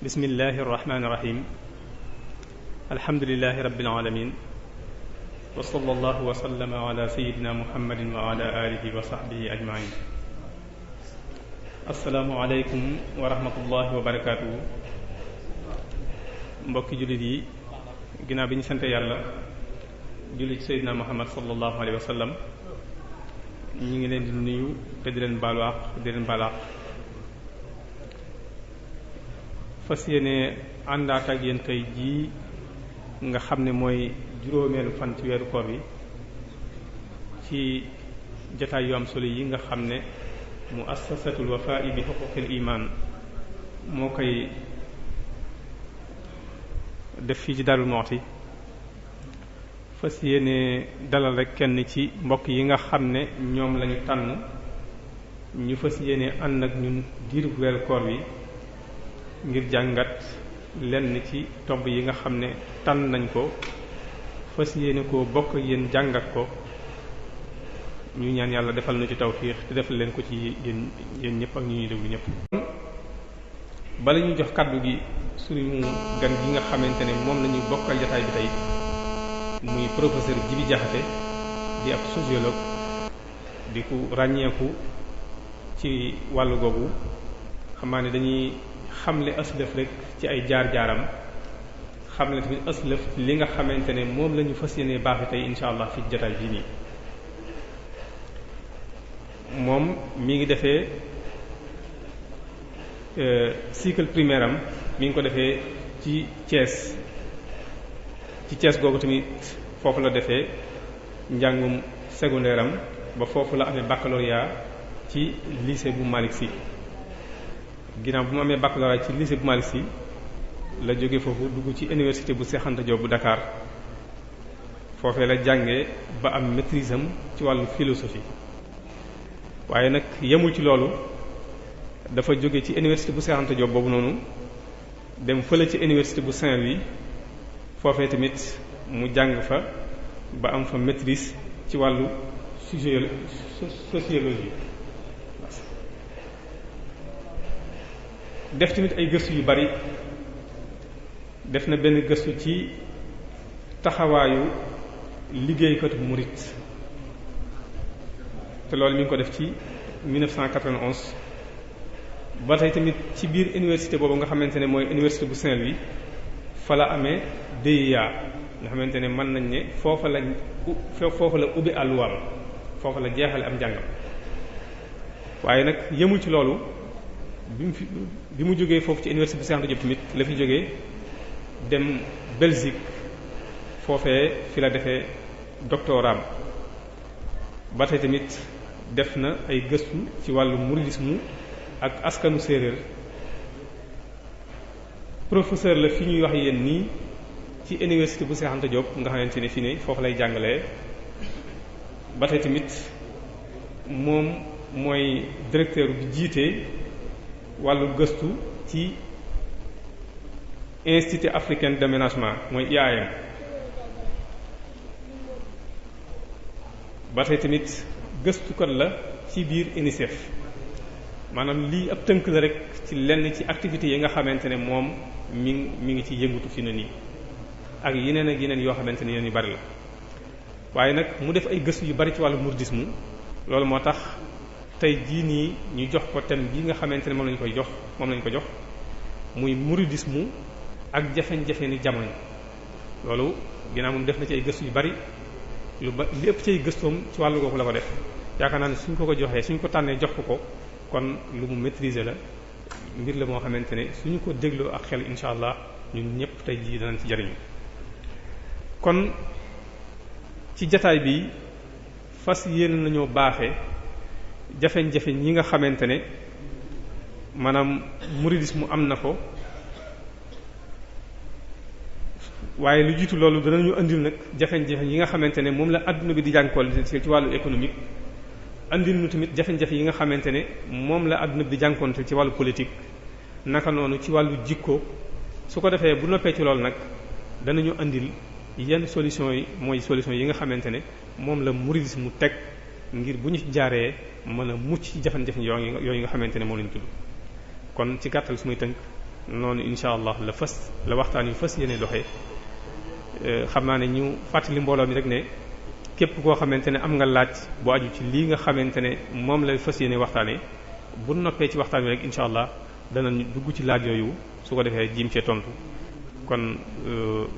bismillahi irrahmani irrahim alhamdulilahi rabbil alamin wa sallallahu wa sallama ala sayidina muhammadin wa ala alihi wa sahbihi ajmain assalaamu aleykum wa rahmatullahi wa barakatuhu mbokki jullit yi ginnaaw bi ñu sante yàlla julli ci sayidina muhammad sallallahu alayhi wa sallam ñu ngi leen di nuyu te di leen baalu àq di leen baal àq fas yéene àndaat ak yéen tey jii nga xam ne mooy juróomeelu fan ci weeru koor bi ci jataay yu am solo yi nga xam ne muassasatul Wafa'i bi huquqil iman moo koy def fii ci Darou Moukhty fas yéene dalal rek kenn ci mbokk yi nga xam ne ñoom lañu tànn ñu fas yéene ànd ak ñun diiru weeru koor bi ngir jàngat lenn ci tomb yi nga xam ne tànn nañ ko fas yéene ko bokk yéen jàngat ko ñu ñaan yàlla defal na ci tawfiix te defal leen ko ci yéen ñëpp ak ñu ñuy déglu ñëpp. bala ñu jox kàddu gi suñu gan gi nga xamante ne moom la ñu bokkal jotaay bi tey muy professeur Djibi Diakhaté di ab sociologue di ku ràññeeku ci wàllu googu xamaa ne dañuy xamle aslëf rek ci ay jaar-jaaram xamle tamit aslëf li nga xamante ne moom la ñu fas yéene baaxe tey insha allah fi jotaay bii nii. moom mi ngi defee cycle primaire am mi ngi ko defee ci Thiès googu tamit foofu la defee njàngum secondaire am ba foofu la amee baccalauréat ci lycée bu Malick Sy. ginnaaw bu mu amee baccalauréat ci lycée bu Malick Sy la jóge foofu dugg ci université bu Cheikh Anta Diop bu Dakar foofee la jànge ba am maîtrise am ci wàllu philosophie. waaye nag yemul ci loolu dafa jóge ci université bu Cheikh Anta Diop boobu noonu dem fële ci université bu Saint-Louis foofee tamit mu jàng fa ba am fa maîtrise ci wàllu sociologie. def tamit ay gëstu yu bari def na benn gëstu ci taxawaayu liggéeykatu murit te loolu mi ngi ko def ci 1991 ba tey tamit ci biir université boobu nga xamante ne mooy université bu Saint-Louis fa la amee DEA nga xamante ne mën nañ ne foofa la ubbi àlluwaam foofa la jeexale am njàngam. waaye nag yemul ci loolu bi mu jógee foofu ci université bu Cheikh Anta Diop tamit la fi jógee dem Belgique foofee fi la defee doctorat ba tey tamit def na ay gëstu ci wàllu mouridisme ak askanu séeréer professeur la fi ñuy wax yéen nii ci université bu Cheikh Anta Diop nga xamante ne fi ne foofu lay jàngalee ba tey tamit moom mooy directeur bi jiite wàllu gëstu ci institut africain d'aménagement mooy IAM ba tey tamit gëstukat la ci biir UNICEF maanaam lii ab tënk la rek ci lenn ci activités yi nga xamante ne moom mi ngi ci yëngutu fi na nii ak yeneen ak yeneen yoo xamante ne yeneen yu bari la. waaye nag mu def ay gëstu yu bari ci wàllu mouridisme loolu moo tax tey jii nii ñu jox ko thème bi nga xamante ne moom lañu ko jox muy mouridisme ak jafe-jafe ni jamono. loolu ginnaaw moom def na ci ay gëstu yu bari li ëpp ci ay gëstoom ci wàllu googu la ko def yaakaar naa ne suñ ko joxee suñ ko tànnee jox ko kon lu mu maîtriser la mbir la moo xamante ne suñu ko dégloo ak xel insha allah ñun ñëpp tey jii danañ ci jariñu. kon ci jataay bi fas yéene nañoo baaxee jafe-jafe ñi nga xamante ne maanaam mouridisme am na ko waaye lu jiitu loolu danañu andil nag jafe-jafe yi nga xamante ne moom la adduna bi di jànkool ci wàllu économique andil nu tamit jafe-jafe yi nga xamante ne moom la adduna bi di jànkoonte ci wàllu politique naka noonu ci wàllu jikko. su ko defee bu noppee ci loolu nag danañu andil yenn solution yi mooy solution yi nga xamante ne moom la mouridisme teg ngir bu ñu ci jaaree mën a mucc ci jafe-jafe yooyu nga xamante ne moom lañu tudd. kon ci gàttal su may tënk noonu incha allah la waxtaan yu fas yéene doxee xam naa ne ñu fàttali mbooloo mi rek ne képp koo xamante ne am nga laaj bu aju ci lii nga xamante ne moom la fas yéene waxtaanee bu noppee ci waxtaan wi rek incha allah danañ dugg ci laaj yooyu su ko defee jiim cee tontu. kon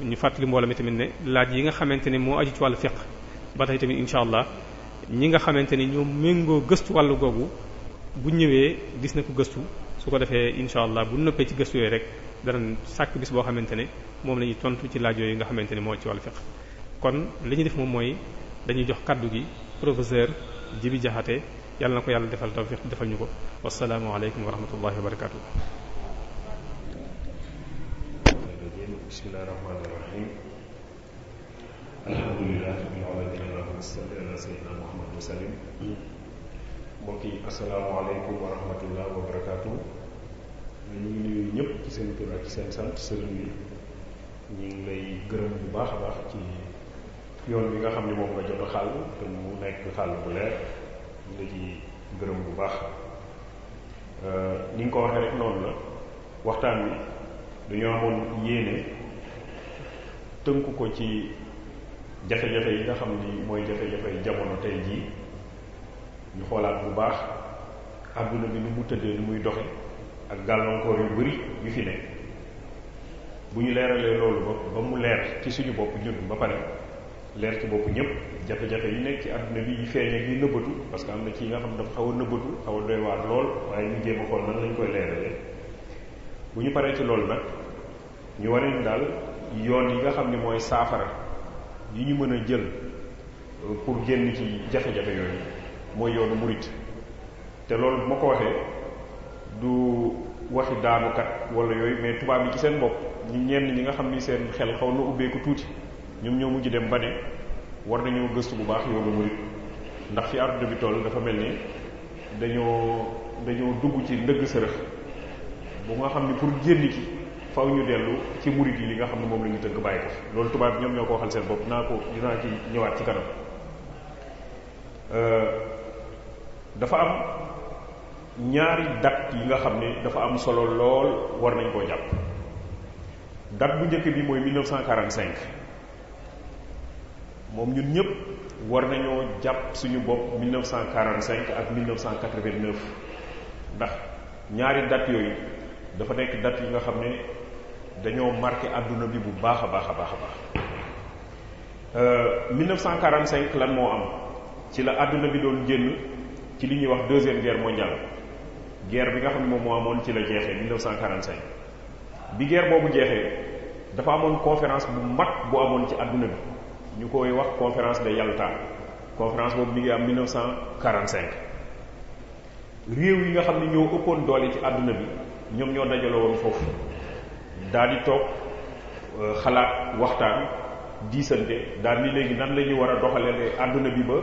ñu fàttali mbooloo mi tamit ne laaj yi nga xamante ne moo aju ci wàllu fiqh ba tey tamit incha allah ñi nga xamante ni ñoom méngoo gëstu wàllu googu bu ñëwee gis na ko gëstu su ko defee incha allah bu noppee ci gëstu yooyu rek danañ sàkk bis boo xamante ne moom la ñuy tontu ci laaj yooyu nga xamante ne moo ci wàllu fiqh kon li ñu def moom mooy dañuy jox kaddu gi professeur Djibi Diakhaté yàlla na ko yàlla defal tawfiq defal ñu ko wasalaamu aleykum wa rahmatullahi wa barakatuh. bismillahir rahmanir rahim alhamdulillahi rabbil alamin allahumma salli ala sayyidina muhammad wa sallim. mbokk yi assalaamu aleykum wa rahmatullahi wa barakatuh. ñu ngi nuyu ñëpp ci seen tur ak ci seen sant sëriñ bi ñu ngi lay gërëm bu baax a baax ci yoon bi nga xam ne moom nga jot a xàll te mu nekk xàll bu leer ñu la ci gërëm bu baax ni nga ko waxee rek noonu la waxtaan wi dañoo amoon yéene tënku ko ci jafe-jafe yi nga xam ni mooy jafe-jafe jamono tey jii ñu xoolaat bu baax àdduna bi nu mu tëddee nu muy doxe ak gàllankoor yu bari yu fi ne bu ñu leeralee loolu ba mu leer ci suñu bopp ñun ba pare leer ci bopp ñëpp jafe-jafe yi nekk ci àdduna bi yi feeñ ak yi nëbbatu parce que am na ci nga xam ne dafa xaw a nëbbatu xaw a doy waar lool waaye ñu jéem a xool nan lañ koy leeralee bu ñu paree ci loolu nag ñu war ni daal yoon yi nga xam ne mooy saafara yi ñu mën a jël pour génn ci jafe-jafe yooyu mooy yoonu murit te loolu bu ma ko waxee du waxi daanukat wala yooyu mais tubaab yi ci seen bopp ñenn ñi nga xam ni seen xel xaw na ubbeeku tuuti ñoom ñoo mujj dem ba ne war nañoo gëstu bu baax yoonu murit ndax fi àdduna bi toll dafa mel ni dañoo dugg ci ndëgg sërëx bu nga xam ni pour génn ci faw ñu dellu ci murit yi li nga xam ne moom la ñu tënk bàyyi ko fi loolu tubaab bi ñoom ñoo ko waxal seen bopp dinaa ci ñëwaat ci kanam. dafa am ñaari date yi nga xam ne dafa am solo lool war nañ koo jàpp date bu njëkk bi mooy 1945 moom ñun ñëpp war nañoo jàpp suñu bopp 1945 ak 1989 ndax ñaari date yooyu dafa nekk date yi nga xam ne dañoo marqué àdduna bi bu baax a baax a baax a baax 1945 lan moo am ci la àdduna bi doon génn ci li ñuy wax deuxième guerre mondiale guerre bi nga xam ne moom moo amoon ci la jeexee 1945 bi guerre boobu jeexee dafa amoon conférence bu mag bu amoon ci àdduna bi ñu koy wax conférence de Yalta conférence boobu mi ngi am 1945 réew yi nga xam ne ñoo ëppoon doole ci àdduna bi ñoom ñoo dajaloo woon foofu daal di toog xalaat waxtaan diisante daal ni léegi nan la ñuy war a doxalee àdduna bi ba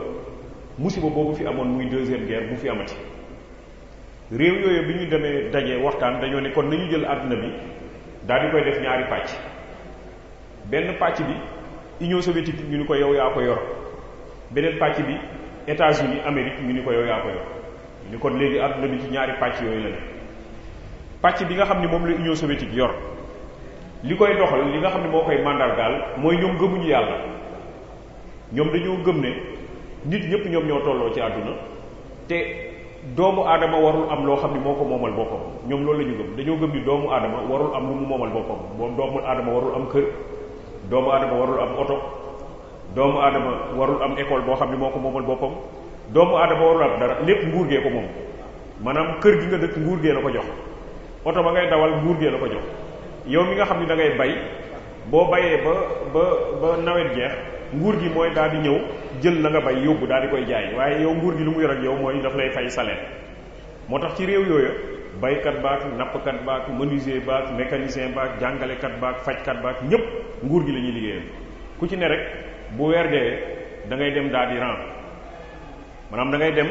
musiba boobu fi amoon muy deuxième guerre bu fi amati réew yooyu bi ñu demee daje waxtaan dañoo ne kon nañu jël àdduna bi daal di koy def ñaari pàcc benn pàcc bi Union soviétique ñu ni ko yow yaa ko yor beneen pàcc bi États-Unis Amérique ñu ni ko yow yaa ko yor ñu ni kon léegi àdduna bi ci ñaari pàcc yooyu la ne pàcc bi nga xam ne moom la Union soviétique yor li koy doxal li nga xam ne moo koy màndargaal mooy ñoom gëmuñu yàlla ñoom dañoo gëm ne nit ñëpp ñoom ñoo tolloo ci àdduna te doomu aadama warul am loo xam ne moo ko moomal boppam ñoom loolu la ñu gëm dañoo gëm ni doomu aadama warul am lu mu moomal boppam moom doomu aadama warul am kër doomu aadama warul am oto doomu aadama warul am école boo xam ne moo ko moomal boppam doomu aadama warul am dara lépp nguur gee ko moom maanaam kër gi nga dëkk nguur gee la ko jox oto ba ngay dawal nguur gee la ko jox yow mi nga xam ne da ngay bay boo bayee ba nawet jeex nguur gi mooy daal di ñëw jël la nga bay yóbbu daal di koy jaay waaye yow nguur gi lu mu yor ak yow mooy daf lay fay salaire moo tax ci réew yooyu baykat baak nappkat baak menuisier baak mécanicien baak jàngalekat baak fajkat baak ñépp nguur gi la ñuy liggéeyal ku ci ne rek bu weer dee da ngay dem daal di rang maanaam da ngay dem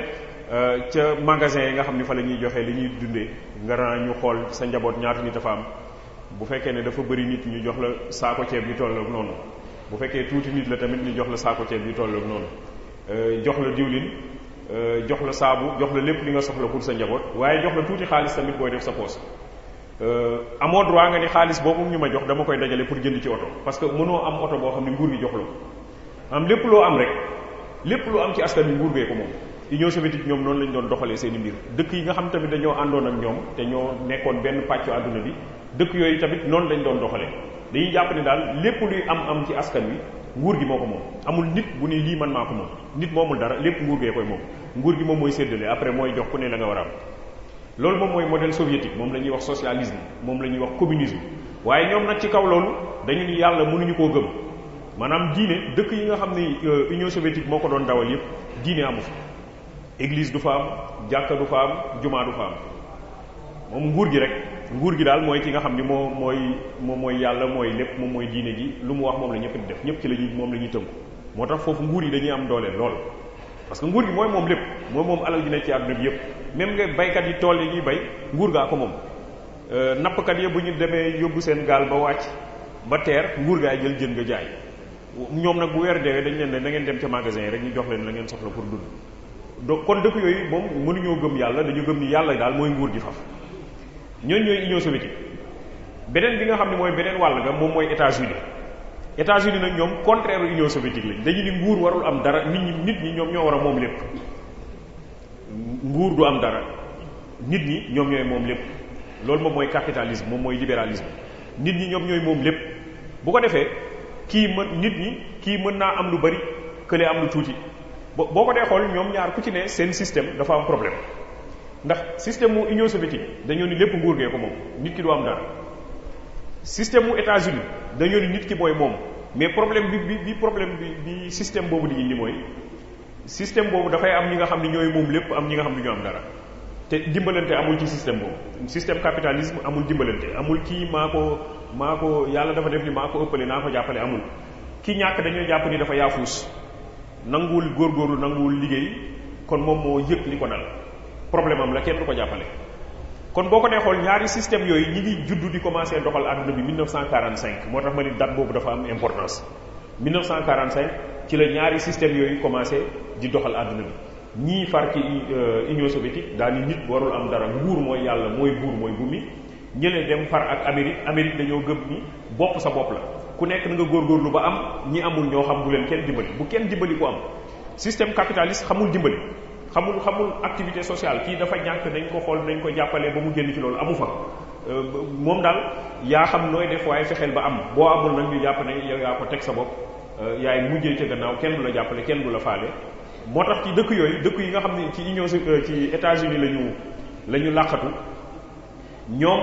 ca magasin yi nga xam ni fa la ñuy joxe li ñuy dundee nga rang ñu xool sa njaboot ñaata nit dafa am bu fekkee ne dafa bëri nit ñu jox la saako ceeb bi tolloog noonu bu fekkee tuuti nit la tamit ñu jox la saako ceeb bi tolloog noonu jox la diwlin jox la saabu jox la lépp li nga soxla pour sa njaboot waaye jox la tuuti xaalis tamit booy def sa poos amoo droit nga ni xaalis boobu ñu ma jox dama koy dajale pour jënd ci oto parce que mënoo am oto boo xam ne nguur gi jox la ko am lépp loo am rek lépp loo am ci askan wi nguur gee ko moom. Union soviétique ñoom noonu lañ doon doxalee seen i mbir dëkk yi nga xam tamit dañoo àndoon ak ñoom te ñoo nekkoon benn pàccu àdduna bi dëkk yooyu tamit noonu lañ doon doxalee dañuy jàpp ne daal lépp luy am ci askan wi nguur gi moo ko moom amul nit bu ni lii man maa ko moom nit moomul dara lépp nguur gee koy moom nguur gi moom mooy séddale après mooy jox ku ne la nga war a am loolu moom mooy modèle soviétique moom la ñuy wax socialisme moom la ñuy wax communisme waaye ñoom nag ci kaw loolu dañu ni yàlla mënuñu koo gëm maanaam diine dëkk yi nga xam ne Union soviétique moo ko doon dawal yépp diine amu fa église du fa am jàkka du fa am jumaa du fa am moom nguur gi rek nguur gi daal mooy ki nga xam ni moom mooy yàlla mooy lépp moom mooy diine ji lu mu wax moom la ñëpp di def ñëpp ci lañuy moom la ñuy tënku moo tax foofu nguur yi dañuy am doole lool parce que nguur gi mooy moom lépp moom alal ji nekk ci àdduna bi yëpp même nga baykat yi tool yi ñuy bay nguur gaa ko moom nappkat yi bu ñu demee yóbbu seen gaal ba wàcc ba teer nguur gaa jël jën nga jaay ñoom nag bu weer deewee dañ leen ne da ngeen dem ca magasin yi rek ñu jox leen la ngeen soxla pour dund donc kon dëkk yooyu moom mënuñoo gëm yàlla dañu gëm ni yàlla daal mooy nguur gi faf ñooñu ñooy Union soviétique beneen bi nga xam ne mooy beneen wàll nga moom mooy États-Unis nag ñoom contraire Union soviétique lañ dañu ni nguur warul am dara nit ñi ñoom ñoo war a moom lépp nguur du am dara nit ñi ñoom ñooy moom lépp loolu moom mooy capitalisme moom mooy libéralisme nit ñi ñoom ñooy moom lépp bu ko defee kii mën naa am lu bari kële am lu tuuti boo ko dee xool ñoom ñaar ku ci ne seen système dafa am problème ndax système mu Union soviétique dañoo ni lépp nguur gee ko moom nit ki du am dara système mu États-Unis dañoo ni nit ki mooy moom mais problème bi système boobu di indi mooy système boobu dafay am ñi nga xam ne ñooy moom lépp am ñi nga xam ne ñoo am dara te dimbalante amul ci système boobu système capitalisme amul dimbalante amul kii maa ko yàlla dafa def ni maa ko ëppale naa ko jàppale amul ki ñàkk dañoo jàpp ni dafa yaafuus nanguwul góorgóorlu nanguwul liggéey kon moom moo yëg li ko dal problème am la kenn du ko jàppale kon boo ko dee xool ñaari système yooyu ñi ngi juddu di commencer doxal àdduna bi 1945 moo tax ma ni date boobu dafa am importance 1945 ci la ñaari système yooyu commencer di doxal àdduna bi ñii far ci Union soviétique daal ni nit warul am dara nguur mooy yàlla mooy buur mooy bumi ñële dem far ak Amérique dañoo gëm ni bopp sa bopp la ku nekk na nga góorgóorlu ba am ñi amul ñoo xam bu leen kenn dimbali bu kenn dimbali ko am système capitaliste xamul dimbali xamul activité sociale kii dafa ñàkk dañ ko xool dañ ko jàppale ba mu génn ci loolu amu fa moom daal yaa xam nooy def waaye fexeel ba am boo amul nag ñu jàpp ne yow yaa ko teg sa bopp yaay mujjee ca gannaaw kenn du la jàppale kenn du la faale moo tax ci dëkk yooyu dëkk yi nga xam ne ci États-Unis la ñu làqatu ñoom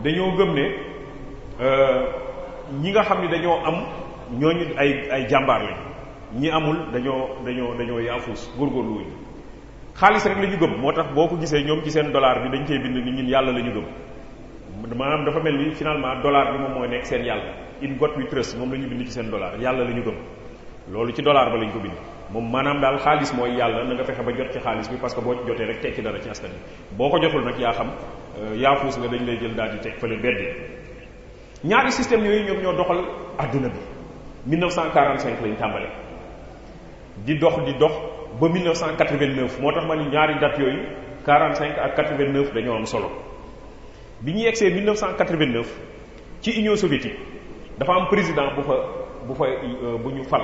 dañoo gëm ne ñi nga xam ne dañoo am ñooñu ay jàmbaar lañ ñi amul dañoo yaafuus góorgóorlu wuñu xaalis rek la ñu gëm moo tax boo ko gisee ñoom ci seen dollar bi dañ cey bind ni ñun yàlla la ñu gëm maanaam dafa mel ni finalement dollar bi moom mooy nekk seen yàlla in God we trust moom la ñu bind ci seen dollar yàlla la ñu gëm loolu ci dollar ba lañ ko bind moom maanaam daal xaalis mooy yàlla na nga fexe ba jot ci xaalis bi parce que boo ci jotee rek tekki dara ci askan bi boo ko jotul nag yaa xam yaafuus nga dañ lay jël daal di teg fële beddi ñaari système yooyu ñoom ñoo doxal adduna bi 1945 lañ tàmbale di dox ba 1989 moo tax ma ni ñaari date yooyu 45 ak 89 dañoo am solo bi ñu yegsee 1989 ci Union soviétique dafa am président bu ñu fal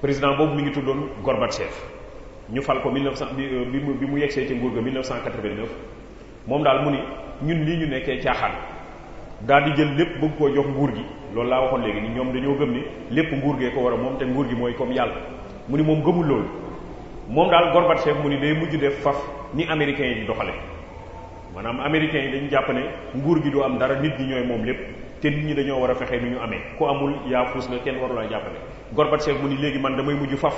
président boobu mi ngi tuddoon Gorbatchev ñu fal ko bi mu yegsee ci nguur ga 1989 moom daal mu ni ñun lii ñu nekkee caaxaan daal di jël lépp bëgg koo jox nguur gi loolu laa waxoon léegi ni ñoom dañoo gëm ni lépp nguur gee ko war a moom te nguur gi mooy comme yàlla mu ni moom gëmul loolu moom daal Gorbatchev mu ni day mujj def faf ni américains yi di doxale maanaam américains yi dañu jàpp ne nguur gi du am dara nit ñi ñooy moom lépp te nit ñi dañoo war a fexe nu ñu amee ku amul yaa fuus nga kenn warulaa jàppale Gorbatchev mu ni léegi man damay mujj faf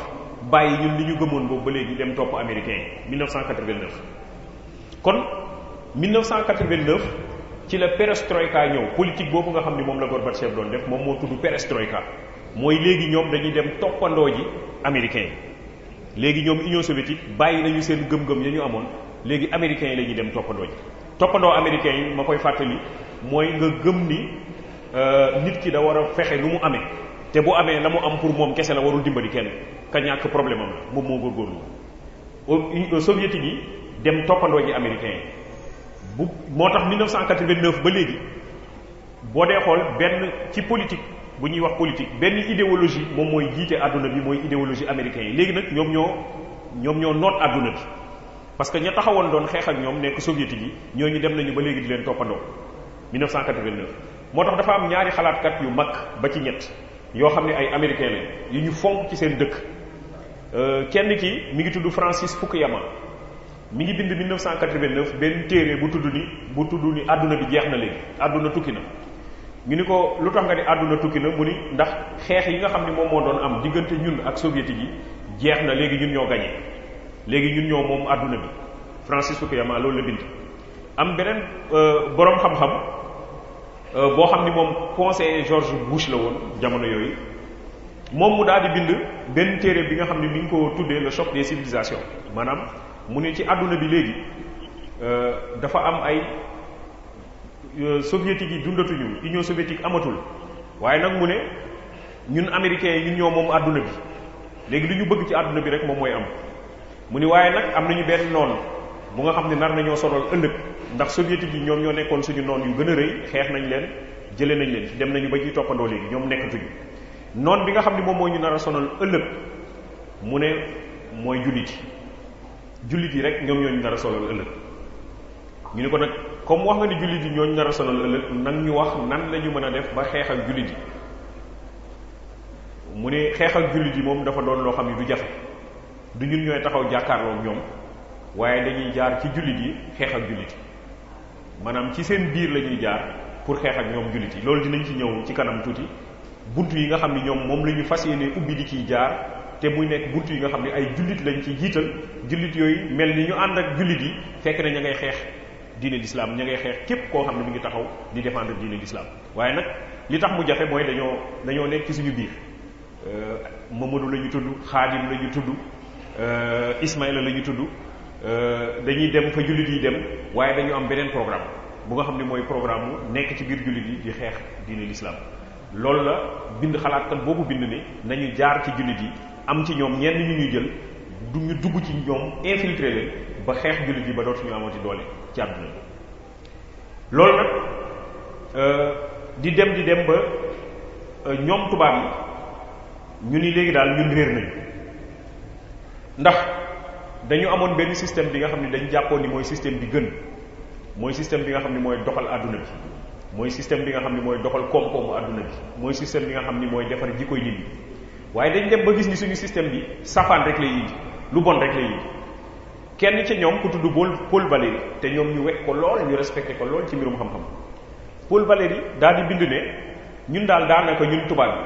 bàyyi ñun li ñu gëmoon boobu ba léegi dem topp américains yi 1989 kon 1989 ci la perestroïka ñëw politique boobu nga xam ni moom la Gorbatchev doon def moom moo tudd perestroïka mooy léegi ñoom dañuy dem toppandoo ji américains yi léegi ñoom Union soviétique bàyyi nañu seen gëm-gëm ya ñu amoon léegi américains yi la ñuy dem toppandoo ji toppandoo américains yi ma koy fàttali mooy nga gëm ni nit ki da war a fexe nu mu amee te bu amee la mu am pour moom kese la warul dimbali kenn ka ñàkk problème am la moom moo góorgóorlu soviétique yi dem toppandoo ji américains yi moo tax 1989 ba léegi boo dee xool benn ci politique bu ñuy wax politique benn idéologie moom mooy jiite àdduna bi mooy idéologie américain yi léegi nag ñoom ñoo noot àdduna bi parce que ña taxawoon doon xeex ak ñoom nekk soviétique yi ñooñu dem nañu ba léegi di leen toppandoo 1989 moo tax dafa am ñaari xalaatkat yu mag ba ci ñett yoo xam ne ay américain lañ yu ñu fonk ci seen dëkk kenn ki mi ngi tudd Francis Fukuyama mi ngi bind 1989 benn téere bu tudd ni àdduna bi jeex na léegi àdduna tukki na ñu ni ko lu tax nga ni àdduna tukki na mu ni ndax xeex yi nga xam ne moom moo doon am diggante ñun ak soviétique yi jeex na léegi ñun ñoo gañe léegi ñun ñoo moom àdduna bi Francis Fukuyama loolu la bind am beneen boroom xam-xam boo xam ni moom conseiller George Bush la woon jamono yooyu moom mu daal di bind benn téere bi nga xam ne mi ngi ko tuddee le choc des civilisations maanaam mu ne ci àdduna bi léegi dafa am ay soviétique yi dundatuñu union soviétique amatul waaye nag mu ne ñun américains yi ñun ñoo moom àdduna bi léegi li ñu bëgg ci àdduna bi rek moom mooy am mu ni waaye nag am nañu benn noon bu nga xam ne nar nañoo sonal ëllëg ndax soviétique yi ñoom ñoo nekkoon suñu noon yu gën a rëy xeex nañ leen jëlee nañ leen dem nañu ba ñuy toppandoo léegi ñoom nekkatuñu noon bi nga xam ne moom moo ñu nar a sonal ëllëg mu ne mooy jullit yi rek ñoom ñoo ñu nar a sonal ëllëg ñu ni ko nag comme wax nga ni jullit yi ñoo ñu nar a sonal ëllëg nag ñu wax nan la ñu mën a def ba xeex ak jullit yi mu ne xeex ak jullit yi moom dafa doon loo xam ne du jafe du ñun ñooy taxaw jàkkaarloo ñoom waaye dañuy jaar ci jullit yi xeex ak jullit yi maanaam ci seen biir la ñuy jaar pour xeex ak ñoom jullit yi loolu dinañ ci ñëw ci kanam tuuti buntu yi nga xam ne ñoom moom la ñu fas yéene ubbi di ciy jaar te muy nekk buntu yi nga xam ne ay jullit lañ ci jiital jullit yooyu mel ni ñu ànd ak jullit yi fekk na ña ngay xeex diine l'islam ña ngay xeex képp koo xam ne mi ngi taxaw di défendre diine l'islam waaye nag li tax mu jafe mooy dañoo nekk ci suñu biir Mamadou la ñu tudd Xaadim la ñu tudd Ismaïla la ñu tudd dañuy dem fa jullit yi dem waaye dañu am beneen programme bu nga xam ne mooy programme mu nekk ci biir jullit yi di xeex diine l'islam loolu la bind xalaatkat boobu bind ni nañu jaar ci jullit yi am ci ñoom ñenn ñu ñuy jël du ñu dugg ci ñoom infiltrer leen ba xeex jullit yi ba dootuñu amati doole ci àdduna loolu nag di dem ba ñoom tubaab yi ñu ni léegi daal ñun réer nañu ndax dañu amoon benn système bi nga xam ne dañu jàppoon ni mooy système bi gën mooy système bi nga xam ne mooy doxal àdduna bi mooy système bi nga xam ne mooy doxal koom-koomu àdduna bi mooy système bi nga xam ni mooy defar jikkoy nit ñi waaye dañ dem ba gis ni suñu système bi safaan rek lay indi lu bon rek lay indi kenn ci ñoom ku tudd Paul Valéry te ñoom ñu wekk ko lool ñu respecté ko lool ci mbirum xam-xam Paul Valéry daal di bind ne ñun daal daanaka ñun tubaab bi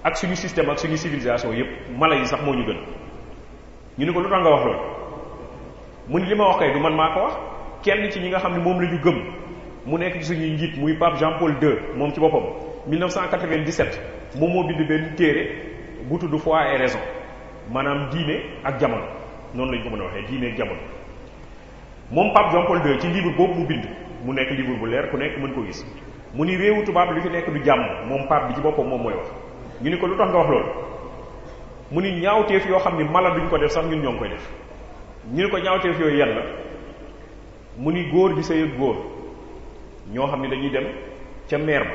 ak suñu système ak suñu civilisation yépp mala yi sax moo ñu gën ñu ni ko lu tax nga wax loolu mu ni li ma wax kay du man maa ko wax kenn ci ñi nga xam ne moom la ñu gëm mu nekk ci suñuy njiit muy Pape Jean-Paul II moom ci boppam 1997 moom moo bind benn téere bu tudd foi et raison maanaam diine ak jamono noonu lañu ko mën a waxee diine ak jamono moom Pape Jean-Paul II ci livre boobu mu bind mu nekk livre bu leer ku nekk mën ko gis mu ni réewu tubaab li fi nekk du jàmm moom Pape bi ci boppam moom mooy wax ñu ni ko lu tax nga wax loolu mu ni ñaawteef yoo xam ni mala duñ ko def sax ñun ñoo ngi koy def ñu ni ko ñaawteef yooyu yan la mu ni góor gi sëy ak góor ñoo xam ni dañuy dem ca meer ba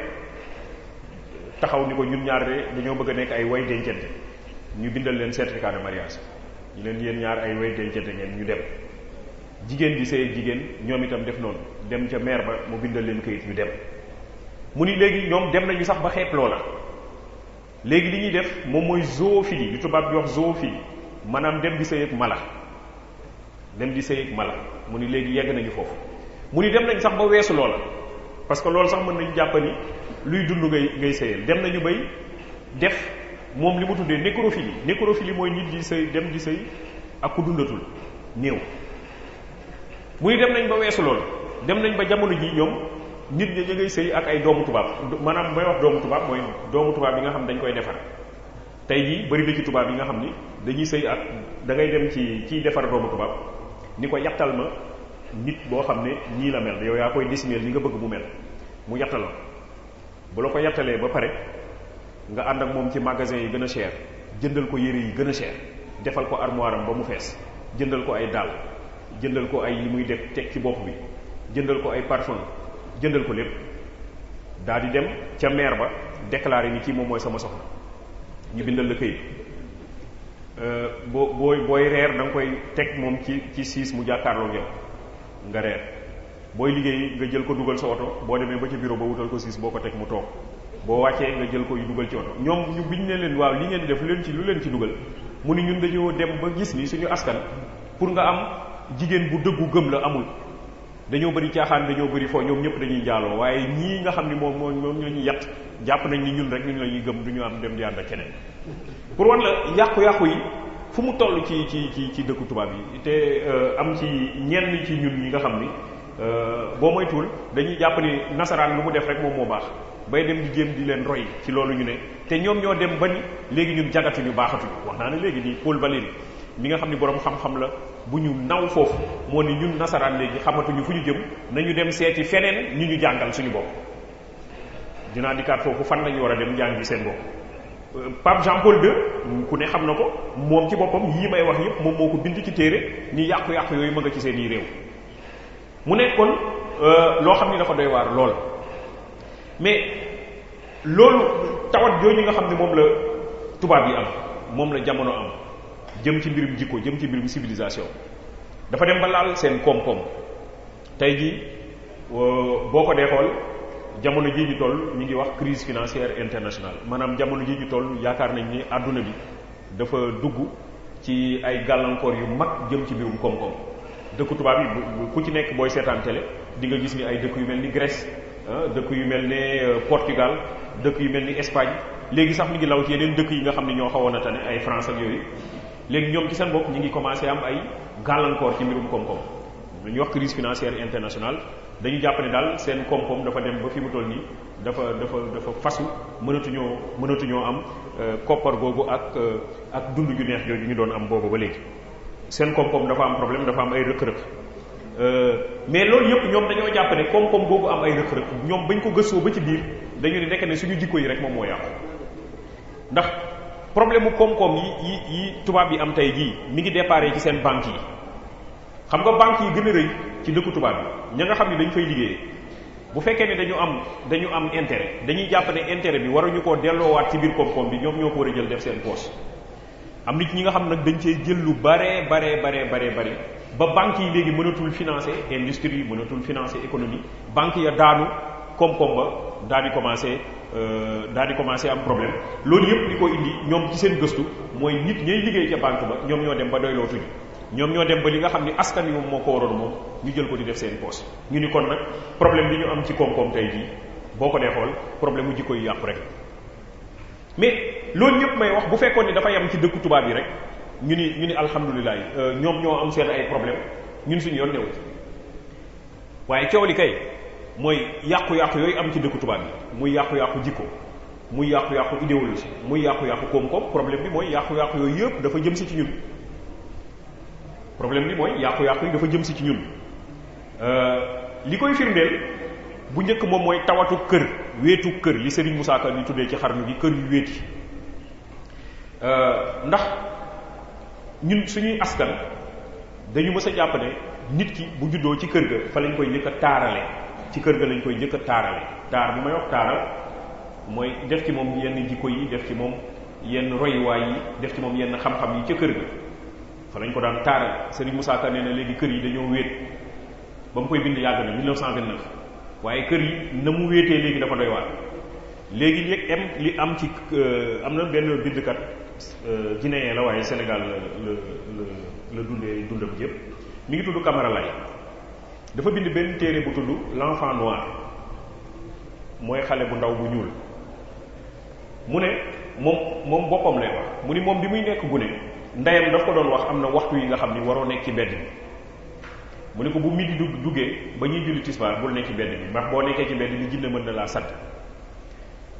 taxaw ni ko ñun ñaar de dañoo bëgg a nekk ay way dencante ñu bindal leen certificat de mariage ñu leen yéen ñaar ay way dencante ngeen ñu dem jigéen gi sëy ak jigéen ñoom itam def noonu dem ca meer ba mu bindal leen këyit ñu dem mu ni léegi ñoom dem nañu sax ba xeeb loola léegi li ñuy def moom mooy zoophilie li tubaab bi wax zoophilie maanaam dem di sëy ak mala mu ni léegi yegg nañu foofu mu ni dem nañ sax ba weesu loola parce que loolu sax mën nañu jàpp ni luy dund ngay sëyal dem nañu bay def moom li mu tuddee nécrophilie mooy nit di sëy dem di sëy ak ku dundatul néew mu ni dem nañ ba weesu loolu dem nañ ba jamono ji ñoom nit ñi ñu ngay sëy ak ay doomu tubaab maanaam may wax doomu tubaab mooy doomu tubaab yi nga xam dañ koy defar tey jii bari na ci tubaab yi nga xam ni dañuy sëy ak da ngay dem ci ciy defar doomu tubaab ni ko yattal ma nit boo xam ne nii la mel yow yaa koy dessiner ni nga bëgg mu mel mu yattal la bu la ko yattalee ba pare nga ànd ak moom ci magasin yi gën a cher jëndal ko yére yi gën a cher defal ko armoire am ba mu fees jëndal ko ay dàll jëndal ko ay li muy def teg ci bopp bi jëndal ko ay parfum jëndal ko lépp daal di dem ca maire ba déclarer ni kii moom mooy sama soxna ñu bindal la këyit booy reer da nga koy teg moom ci siis mu jàkkaarloo yow nga reer booy liggéey nga jël ko dugal sa oto boo demee ba ca bureau ba wutal ko siis boo ko teg mu toog boo wàccee nga jël ko yu dugal ci oto ñoom ñu biñ ne leen waaw li ngeen def lu leen ci dugal mu ni ñun dañoo dem ba gis ni suñu askan pour nga am jigéen bu dëggu gëm la amul dañoo bëri caaxaan dañoo bëri foo ñoom ñëpp dañuy jaaloo waaye ñii nga xam ni moom la ñuy yàtt jàpp nañ ni ñun rek ñu la ñuy gëm du ñu am dem di ànd ak keneen pour wan la yàqu-yàqu yi fu mu toll ci dëkku tubaab yi te am ci ñenn ci ñun ñi nga xam ni boo moytuwul dañuy jàpp ni nasaraan lu mu def rek moom moo baax bay dem di jéem di leen roy ci loolu ñu ne te ñoom ñoo dem ba ni léegi ñun jagatuñu baaxatuñu wax naa ne léegi nii Paul Valéry mi nga xam ni borom xam-xam la bu ñu naw foofu moo ni ñun nasaraan léegi xamatuñu fu ñu jëm nañu dem seeti feneen ñu jàngal suñu bopp dinaa dikkaat foofu fan lañu war a dem jàngi seen bopp Pape Jean Paul II ku ne xam na ko moom ci boppam yii may wax yëpp moom moo ko bind ci téere ni yàqu-yàqu yooyu ma nga ci seen i réew mu nekkoon loo xam ni dafa doy waar lool mais loolu tawat jooju nga xam ne moom la tubaab yi am moom la jamono am jëm ci mbirum jikko jëm ci mbirum civilisation dafa dem ba laal seen koom-koom tey jii boo ko dee xool jamono jii ñu toll ñu ngi wax crise financière internationale maanaam jamono jii ñu toll yaakaar nañ ni àdduna bi dafa dugg ci ay gàllankoor yu mag jëm ci mbirum koom-koom dëkku tubaab yi ku ci nekk booy seetaan télé di nga gis ni ay dëkk yu mel ni Grèce dëkk yu mel ne Portugal dëkk yu mel ni Espagne léegi sax mi ngi law ci yeneen dëkk yi nga xam ne ñoo xawoon a tane ay France ak yooyu léegi ñoom ci seen bopp ñu ngi commencé am ay gàllankoor ci mbirum koom-koom ñu wax crise financière internationale dañu jàpp ne daal seen koom-koom dafa dem ba fi mu toll nii dafa fasu mënatuñoo am koppar googu ak dund ju neex jooju ñu doon am boobu ba léegi seen koom-koom dafa am problème dafa am ay rëkk-rëkk mais loolu yëpp ñoom dañoo jàpp ne koom-koom googu am ay rëkk-rëkk ñoom bañ ko gëstoo ba ci biir dañu ne nekk ne suñu jikko yi rek moom moo yàqu ndax problème mu koom-koom yi tubaab yi am tey jii mi ngi déparé ci seen banques yi xam nga banques yi gën a rëy ci dëkku tubaab yi ña nga xam ne dañu fay liggéeyee bu fekkee ne dañu am intérêt dañuy jàpp ne intérêt bi waruñu koo delloowaat ci biir koom-koom bi ñoom ñoo ko war a jël def seen poche am nit ñi nga xam nag dañ cee jël lu bare ba banques yi léegi mënatul financer industrie yi mënatul financer économie banques ya daanu koom-koom ba daal di commencé am problème loolu yëpp li ko indi ñoom ci seen gëstu mooy nit ñay liggéey ca banque ba ñoom ñoo dem ba doylootuñu ñoom ñoo dem ba li nga xam ni askan wi moom moo ko waroon moom ñu jël ko di def seen poche ñu ni kon nag problème bi ñu am ci koom-koom tey jii boo ko dee xool problème mu jikko yu yàqu rek mais loolu ñëpp may wax bu fekkoon ni dafa yam ci dëkku tubaab yi rek ñu ni alhamdulilah ñoom ñoo am seen ay problème ñun suñu yoon newu waaye coow li kay mooy yàqu-yàqu yooyu am ci dëkku tubaab yi muy yàqu-yàqu jikko muy yàqu-yàqu idéologie muy yàqu-yàqu koom-koom problème bi mooy yàqu-yàqu yooyu yëpp dafa jëm si ci ñun problème bi mooy yàqu-yàqu yi dafa jëm si ci ñun li koy firndeel bu njëkk moom mooy tawatu kër wéetu kër li Serigne Moussa Ka ñu tuddee ci xarnu gi kër yu wéeti ndax ñun suñuy askan dañu mës a jàpp ne nit ki bu juddoo ci kër ga fa lañ koy njëkk a taarale ci kër ga lañ koy njëkk a taarale taar bu may wax taaral mooy def ci moom yenn jikko yi def ci moom yenn royuwaay yi def ci moom yenn xam-xam yi ca kër ga fa lañ ko daan taaral Serigne Moussa Ka nee na léegi kër yi dañoo wéet ba mu koy bind yàgg na 1929 waaye kër yi na mu wéetee léegi dafa doy waar léegi li am ci am na benn bindkat guinéen la waaye Sénégal la dundee dundam yëpp mi ngi tudd Camara Laye dafa bind benn téere bu tudd l'enfant noir mooy xale bu ndaw bu ñuul mu ne moom boppam lay wax mu ni moom bi muy nekk gune ndeyam daf ko doon wax am na waxtu yi nga xam ni waroo nekk ci mbedd bi mu ne ko bu midi duggee ba ñuy julli tisbaar bul nekk ci mbedd bi ndax boo nekkee ci mbedd bi jinne mën na laa sadd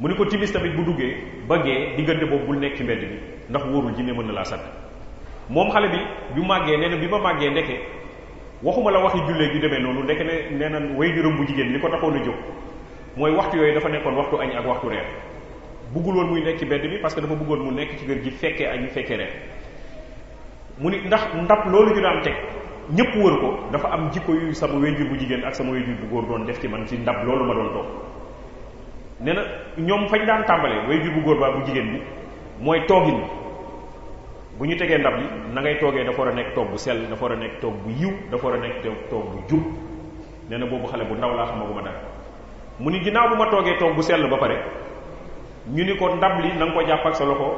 mu ne ko timis tamit bu duggee ba gee diggante boobu bul nekk ci mbedd bi ndax wóorul jinne mën na laa sadd moom xale bi màggee nee na bi ma màggee ndeke waxuma la waxi jullee gi demee noonu ndeke ne nee na way juróom bu jigéen li ko taxoon a jóg mooy waxtu yooyu dafa nekkoon waxtu añ ak waxtu reer bëggul woon muy nekk ci mbedd bi parce que dafa bëggoon mu nekk ci kër gi fekkee añ fekkee reer mu ni ndax ndab loolu ñu daan teg ñëpp wër ko dafa am jikko yu sama wéjur bu jigéen ak sama wéjur bu góor doon def ci man ci ndab loolu ma doon toog nee na ñoom fañ daan tàmbalee wéjur bu góor baa bu jigéen bi mooy toogin bu ñu tegee ndab li na ngay toogee dafa war a nekk toog bu sell dafa war a nekk toog bu yiw dafa war a nekk toog bu jub nee na boobu xale bu ndaw laa xamaguma dara mu ni ginnaaw bu ma toogee toog bu sell ba pare ñu ni ko ndab li na nga ko jàpp ak sa loxo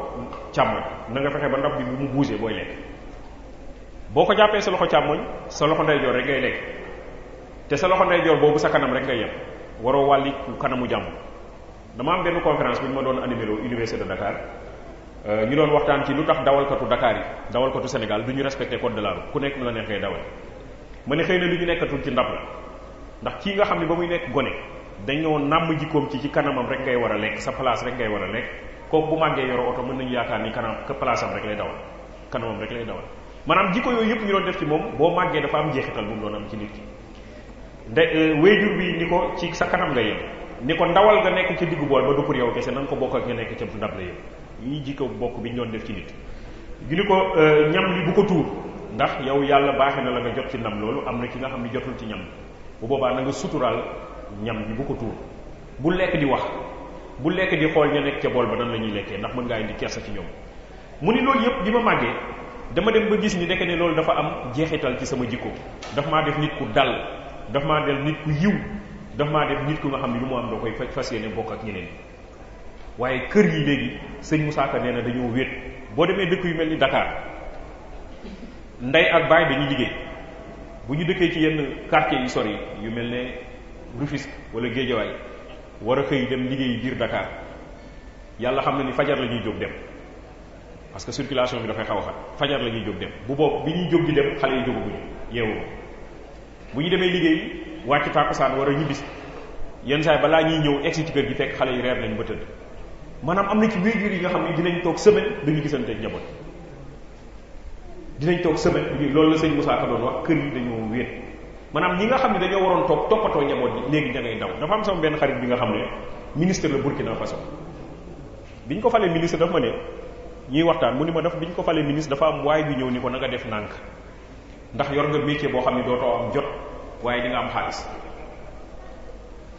càmmoñ na nga fexe ba ndab bi bu mu bougé booy lekk boo ko jàppee sa loxo càmmoñ sa loxo ndeyjoor rek ngay lekk te sa loxo ndeyjoor boobu sa kanam rek ngay yem waroo wàlli kanamu jàmm dama am benn conférence bu ñu ma doon animé loo université de Dakar ñu doon waxtaan ci lu tax dawalkatu Dakar yi dawalkatu Sénégal du ñu respecté code de la route ku nekk nu la neex ngay dawal ma ne xëy na lu ñu nekkatul ci ndab la ndax kii nga xam ne ba muy nekk gone dañoo nàmm jikkoom ci kanamam rek ngay war a lekk sa place rek ngay war a lekk kooku bu màggee yoro oto mën nañu yaakaar ni kanam place am rek lay dawal kanamam rek lay dawal maanaam jikko yooyu yëpp ñu doon def ci moom boo màggee dafa am jeexital bu mu doon am ci nit ki wéyjur bi ni ko ci sa kanam nga yem ni ko ndawal nga nekk ci diggu bool ba du pour yow kese na nga ko bokk ak nga nekk ca ndab la yem yi jikko bokk bi ñu doon def ci nit ñu ni ko ñam li bu ko tuur ndax yow yàlla baaxe na la nga jot ci ndam loolu am na ki nga xam ni jotul ci ñam bu boobaa na nga suturaal ñam bi bu ko tuur bu lekk di wax bu lekk di xool ña nekk ca bool ba nan la ñuy lekkee ndax mën ngaa indi kersa ci ñoom mu ni loolu yëpp bi ma màggee dama dem ba gis ni dekk ne loolu dafa am jeexital ci sama jikko daf maa def nit ku dal daf maa def nit ku yiw daf maa def nit ku nga xam ni lu mu am da koy fas yéene bokk ak ñeneen waaye kër yi léegi sëñ Moussa Ka nee na dañoo wéet boo demee dëkk yu mel ni Dakar ndey ak baay dañuy liggéey bu ñu dëkkee ci yenn quartier yi sori yu mel ne Rufisque wala Guédiawaye war a xëy dem liggéey biir Dakar yàlla xam na ni fajar la ñuy jóg dem parce que circulation bi dafay xaw a xat fajar la ñuy jóg dem bu boobu bi ñuy jóg di dem xale yi jógaguñu yeewu bu ñu demee liggéey wàcc tàkkusaan war a ñibbisi yenn saa yi balaa ñuy ñëw egsi ci kër gi fekk xale yi reer nañ ba tëdd maanaam am na ci wéyjur yi nga xam ne dinañ toog semaine duñu gisanteeg njaboot dinañ toog semaine loolu la sëñ Moussa Ka doon wax kër yi dañoo wéet maanaam ñi nga xam ne dañoo waroon toog toppatoo njaboot bi léegi da ngay daw dafa am sama benn xarit bi nga xam ne ministre la Burkina Faso biñ ko falee ministre dafa ma ne ñuy waxtaan mu ni ma biñ ko falee ministre dafa am waay bi ñëw ni ko na nga def nànk ndax yor nga métier boo xam ne dootoo am jot waaye di nga am xaalis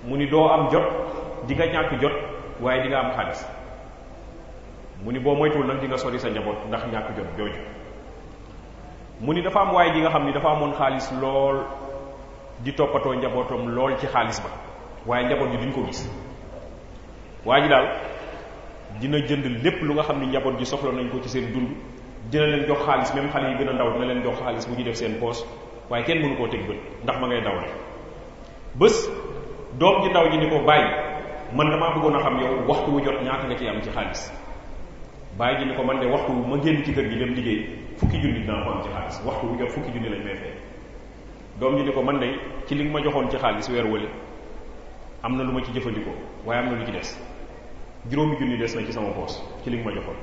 mu ni doo am jot di nga ñàkk jot waaye di nga am xaalis mu ni boo moytuwul nag di nga sori sa njaboot ndax ñàkk jot jooju mu ni dafa am waaye ji nga xam ni dafa amoon xaalis lool di toppatoo njabootam lool ci xaalis ba waaye njaboot ji duñ ko gis waa ji daal dina jënd lépp lu nga xam ni njaboot ji soxla nañ ko ci seen dund dina leen jox xaalis même xale yi gën a ndaw dina leen jox xaalis bu ñu def seen poche waaye kenn mënu koo teg bët ndax ma ngay daw rek bés doom ji ndaw ji ni ko bàyyi man damaa bëggoon a xam yow waxtu wu jot ñaata nga ci am ci xaalis bàyyi ji ni ko man de waxtu wu ma génn ci kër gi dem liggéey fukki junni dinaa ko am ci xaalis waxtu wu jot fukki junni lañ may fay doom ji ni ko man de ci li nga ma joxoon ci xaalis weer wële am na lu ma ci jëfandikoo waaye am na lu ci des juróomi junni des na ci sama poos ci li nga ma joxoon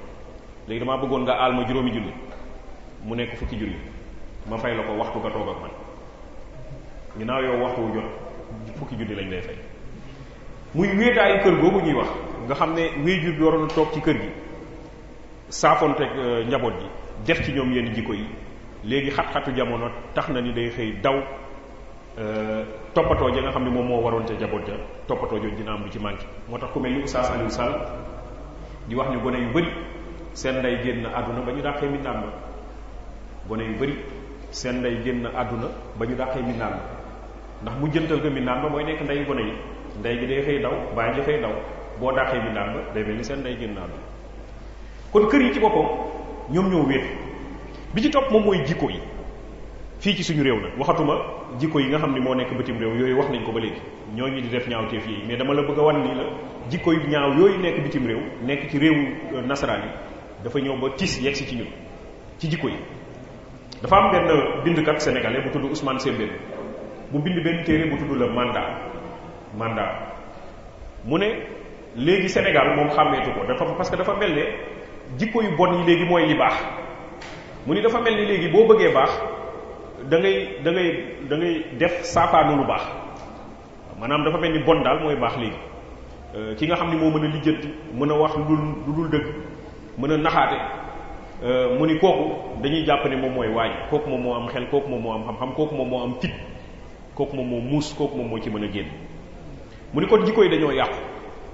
léegi damaa bëggoon nga aal ma juróomi junni mu nekk fukki junni ma fay la ko waxtu nga toog ak man ginnaaw yow waxtu wu jot fukki junni lañ lay fay muy wéetaayu kër googu ñuy wax nga xam ne wéyjur bi waroon a toog ci kër gi saafonteeg njaboot gi def ci ñoom yenn jikko yi léegi xat-xatu jamono tax na ni day xëy daw toppatoo ja nga xam ne moom moo waroon ca njaboot ja toppatoo jooju dina am lu ci manqué moo tax ku mel ni Oustaz Aliou Sall di wax ni gone yu bëri seen ndey génn àdduna ba ñu dàqee mindaan ba gone yu bëri seen ndey génn àdduna ba ñu dàqee mindaan ba ndax mu jëntal ko mindaan ba mooy nekk ndeyu gone yi ndey gi day xëy daw bàyyi ji xëy daw boo dàqee mindaan ba day mel ni seen ndey génn àdduna kon kër yi ci boppam ñoom ñoo wéet bi ci topp moom mooy jikko yi fii ci suñu réew nag waxatuma jikko yi nga xam ne moo nekk bitim réew yooyu wax nañ ko ba léegi ñooñu di def ñaawteef yi mais dama la bëgg a wan ni la jikko yu ñaaw yooyu nekk bitim réew nekk ci réewu nasaraan yi dafa ñëw ba tis yegg si ci ñun ci jikko yi dafa am benn bindkat sénégalais bu tudd Ousmane Sembène mu bind benn téere bu tudd la mandat mu ne léegi Sénégal moom xàmmeetu ko dafa parce que dafa mel ne jikko yu bon yi léegi mooy li baax mu ni dafa mel ni léegi boo bëggee baax da ngay def saafaanu lu baax maanaam dafa mel ni bon daal mooy baax léegi ki nga xam ni moo mën a lijjanti mën a wax lu dul dëgg mën a naxaate mu ni kooku dañuy jàpp ne moom mooy waaj kooku moom moo am xel kooku moom moo am xam-xam kooku moom moo am fit kooku moom moo muus kooku moom moo ci mën a génn mu ni kon jikko yi dañoo yàqu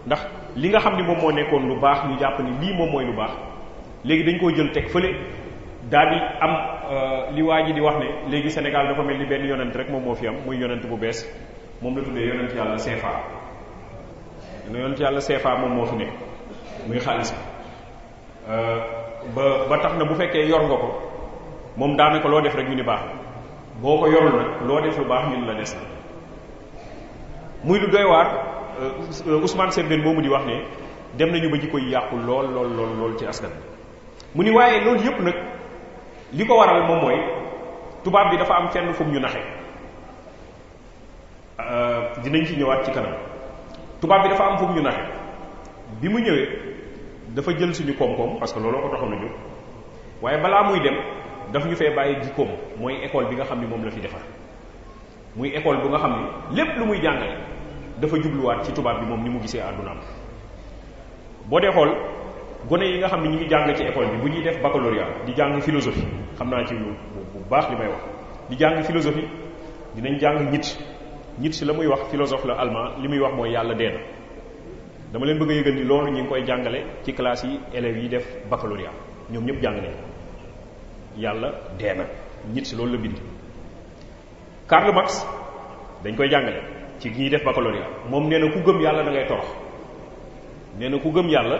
ndax li nga xam ni moom moo nekkoon lu baax ñu jàpp ni lii moom mooy lu baax léegi dañ koo jël teg fële daal di am li waa ji di wax ne léegi Sénégal dafa mel ni benn yonent rek moom moo fi am muy yonent bu bees moom la tuddee yonent yàlla CFA yonent yàlla CFA moom moo fi nekk muy xaalis ba tax na bu fekkee yor nga ko moom daanaka loo def rek ñu ni baax boo ko yorul nag loo def lu baax ñun la des muy lu doy waar Ousmane Sembène moomu di wax ne dem nañu ba jikko yi yàqu lool ci askan mu ni waaye loolu yëpp nag li ko waral moom mooy tubaab bi dafa am fenn fu mu ñu naxe dinañ ci ñëwaat ci kanam tubaab bi dafa am fu mu ñu naxe bi mu ñëwee dafa jël suñu koom-koom parce que looloo ko taxoon a jóg waaye balaa muy dem daf ñu fee bàyyi jikkoom mooy école bi nga xam ni moom la fi defar muy école bu nga xam ni lépp lu muy jàngale dafa jubluwaat ci tubaab bi moom ni mu gisee àddunaam boo dee xool gone yi nga xam ne ñu ngi jàng ci école bi bu ñuy def baccalauréat di jàng philosophie xam naa ci bu baax li may wax di jàng philosophie dinañ jàng Nietzsche la muy wax philosophe la allemand li muy wax mooy yàlla dee na dama leen bëgg a yëgal ni loolu ñu ngi koy jàngale ci classe yi élèves yi def baccalauréat ñoom ñëpp jàng nañ yàlla dee na Nietzsche loolu la bind. Karl Marx dañ koy jàngale ci ñuy def baccalauréat moom nee na ku gëm yàlla da ngay torox nee na ku gëm yàlla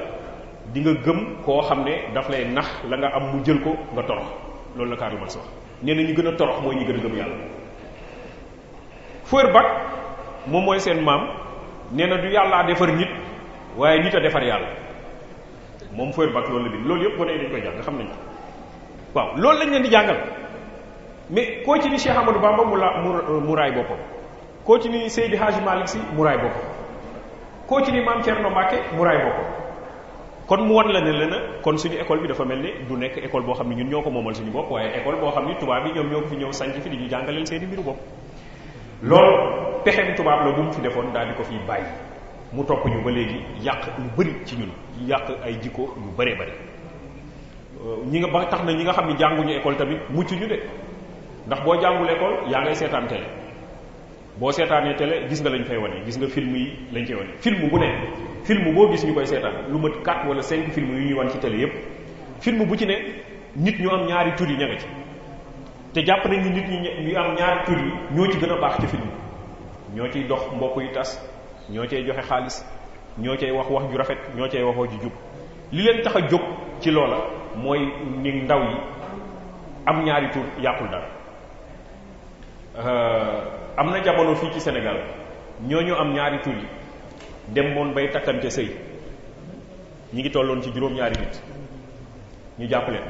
di nga gëm koo xam ne daf lay nax la nga am mu jël ko nga torox loolu la Karl Marx wax nee na ñu gën a torox mooy ñu gën a gëm yàlla. Feuerbach moom mooy seen maam nee na du yàllaa defar nit waaye nit a defar yàlla moom Feuerbach loolu la bind loolu yëpp gone yi dañ koy jàng xam nañ ko waaw loolu lañ leen di jàngal mais koo ci ni Cheikh Amadou Bamba mu raay boppam koo ci ni Seydi Hadji Malick Sy mu raay boppam koo ci ni Maam Thierno Mbacké mu raay boppam kon mu wan la ne la kon suñu école bi dafa mel ni du nekk école boo xam ne ñun ñoo ko moomal suñu bopp waaye école boo xam ni tubaab yi ñoom ñoo ko fi ñëw sanc fi di ñu jàngaleel seeni mbiru bopp loolu pexem tubaab la bu mu fi defoon daal di ko fiy bàyyi mu topp ñu ba léegi yàq lu bëri ci ñun yàq ay jikko yu bëree bëri ñi nga ba tax na ñi nga xam ne jànguñu école tamit mucc ñu de ndax boo jàngul école yaa ngay seetaan télé boo seetaanee télé gis nga lañ fay wane gis nga film yi lañ fay wane film bu ne film boo gis ñu koy seetaan lu mat 4 wala 5 film yu ñuy wan ci télé yépp film bu ci ne nit ñu am ñaari tur yi ña nga ci te jàpp nañ ni nit ñi ñu am ñaari tur yi ñoo ci gën a baax ci film ñoo ciy dox mbokk yi tas ñoo cay joxe xaalis ñoo cay wax wax ju rafet ñoo cay wax wax ju jub li leen tax a jóg ci loola mooy ni ndaw yi am ñaari tur yàqul dara am na jamono fii ci Sénégal ñooñu am ñaari tur yi dem moon bay takkante sëy ñi ngi tolloon ci juróom-ñaari nit ñu jàpp leen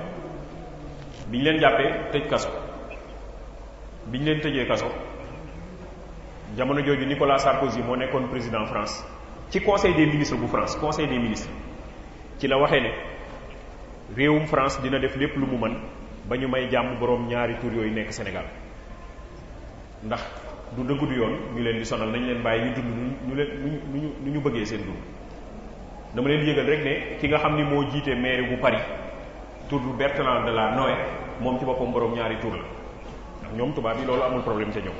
biñ leen jàppee tëj kaso biñ leen tëjee kaso jamono jooju Nicolas Sarkozy moo nekkoon président France ci conseil des ministres bu France conseil des ministres ci la waxee ne réewum France dina def lépp lu mu mën ba ñu may jàmm boroom ñaari tur yooyu nekk Sénégal ndax du dëgg du yoon ñu leen di sonal nañ leen bàyyi ñu dund ñu leen nu ñu bëggee seen dund dama leen yëgal rek ne ki nga xam ni moo jiite maire bu Paris tur Bertrand Delanoë moom ci boppam boroom ñaari tur la ndax ñoom tubaab yi loolu amul problème ca ñoom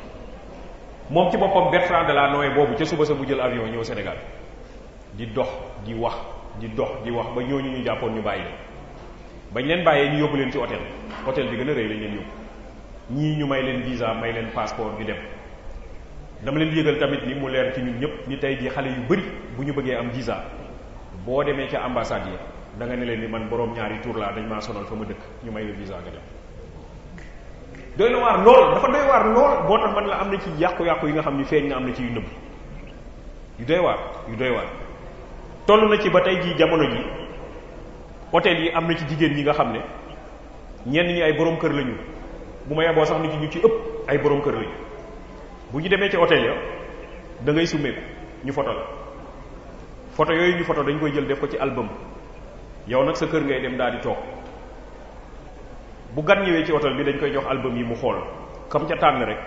moom ci boppam Bertrand Delanoë boobu ca suba sa bu jël avion ñëw Sénégal di dox di wax di dox di wax ba ñooñu ñu jàppoon ñu bàyyi leen bañ leen bàyyee ñu yóbbu leen ci hôtel bi gën a rëy lañ leen yóbbu ñii ñu may leen visa may leen passeport ñu dem dama leen yëgal tamit ni mu leer ci ñun ñëpp ni tey jii xale yu bari bu ñu bëggee am visa boo demee ca ambassade yi da nga ne leen ni man boroom ñaari tur laa dañ maa sonal fa ma dëkk ñu may la visa nga dem doy na waar lool dafa doy waar lool boo tax man la am na ci yàqu-yàqu yi nga xam ni feeñ na am na ci yu nëbb yu doy waar toll na ci ba tey jii jamono ji hôtel yi am na ci jigéen ñi nga xam ne ñenn ñi ay borom kër lañu bu ma yeboo sax nit ñu ci ëpp ay borom kër lañu bu ñu demee ci hôtel ya da ngay summeeku ñu foto la photo yooyu ñu photo dañ koy jël def ko ci album yow nag sa kër ngay dem daal di toog bu gan ñëwee ci hôtel bi dañ koy jox album yi mu xool comme ca tànn rek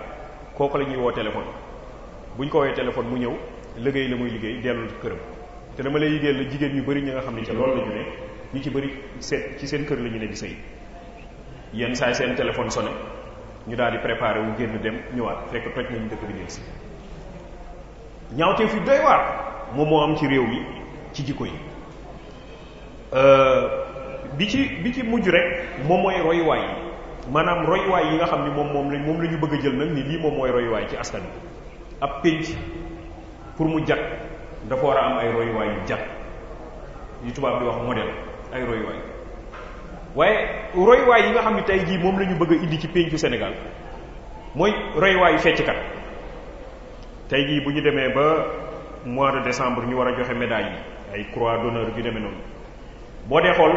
kooku la ñuy woo téléphone bu ñu ko woowee téléphone mu ñëw liggéey la muy liggéey dellu këram te dama lay yigéen la jigéen ñu bari ñi nga xam ne ca loolu la ñu ne ñu ci bëri ci seen kër la ñu ne di sëy yenn saa seen téléphone sonné ñu daal di préparé wu génn dem ñëwaat fekk toj nañu dëkk bi del si ñaawtee fi doy waar moom moo am ci réew mi ci jikko yi bi ci mujj rek moom mooy royuwaay yi maanaam royuwaay yi nga xam ni moom la ñu bëgg a jël nag ni lii moom mooy royuwaay ci askan bi ab pénc pour mu jag dafa war a am ay royuwaay yu jag yu tubaab di wax modèle ay royuwaay waaye royuwaay yi nga xam ne tey jii moom la ñu bëgg a indi ci péncu Sénégal mooy royuwaayu fecckat tey jii bu ñu demee ba mois de décembre ñu war a joxe médaille yi ay croix d'honneur yu demee noonu boo dee xool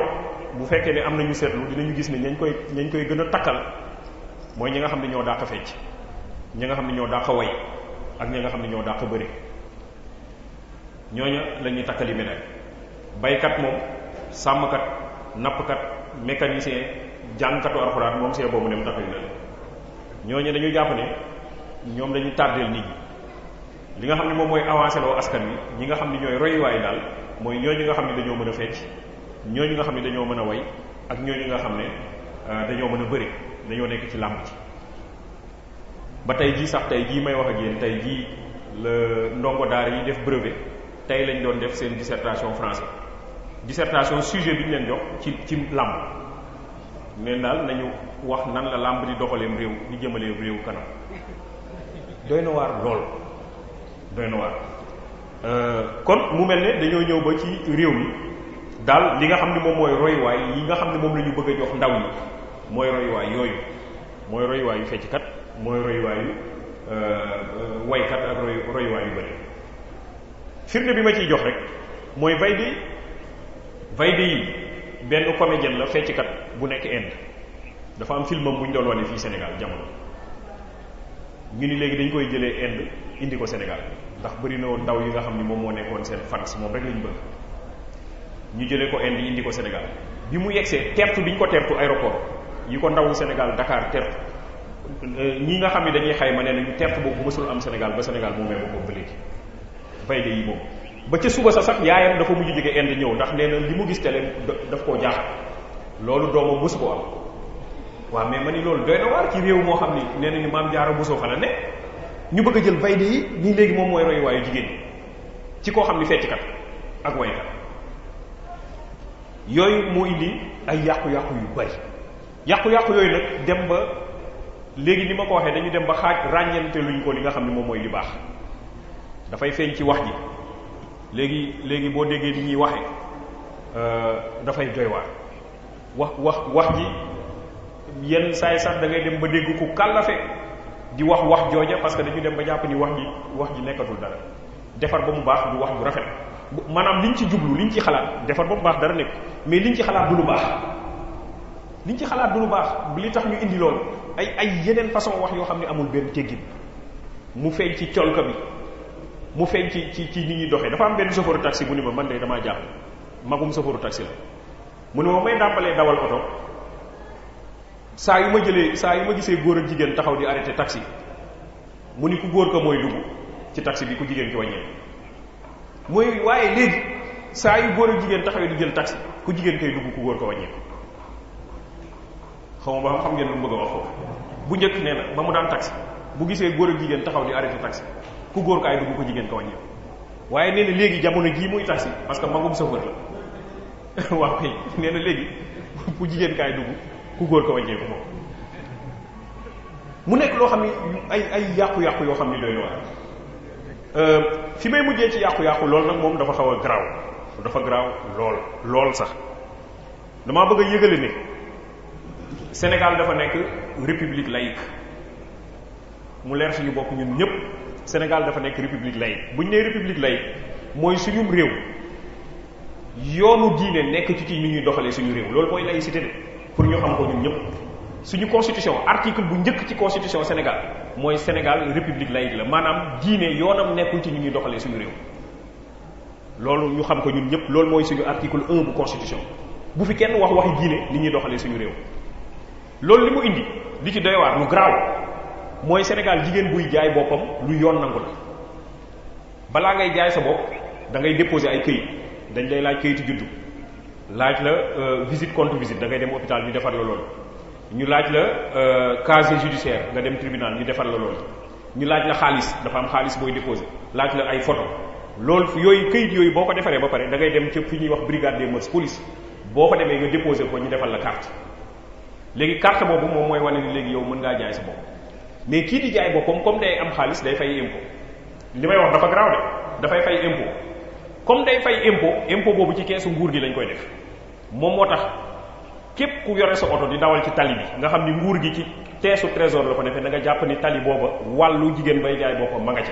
bu fekkee ne am nañu seetlu dinañu gis ne ñañ koy gën a takkal mooy ñi nga xam ne ñoo dàq fecc ñi nga xam ne ñoo dàq way ak ñi nga xam ne ñoo dàq bëri ñooña la ñuy takkali médaille baykat moom sàmmkat nappkat mécanicien jàngkatu alxuraan moom see boobu dem takkali na ñooñu dañuy jàpp ne ñoom dañuy tardeel nit ñi li nga xam ne moom mooy avancé loo askan wi ñi nga xam ne ñooy royuwaay daal mooy ñooñu nga xam ne dañoo mën a fecc ñooñu nga xam ne dañoo mën a way ak ñooñu nga xam ne dañoo mën a bëri dañoo nekk ci làmb ci ba tey jii sax tey jii may wax ak yéen tey jii la ndongo daara yi def brevet tey lañ doon def seen dissertation français dissertation sujet bi ñu leen jox ci làmb neen daal nañu wax nan la làmb di doxaleem réew di jëmaleem réew kanam doy na waar lool doy na waar kon mu mel ne dañoo ñëw ba ci réew mi daal li nga xam ne moom mooy royuwaay yi nga xam ne moom la ñu bëgg a jox ndaw yi mooy royuwaay yooyu mooy royuwaayu fecckat mooy royuwaayu waykat ak royuwaayu bëri firnde bi ma ciy jox rek mooy Vaidy yi benn comédien la fecckat bu nekk Inde dafa am filmam bu ñu doon wane fii Sénégal jamono ñu ni léegi dañ koy jëlee Inde indi ko Sénégal ndax bëri na woon ndaw yi nga xam ni moom moo nekkoon seen fans moom rek lañu bëgg ñu jëlee ko Inde indi ko Sénégal bi mu yegsee tertu bi ñu ko tertu aéroport yi ko ndawu Sénégal Dakar tertu ñi nga xam ne dañuy xayma nee nañu tertu boobu mësul am Sénégal ba Sénégal moomee boppam ba léegi Vaidy yi moom ba ca suba sa sax yaayam dafa mujj jóge Inde ñëw ndax nee na li mu gis télé daf koo jaaxal loolu doomam mësu ko am waaw mais ma ni loolu doy na waar ci réew moo xam ni nee nañu Maam Jaara Buso fa la ne ñu bëgg a jël Vaidy yi nii léegi moom mooy royuwaayu jigéen ñi ci koo xam ni fecckat ak waykat yooyu moo indi ay yàqu-yàqu yu bari yàqu-yàqu yooyu nag dem ba léegi ni ma ko waxee dañu dem ba xaaj ràññante luñ ko li nga xam ne moom mooy li baax dafay feeñ ci wax ji léegi boo déggee ni ñuy waxee dafay doy waar wax ji yenn saay sax da ngay dem ba dégg ku kàllafe di wax jooja parce que dañu dem ba jàpp ni wax ji nekkatul dara defar ba mu baax du wax bu rafet maanaam liñ ci jublu liñ ci xalaat defar ba mu baax dara nekk mais liñ ci xalaat du lu baax li tax ñu indi loolu ay yeneen façon wax yoo xam ne amul benn teggin mu feeñ ci colka bi mu feeñ ci nit ñuy doxee dafa am benn chauffeur taxi bu ni ma man de damaa jaaxle magum chauffeur taxi la mu ne ma may dàmbalee dawal oto saa yu ma gisee góor ak jigéen taxaw di arrêté taxi mu ni ku góor ko mooy dugg ci taxi bi ku jigéen ki wàññee mooy waaye léegi saa yu góor ak jigéen taxawee di jël taxi ku jigéen koy dugg ku góor ko wàññee xaw ma ba xam ngeen lu mu bëgg a wax foofu bu njëkk nee na ba mu daan taxi bu gisee góor ak jigéen taxaw di arrêté taxi ku góor kaay dugg ko jigéen ko wàññee waaye nee na léegi jamono jii muy taxi parce que magum chauffeur la waaw kay nee na léegi ku jigéen kaay dugg ku góor ko wàññee ko moom mu nekk loo xam ne ay yàqu-yàqu yoo xam ne doy na waar fi may mujjee ci yàqu-yàqu loolu nag moom dafa xaw a garaaw lool sax damaa bëgg a yëgale ne Sénégal dafa nekk république laïque mu leer suñu bopp ñun ñëpp Sénégal dafa nekk république laïque bu ñu nee république laïque mooy suñum réew yoonu diine nekk ci ni ñuy doxalee suñu réew loolu mooy laïcité de pour ñu xam ko ñun ñëpp suñu constitution article bu njëkk ci constitution Sénégal mooy Sénégal république laïque la maanaam diine yoonam nekkul ci ni ñuy doxalee suñu réew loolu ñu xam ko ñun ñëpp loolu mooy suñu article 1 bu constitution bu fi kenn waxi diine ni ñuy doxalee suñu réew loolu li mu indi li ci doy waar lu garaaw mooy Sénégal jigéen buy jaay boppam lu yoon nangu la balaa ngay jaay sa bopp da ngay déposer ay këyit dañ lay laaj këyitu juddu laaj la visite contre visite da ngay dem hôpital ñu defar la loolu ñu laaj la casier judiciaire nga dem tribunal ñu defar la loolu ñu laaj la xaalis dafa am xaalis booy déposé laaj la ay photo loolu yooyu këyit yooyu boo ko defaree ba pare da ngay dem ca fi ñuy wax brigade des mœurs police boo ko demee nga déposé ko ñu defal la carte léegi carte boobu moom mooy wane ni léegi yow mën ngaa jaay sa bopp mais kii di jaay boppam comme day am xaalis day fay impôt li may wax dafa garaaw de dafay fay impôt comme day fay impôt boobu ci keesu nguur gi lañ koy def moom moo tax képp ku yore sa oto di dawal ci tali bi nga xam ni nguur gi ci teesu trésor la ko defee da nga jàpp ni tali booba wàllu jigéen bay jaay boppam ma nga ca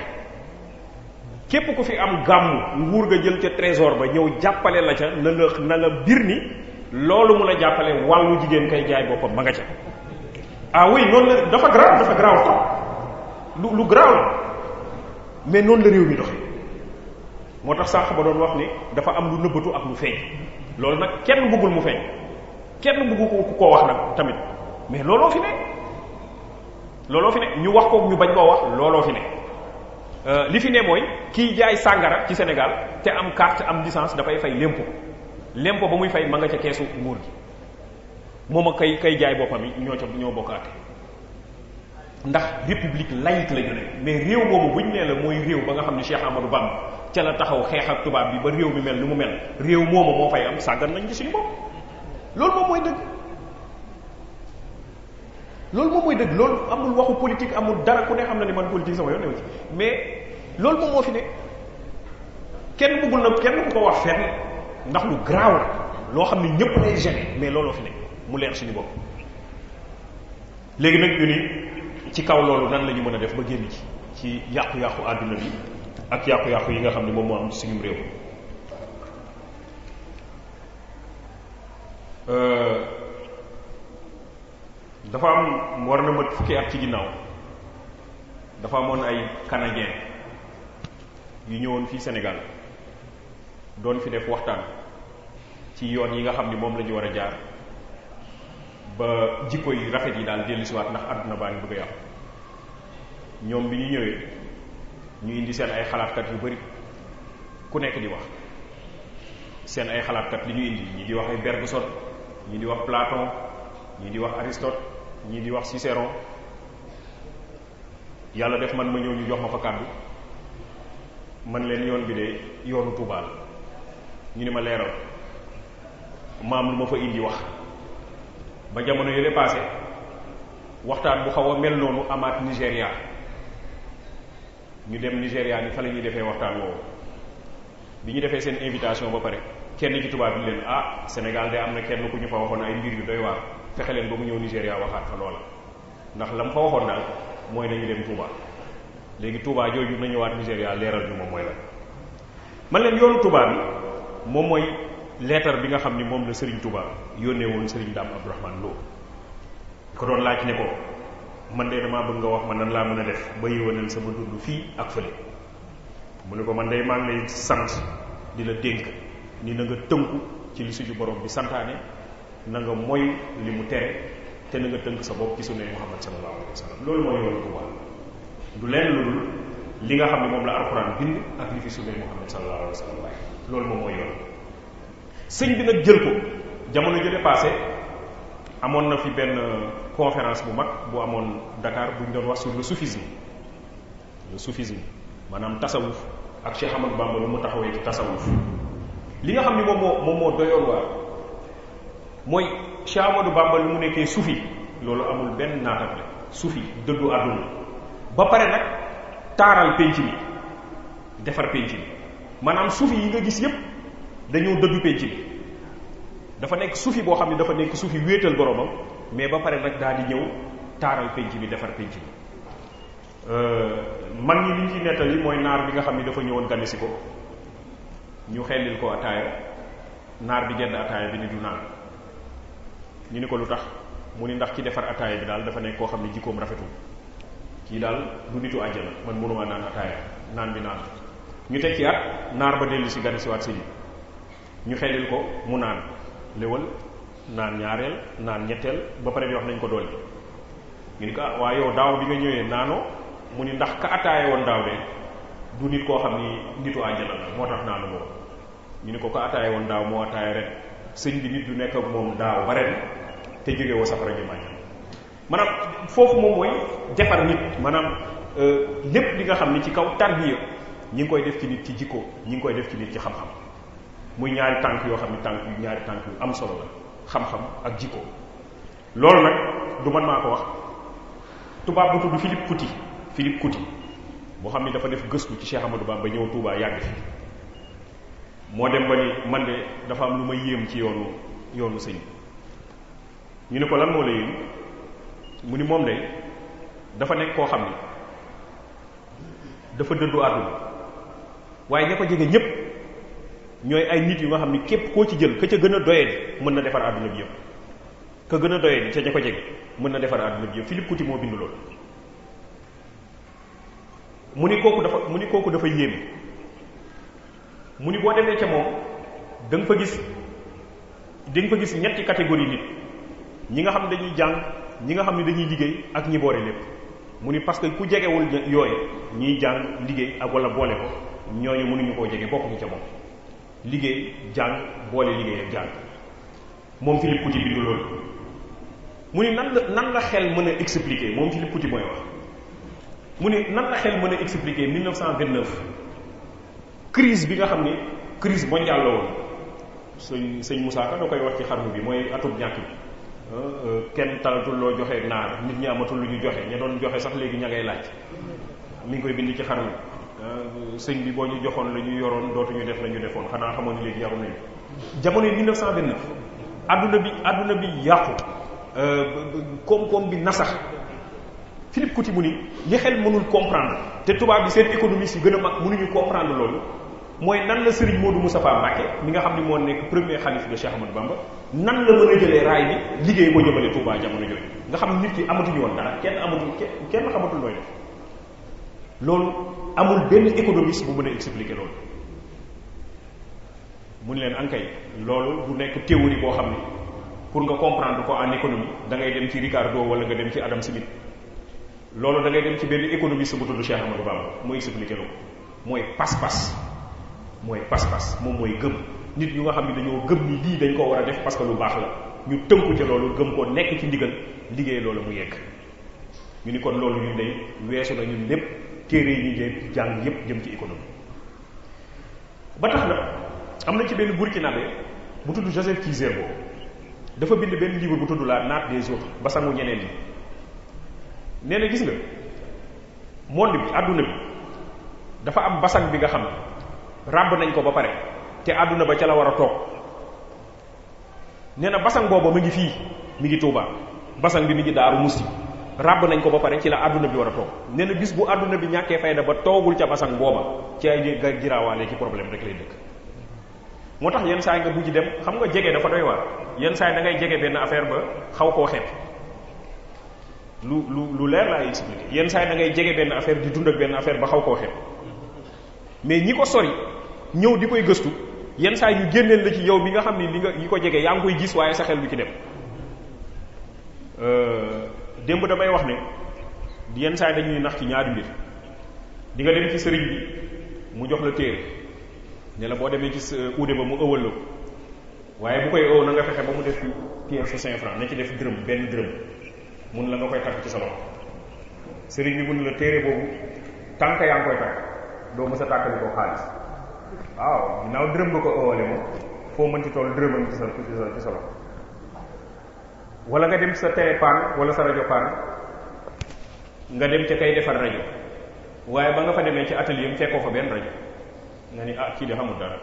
képp ku fi am gàmmu nguur ga jël ca trésor ba ñëw jàppale la ca na nga bir ni loolu mun a jàppale wàllu jigéen kay jaay boppam ma nga ca ah oui noonu la dafa garaaw trop lu garaaw la mais noonu la réew mi doxe moo tax sànq ba doon wax ni dafa am lu nëbbatu ak lu feeñ loolu nag kenn bëggul mu feeñ kenn bëggu ko koo wax nag tamit mais looloo fi ne ñu wax ko ñu bañ koo wax looloo fi ne li fi ne mooy kiy jaay sàngara ci Sénégal te am carte am licence dafay fay l'impôt ba muy fay ma nga ca keesu nguur gi moom ak kay jaay boppam yi ñoo bokkaate ndax république laïque la ñu ne mais réew moomu buñ nee la mooy réew ba nga xam ne Cheikh Amadou Bamba ca la taxaw xeex ak tubaab bi ba réew mi mel ni mu mel réew moomu moo fay am sàggan nañ ci suñu bopp loolu moom mooy dëgg loolu amul waxu politique amul dara ku ne xam na ni man politique sama yoon newu ci mais loolu moom moo fi ne kenn bëggul na kenn ku ko wax fenn ndax lu garaaw la loo xam ne ñëpp lay gêné mais looloo fi ne mu leer suñu bopp léegi nag ñu ni ci kaw loolu nan la ñu mën a def ba génn ci yàqu-yàqu àdduna bi ak yàqu-yàqu yi nga xam ne moom moo am ci suñu réew dafa am war na mat fukki at ci ginnaaw dafa amoon ay canadien yu ñëwoon fii Sénégal doon fi def waxtaan ci yoon yi nga xam ni moom la ñu war a jaar ba jikko yi rafet yi daal dellusiwaat ndax àdduna baa ngi bëgg a yàqu ñoom bi ñu ñëwee ñu indi seen ay xalaatkat yu bari ku nekk di wax seen ay xalaatkat li ñu indi ñi di wax ay Bergson ñi di wax Platon ñi di wax Aristote ñi di wax Cicéron yàlla def man ma ñëw ñu jox ma fa kàddu man leen yoon bi de yoonu Tuubaa la ñu ni ma leeral maam lu ma fa indi wax ba jamono yële passé waxtaan bu xaw a mel noonu amaat Nigéria ñu dem Nigéria ni fa la ñuy defee waxtaan woowu bi ñu defee seen invitation ba pare kenn ci tubaab bi leen Sénégal de am na kenn ku ñu fa waxoon ay mbir yu doy waar fexe leen ba mu ñëw Nigéria waxaat fa loola ndax la mu fa waxoon daal mooy nañu dem Touba léegi Touba jooju na ñëwaat Nigéria leeral ñu moom mooy la man leen yoonu Touba bi moom mooy leetar bi nga xam ni moom la Serigne Touba yónnee woon Serigne Dame Abdourahmane Lo ko doon laaj ne ko man de damaa bëgg nga wax ma nan laa mën a def ba yéwénal sama dund fii ak fële mu ne ko man de maa ngi lay sant di la dénk ni na nga tënku ci li suñu borom bi santaane na nga moy li mu tere te na nga tënk sa bopp ci sunna Muhammad sallallahu alayhi wa sallam loolu mooy yoonu Touba du leen lu dul li nga xam ne moom la alxuraan bind ak li fi sunna Muhammad sallallahu alayhi wa sallam waaye loolu moom mooy yoon sëñ bi nag jël ko jamono jële passé amoon na fi benn conférence bu mag bu amoon Dakar bu ñu doon wax sur le soufisme maanaam tasawuf ak Cheikh Ahmadou Bamba lu mu taxawee ci tasawuf li nga xam ni moom moo doyoon waar mooy Cheikh Ahmadou Bamba lu mu nekkee sufi loolu amul benn naatable sufi dëddu àdduna ba pare nag taaral penc bi defar penc bi maanaam sufi yi nga gis yépp dañoo dëddu penc bi dafa nekk sufi boo xam ne dafa nekk sufi wéetal boromam mais ba pare nag daal di ñëw taaral penc bi defar penc bi mag ñi liñ ci nettali mooy naar bi nga xam ne dafa ñëwoon gane si ko ñu xellil ko ataaya naar bi gedd ataaya bi ni du naan ñu ni ko lu tax mu ni ndax ci defar ataaya bi daal dafa nekk koo xam ne jikkoom rafetul kii daal du nitu àjjana man mënuma naan ataaya naan bi naan ñu teg ci at naar ba dellu si gane si waat sëñ ñu xellil ko mu naan léwal naan ñaareel naan ñetteel ba pare di wax nañ ko doole ñu ni ko waaye yow daaw bi nga ñëwee naanoo mu ni ndax ka ataaye woon daaw de du nit koo xam ni nitu àjjana la moo tax naanu moo ñu ni ko ataaye woon daaw moo ataaye ren sëñ bi nit du nekk ak moom daaw ba ren te jóge woo safara jëm àjjana. maanaam foofu moom mooy defar nit, maanaam lépp li nga xam ni ci kaw tarbiya ñi ngi koy def ci nit ci jikko, ñi ngi koy def ci nit ci xam-xam, muy ñaari tànk yoo xam ni ñaari tànk yu am solo la, xam-xam ak jikko. loolu nag du man maa ko wax, tubaab bu tudd Philippe Couti boo xam ni dafa def gëstu ci Cheikh Ahmadou Bamba ñëw Touba yàgg fi, moo dem ba ni man de dafa am lu ma yéem ci yoonu sëñ. ñu ne ko lan moo la yéem, mu ni moom de dafa nekk koo xam ni dafa dëddu àdduna, waaye ña ko jege ñépp ñooy ay nit yu nga xam ni képp koo ci jël ka ca gën a doyee mën na defar àdduna bi yëpp, ka gën a doyee ca ña ko jege mën na defar àdduna bi yëpp. Philippe Couti moo bind loolu. mu ni kooku dafa yéeme, mu ni boo demee ca moom da nga fa gis ñetti catégorie nit, ñi nga xam ne dañuy jàng, ñi nga xam ne dañuy liggéey ak ñi boole lépp. mu ni parce que ku jegewul yooyu, ñiy jàng liggéey ak wala boole ko, ñooñu mënuñu koo jege, bokkuñu ca moom. liggéey jàng boole liggéey ak jàng, moom Philippe Couti bindu loolu. mu ni nan la xel mën a expliquer, moom Philippe Couti mooy wax, mu ni nan la xel mën a expliquer 1929 crise bi nga xam ni crise mondiale la woon. sëñ Moussa Ka da koy wax ci xarnu bi, mooy atum ñàkk bi. kenn talatul loo joxe naar, nit ñi amatul lu ñu joxe, ña doon joxe sax léegi ña ngay laaj. mi ngi koy bind ci xarnu bi. sëñ bi boo ñu joxoon la ñu yoroon dootuñu def la ñu defoon, xanaa xamoon ni léegi yaru nañu. jamono 1929 adduna bi yàqu, koom-koom bi nasax. Philippe Couti mu ni li xel mënul comprendre, te tubaab bi seen économistes yi gën a mag mënuñu comprendre loolu, mooy nan la Serigne Modou Moustapha Mbacké mi nga xam ni moo nekk premier xalif de Cheikh Ahmadou Bamba, nan la mën a jëlee raay bi liggéey ko jëmale Touba jamono jooju nga xam nit ki amatuñu woon dara, kenn xamatul looy def. loolu amul benn économiste bu mën a expliquer loolu. mu ne leen ankay loolu du nekk théorie boo xam ni pour nga comprendre ko en économie da ngay dem ci Ricardo wala nga dem ci Adam Smith. loolu da ngay dem ci benn économiste bu tudd Cheikh Ahmadou Bamba mu expliquer loolu. mooy pas-pas, moom mooy gëm. nit ñu nga xam ne dañoo gëm ni lii dañ koo war a def parce que lu baax la, ñu tënku ca loolu, gëm ko, nekk ci ndigal, liggéey loolu mu yegg. ñu ni kon loolu ñun day weesu na ñun lépp téere yi ñu jàng yépp jëm ci économie. ba tax na am na ci benn burkinabé bu tudd Joseph Kizerbo, dafa bind benn livre bu tudd La natte des autres, ba sangu ñeneen ñi. nee na gis nga monde bi, àdduna bi dafa am basang bi nga xam ràbb nañ ko ba pare te àdduna ba ca la war a toog. nee na basang booba mu ngi fii, mi ngi Touba, basang bi mi ngi Daaru Musti, ràbb nañ ko ba pare ci la àdduna bi war a toog. nee na bis bu àdduna bi ñàkkee fayda ba toogul ca basang booba ci ay ga giraawaale ci problème rek lay dëkk. moo tax yenn saa yi nga bujj dem, xam nga jege dafa doy waar. yenn saa yi da ngay jege benn affaire ba xaw koo xeeb, lu leer laa expliqué. yenn saa yi da ngay jege benn affaire di dund ak benn affaire ba xaw koo xeeb, mais ñi ko sori ñëw di koy gëstu, yenn saa yi ñu génneel la ci yow mi nga xam ni ñi ko jege yaa ngi koy gis waaye sa xel du ci dem. démb damay wax ne yenn saa yi dañuy nax ci ñaari mbir. di nga dem ci sëriñ bi mu jox la téere ne la boo demee ci uude ba mu ëwal la ko, waaye bu koy ëw na nga fexe ba mu def pièce sa 5 francs na ci def benn dërëm mun la nga koy takk ci sa loxo. sëriñ bi mun la téere boobu tànk yaa ngi koy takk doo mës a tàkkali ko xaalis. waaw ginnaaw dërëm nga ko ëwale moom foo mën ci toll dërëmam ci sa loxo. wala nga dem sa télé paan wala sa rajo paan, nga dem ca kay defar rajo, waaye ba nga fa demee ci atelier am fekkoo fa benn rajo, nga ni kii de xamul dara.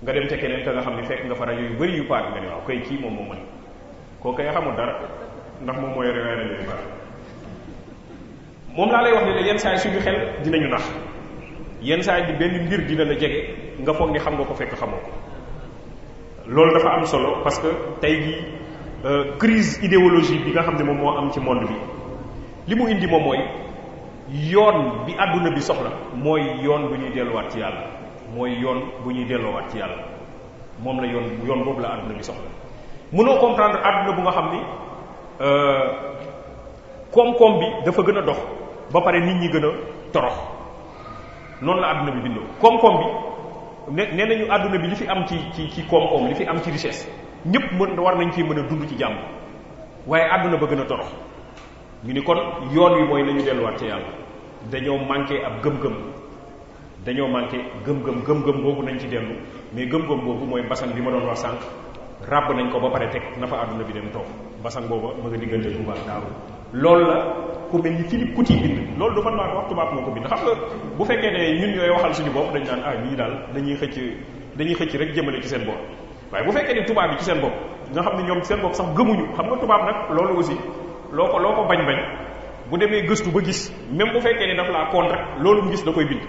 nga dem ca keneen ka nga xam ne fekk nga fa rajo yu bari yu paan, nga ni waaw kay kii moom moo mën, koo kay xamul dara ndax moom mooy rajo yu baax. moom laa lay wax ne la yenn saa yi suñu xel dinañu nax, yenn saa yi di benn mbir dina la jege nga foog ni xam nga ko fekk xamoo ko. loolu dafa am solo parce que tey jii crise idéologique bi nga xam ne moom moo am ci monde bi li mu indi moom mooy yoon bi àdduna bi soxla mooy yoon bu ñuy delluwaat ci yàlla, moom la yoon boobu la àdduna bi soxla. mënoo comprendre àdduna bu nga xam ni koom-koom bi dafa gën a dox ba pare nit ñi gën a torox. noonu la àdduna bi bindoo, koom-koom bi nee nañu àdduna bi li fi am ci koom-koom li fi am ci richesse ñëpp war nañ ci mën a dund ci jàmm waaye àdduna ba gën a torox ñu ni kon yoon wi mooy nañu delluwaat ci yàlla dañoo manqué ab gëm-gëm gëm-gëm boobu nañ ci dellu mais gëm-gëm boobu mooy basan bi ma doon wax sànq ràbb nañ ko ba pare teg na fa àdduna bi dem toog basan booba ma nga diggante Touba Daaru loolu la ku mel ni Philippe Couti bind loolu dafa naa ko wax tubaab moo ko bind xam nga bu fekkee ne ñun ñooy waxal suñu bopp dañ naan ñii daal dañuy xëcc rek jëmale ci seen bopp waaye bu fekkee ni tubaab yi ci seen bopp nga xam ne ñoom seen bopp sax gëmuñu xam nga tubaab nag loolu aussi loo ko bañ bu demee gëstu ba gis même bu fekkee ni daf laa contre loolu mu gis da koy bind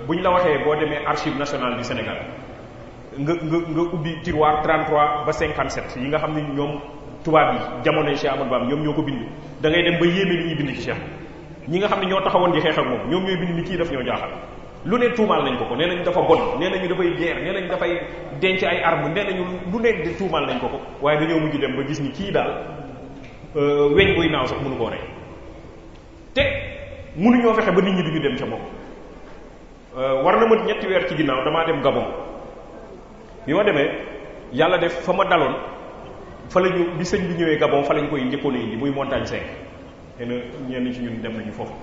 buñ la waxee boo demee archive nationale du Sénégal nga ubbi tiroir 33 ba 57 yi nga xam ne ñoom tubaab yi jamonoy Cheikh Ahmadou Bamba ñoom ñoo ko bind da ngay dem ba yéeme li ñuy bind ci Cheikh ñi nga xam ne ñoo taxawoon di xeex ak moom ñoom ñooy bind ni kii daf ñoo jaaxal lu ne tuumaal nañ ko nee nañ dafa bon nee nañu dafay guerre nee nañ dafay denc ay armes nee nañu lu nekk di tuumaal nañ ko waaye dañoo mujj dem ba gis ni kii daal weñ buy naaw sax mënu koo rey te mënuñoo fexe ba nit ñi duñu dem ca moom war na mën ñetti weer ci ginnaaw damaa dem Gabon bi ma demee yàlla def fa ma daloon fa la ñu bi sëñ bi ñëwee Gabon fa lañ koy njëkkoon a indi muy montagne 5 xëy na ñenn ci ñun dem nañu foofu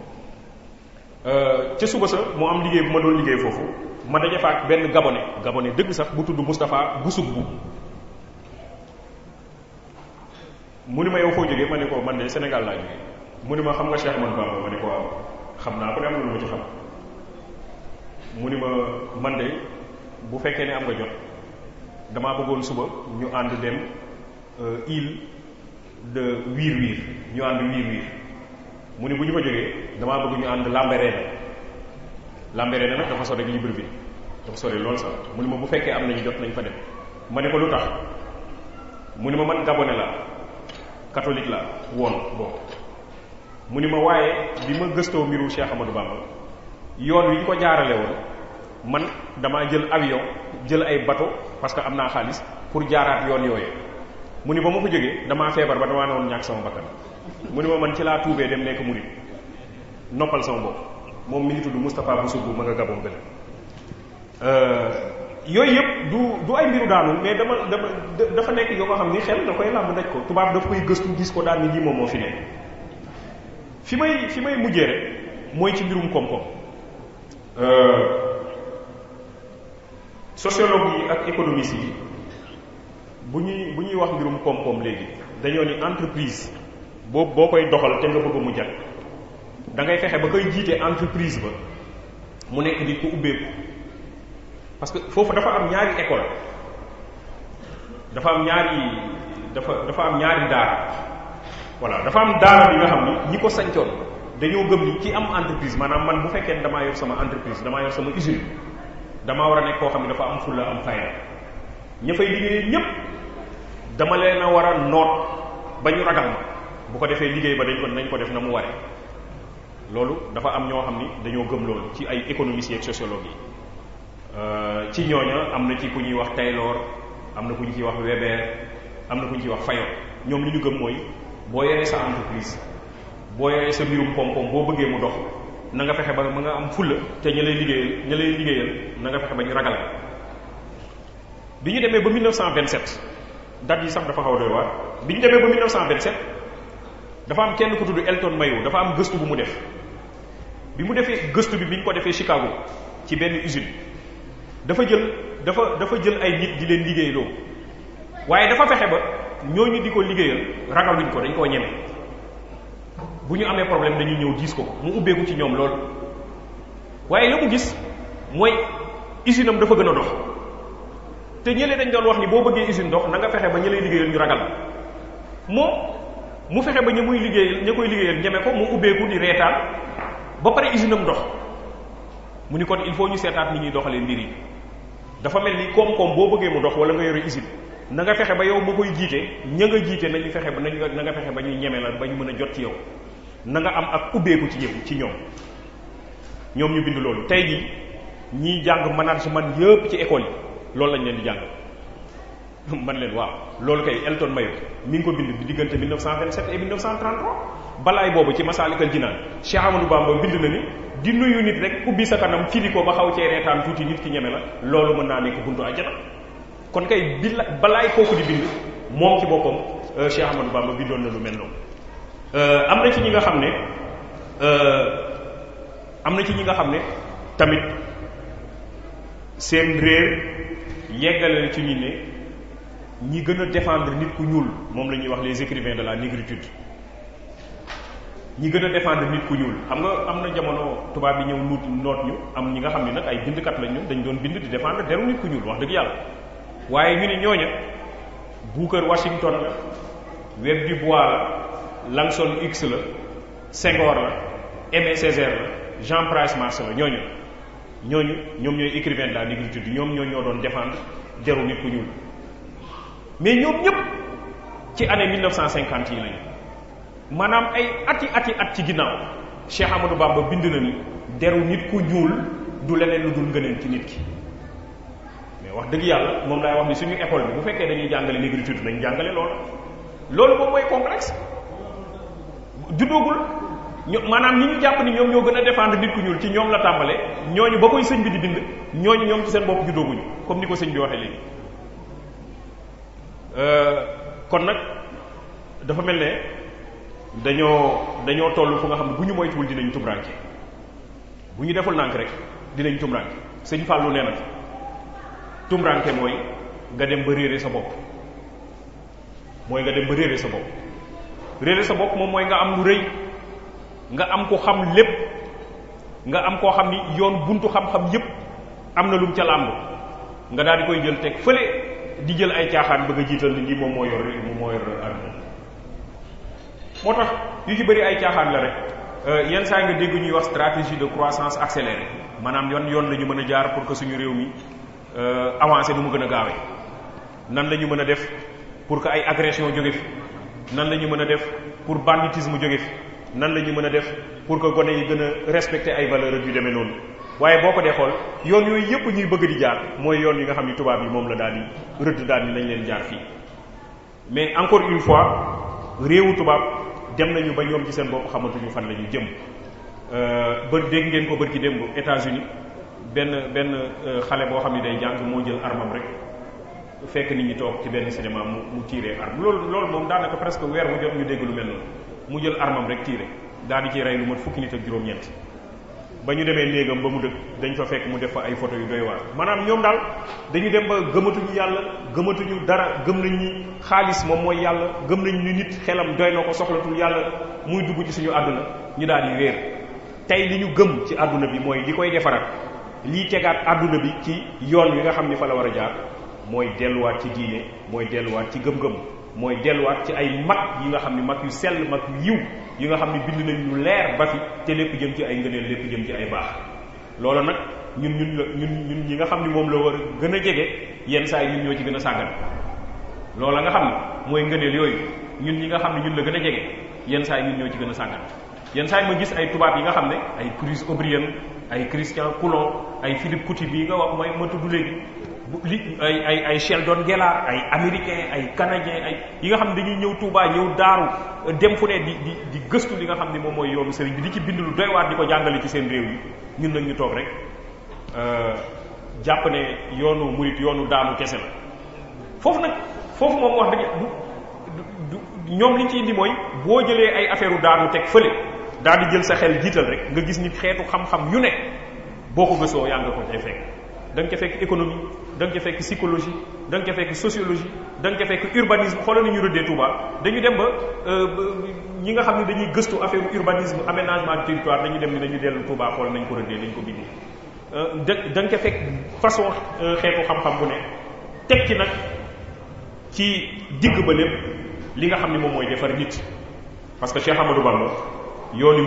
ca suba sa moo am liggéey bu ma doon liggéey foofu ma daje fa ak benn gabonais dëgg sax bu tudd Moustapha Bousougou mu ni ma yow foo jógee ma ne ko man de Sénégal laa jógee mu ni ma xam nga Cheikh Ahmadou Bamba ma ne ko waaw xam naa ko ne am na lu ma ci xam mu ni ma man de bu fekkee ne am nga jot damaa bëggoon suba ñu ànd dem île de Wiir ñu ànd Wiir mu ni bu ñu fa jógee damaa bëgg ñu ànd Lambaréné nag dafa sori ak Libreville dafa sori lool sax mu ni ma bu fekkee am nañu jot nañ fa dem ma ne ko lu tax mu ni ma man gabonais la catholique la woon boobu mu ni ma waaye bi ma gëstoo mbiru Cheikh Ahmadou Bamba yoon wi ñu ko jaarale woon man damaa jël avion jël ay bateau parce que am naa xaalis pour jaaraat yoon yooyee mu ni ba ma fa jógee damaa feebar ba damaa ne woon ñàkk sama bakkan mu ni ma man ci laa tuubee dem nekk murid noppal sama bopp moom mi ngi tudd Moustapha Bousougou ma nga Gabon bële yooyu yëpp du ay mbiru daanu mais dafa nekk yoo ko xam ni xel da koy làmb daj ko tubaab daf koy gëstu gis ko daal ni lii moom moo fi nekk fi may mujjee rek mooy ci mbirum koom-koom sociologue yi ak économiste yi bu ñuy wax mbirum koom-koom léegi dañoo ni entreprise boo koy doxal te nga bëgg mu jag da ngay fexe ba koy jiite entreprise ba mu nekk di ko ubbeeku parce que foofu dafa am ñaari école dafa am ñaari daara voilà dafa am daara bi nga xam ni ñi ko sancoon dañoo gëm ni ci am entreprise maanaam man bu fekkee ne damaa yor sama entreprise damaa yor sama usine damaa war a nekk koo xam ne dafa am fulla am fayda ña fay liggéey ñépp dama leen a war a noot ba ñu ragal ma bu ko defee liggéey ba nañ ko def na mu waree loolu dafa am ñoo xam ni dañoo gëm loolu ci ay économistes ak sociologues yi ci ñooña am na ci ku ñuy wax Taylor am na ku ñu ciy wax Weber am na ku ñu ciy wax Fayon ñoom li ñu gëm mooy boo yoree sa entreprise boo yoree sa mbirum koom-koom boo bëggee mu dox na nga fexe ba nga am fulla te ña lay liggéeyal na nga fexe ba ñu ragal bi ñu demee ba 1927 date yi sax dafa xaw a doy waar bi ñu demee ba 1927 dafa am kenn ku tudd Elton Mayo dafa am gëstu bu mu def bi mu defee gëstu bi ñu ko defee Chicago ci benn usine dafa jël ay nit di leen liggéeyloo waaye dafa fexe ba ñooñu di ko liggéeyal ragaluñ ko dañ koo ñeme bu ñu amee problème dañuy ñëw diis ko mu ubbeeku ci ñoom loolu waaye la mu gis mooy usine am dafa gën a dox te ñëlee dañ doon wax ni boo bëggee usine dox na nga fexe ba ñi lay liggéeyal ñu ragal moom mu fexe ba ña koy liggéeyal ñeme ko mu ubbeeku di reetaan ba pare usine am dox mu ni kon il faut ñu seetaat ni ñuy doxalee mbir yi dafa mel ni koom-koom boo bëggee mu dox wala nga yore usine na nga fexe ba yow ma koy jiite ña nga jiite nañu fexe ba na nga fexe ba ñuy ñeme la ba ñu mën a jot ci yow na nga am ak ubbeeku ci ñoom ñu bind loolu tey jii ñiy jàng management yëpp ci école yi loolu lañ leen di jàng man leen waaw loolu kay Elton Mayo mi ngi ko bind di diggante 1927 et 1933 balaay boobu ci Masaalikal Jinaan Cheikh Amadou Bamba bind na ni di nuyu nit rek ubbi sa kanam firi ko ba xaw cee reetaan tuuti nit ki ñeme la loolu mën naa nekk buntu àjjana. kon kay balaay kooku di bind moom ci boppam Cheikh Amadou Bamba bindoon na lu mel noonu. am na ci ñi nga xam ne tamit seen réer yeggale la ci nit ne ñi gën a défendre nit ku ñuul moom la ñuy wax les écrivains de la négritude. ñi gën a défendre nit ku ñuul xam nga am na jamono tubaab bi ñëw noot ñu am ñi nga xam ne nag ay bindkat lañ ñu dañ doon bind di défendre deru nit ku ñuul wax dëgg yàlla waaye ñu ne ñooña Booker Washington la Webb du Bois la Langston Hughes la Senghor la Aimé Césaire la Jean Price Mars la ñooñu ñoom ñooy écrivain de la négritude ñoom ñoo doon défendre deru nit ku ñuul mais ñoom ñëpp ci année 1950 yi lañu maanaam ay at ci ginnaaw Cheikh Amadou Bamba bind na ni deru nit ku ñuul du leneen lu dul ngëneel ci nit ki mais wax dëgg yàlla moom laay wax ni suñu école bi bu fekkee dañuy jàngale négritude nañ jàngale loolu moom mooy complexe juddoogul maanaam ñi ñu jàpp ni ñoom ñoo gën a défendre nit ku ñuul ci ñoom la tàmbale ñooñu ba koy sëñ bi di bind ñooñu ñoom ci seen bopp juddooguñu comme ni ko sëñ bi waxee léegi kon nag dafa mel ne dañoo toll fu nga xam ne bu ñu moytuwul dinañ tumranke bu ñu deful nànk rek dinañ tumranke sëñ Fallou nee na tumranke mooy nga dem ba réere sa bopp réere sa bopp moom mooy nga am lu rëy nga am ko xam lépp nga am koo xam ni yoon buntu xam-xam yépp am na lu mu ca làmb nga daal di koy jël teg fële di jël ay caaxaan bëgg a jiital nit ñi moom moo yor àdduna moo tax yu ci bëri ay caaxaan la rek yenn saa nga dégg ñuy wax stratégie de croissance accélérée maanaam yoon la ñu mën a jaar pour que suñu réew mi avancé du mu gën a gaawee nan la ñu mën a def pour que ay agression jóge fi nan la ñu mën a def pour banditisme jóge fi nan la ñu mën a def pour que gone yi gën a respecter ay valeurs yu demee noonu waaye boo ko dee xool yoon yooyu yëpp ñuy bëgg di jaar mooy yoon yi nga xam ni tubaab yi moom la daal di rëdd daal di nañ leen jaar fii mais encore une fois réewu tubaab dem nañu ba ñoom ci seen bopp xamatuñu fan la ñu jëm ba dégg ngeen ko bërki démb États-Unis benn xale boo xam ne day jàng moo jël armam rek fekk nit ñi toog ci benn cinéma mu tiiree arme loolu moom daanaka presque weer wu jot ñu dégg lu mel noonu mu jël armam rek tiire daal di ci rey lu mat fukki nit ak juróom-ñeent ba ñu demee néegam ba mu dëkk dañ fa fekk mu def fa ay photo yu doy waar maanaam ñoom daal dañu dem ba gëmatuñu yàlla gëmatuñu dara gëm nañ ni xaalis moom mooy yàlla gëm nañ ni nit xelam doy na ko soxlatul yàlla muy dugg ci suñu àdduna ñu daal di réer tey li ñu gëm ci àdduna bi mooy li koy defaraat lii tegaat àdduna bi ci yoon wi nga xam ni fa la war a jaar mooy delluwaat ci diine mooy delluwaat ci gëm-gëm mooy delluwaat ci ay mag yi nga xam ni mag yu sell mag yu yiw yi nga xam ni bind nañ lu leer ba fi te lépp jëm ci ay ngëneel lépp jëm ci ay baax loolu nag ñun ñi nga xam ni moom la war a gën a jege yenn saa yi ñun ñoo ci gën a sàggan loola nga xam ni mooy ngëneel yooyu ñun ñi nga xam ne ñun la gën a jege yenn saa yi ñun ñoo ci gën a sàggan yenn saa yi ma gis ay tubaab yi nga xam ne ay Prusse O'Brien ay Christian Coulon ay Philippe Couti bii nga wax mooy ma tudd léegi ay Sheldon Gellar ay américain ay canadien ay yi nga xam ne dañuy ñëw Touba ñëw daaru dem fu ne di gëstu li nga xam ne moom mooy yoonu sëriñ bi di ci bind lu doy waar di ko jàngale ci seen réew yi ñun nag ñu toog rek jàpp ne yoonu murit yoonu daanu kese la foofu moom wax dëgg ñoom liñ ci indi mooy boo jëlee ay affaire u daanu teg fële daal di jël sa xel jiital rek nga gis ni xeetu xam-xam yu ne boo ko gëstoo yaa nga ko cay fekk da nga ca fekk économie da nga ca fekk psychologie da nga ca fekk sociologie da nga ca fekk urbanisme xoolal ni ñu rëddee Touba dañu dem ba ñi nga xam ne dañuy gëstu affaire urbanisme aménagement du territoire dañu dem ni dañu dellu Touba xool nañ ko rëddee nañ ko bindee da nga ca fekk façon xeetu xam-xam bu ne teg ci nag ci digg ba lépp li nga xam ne moom mooy defar nit parce que Cheikh Amadou Bamba yooni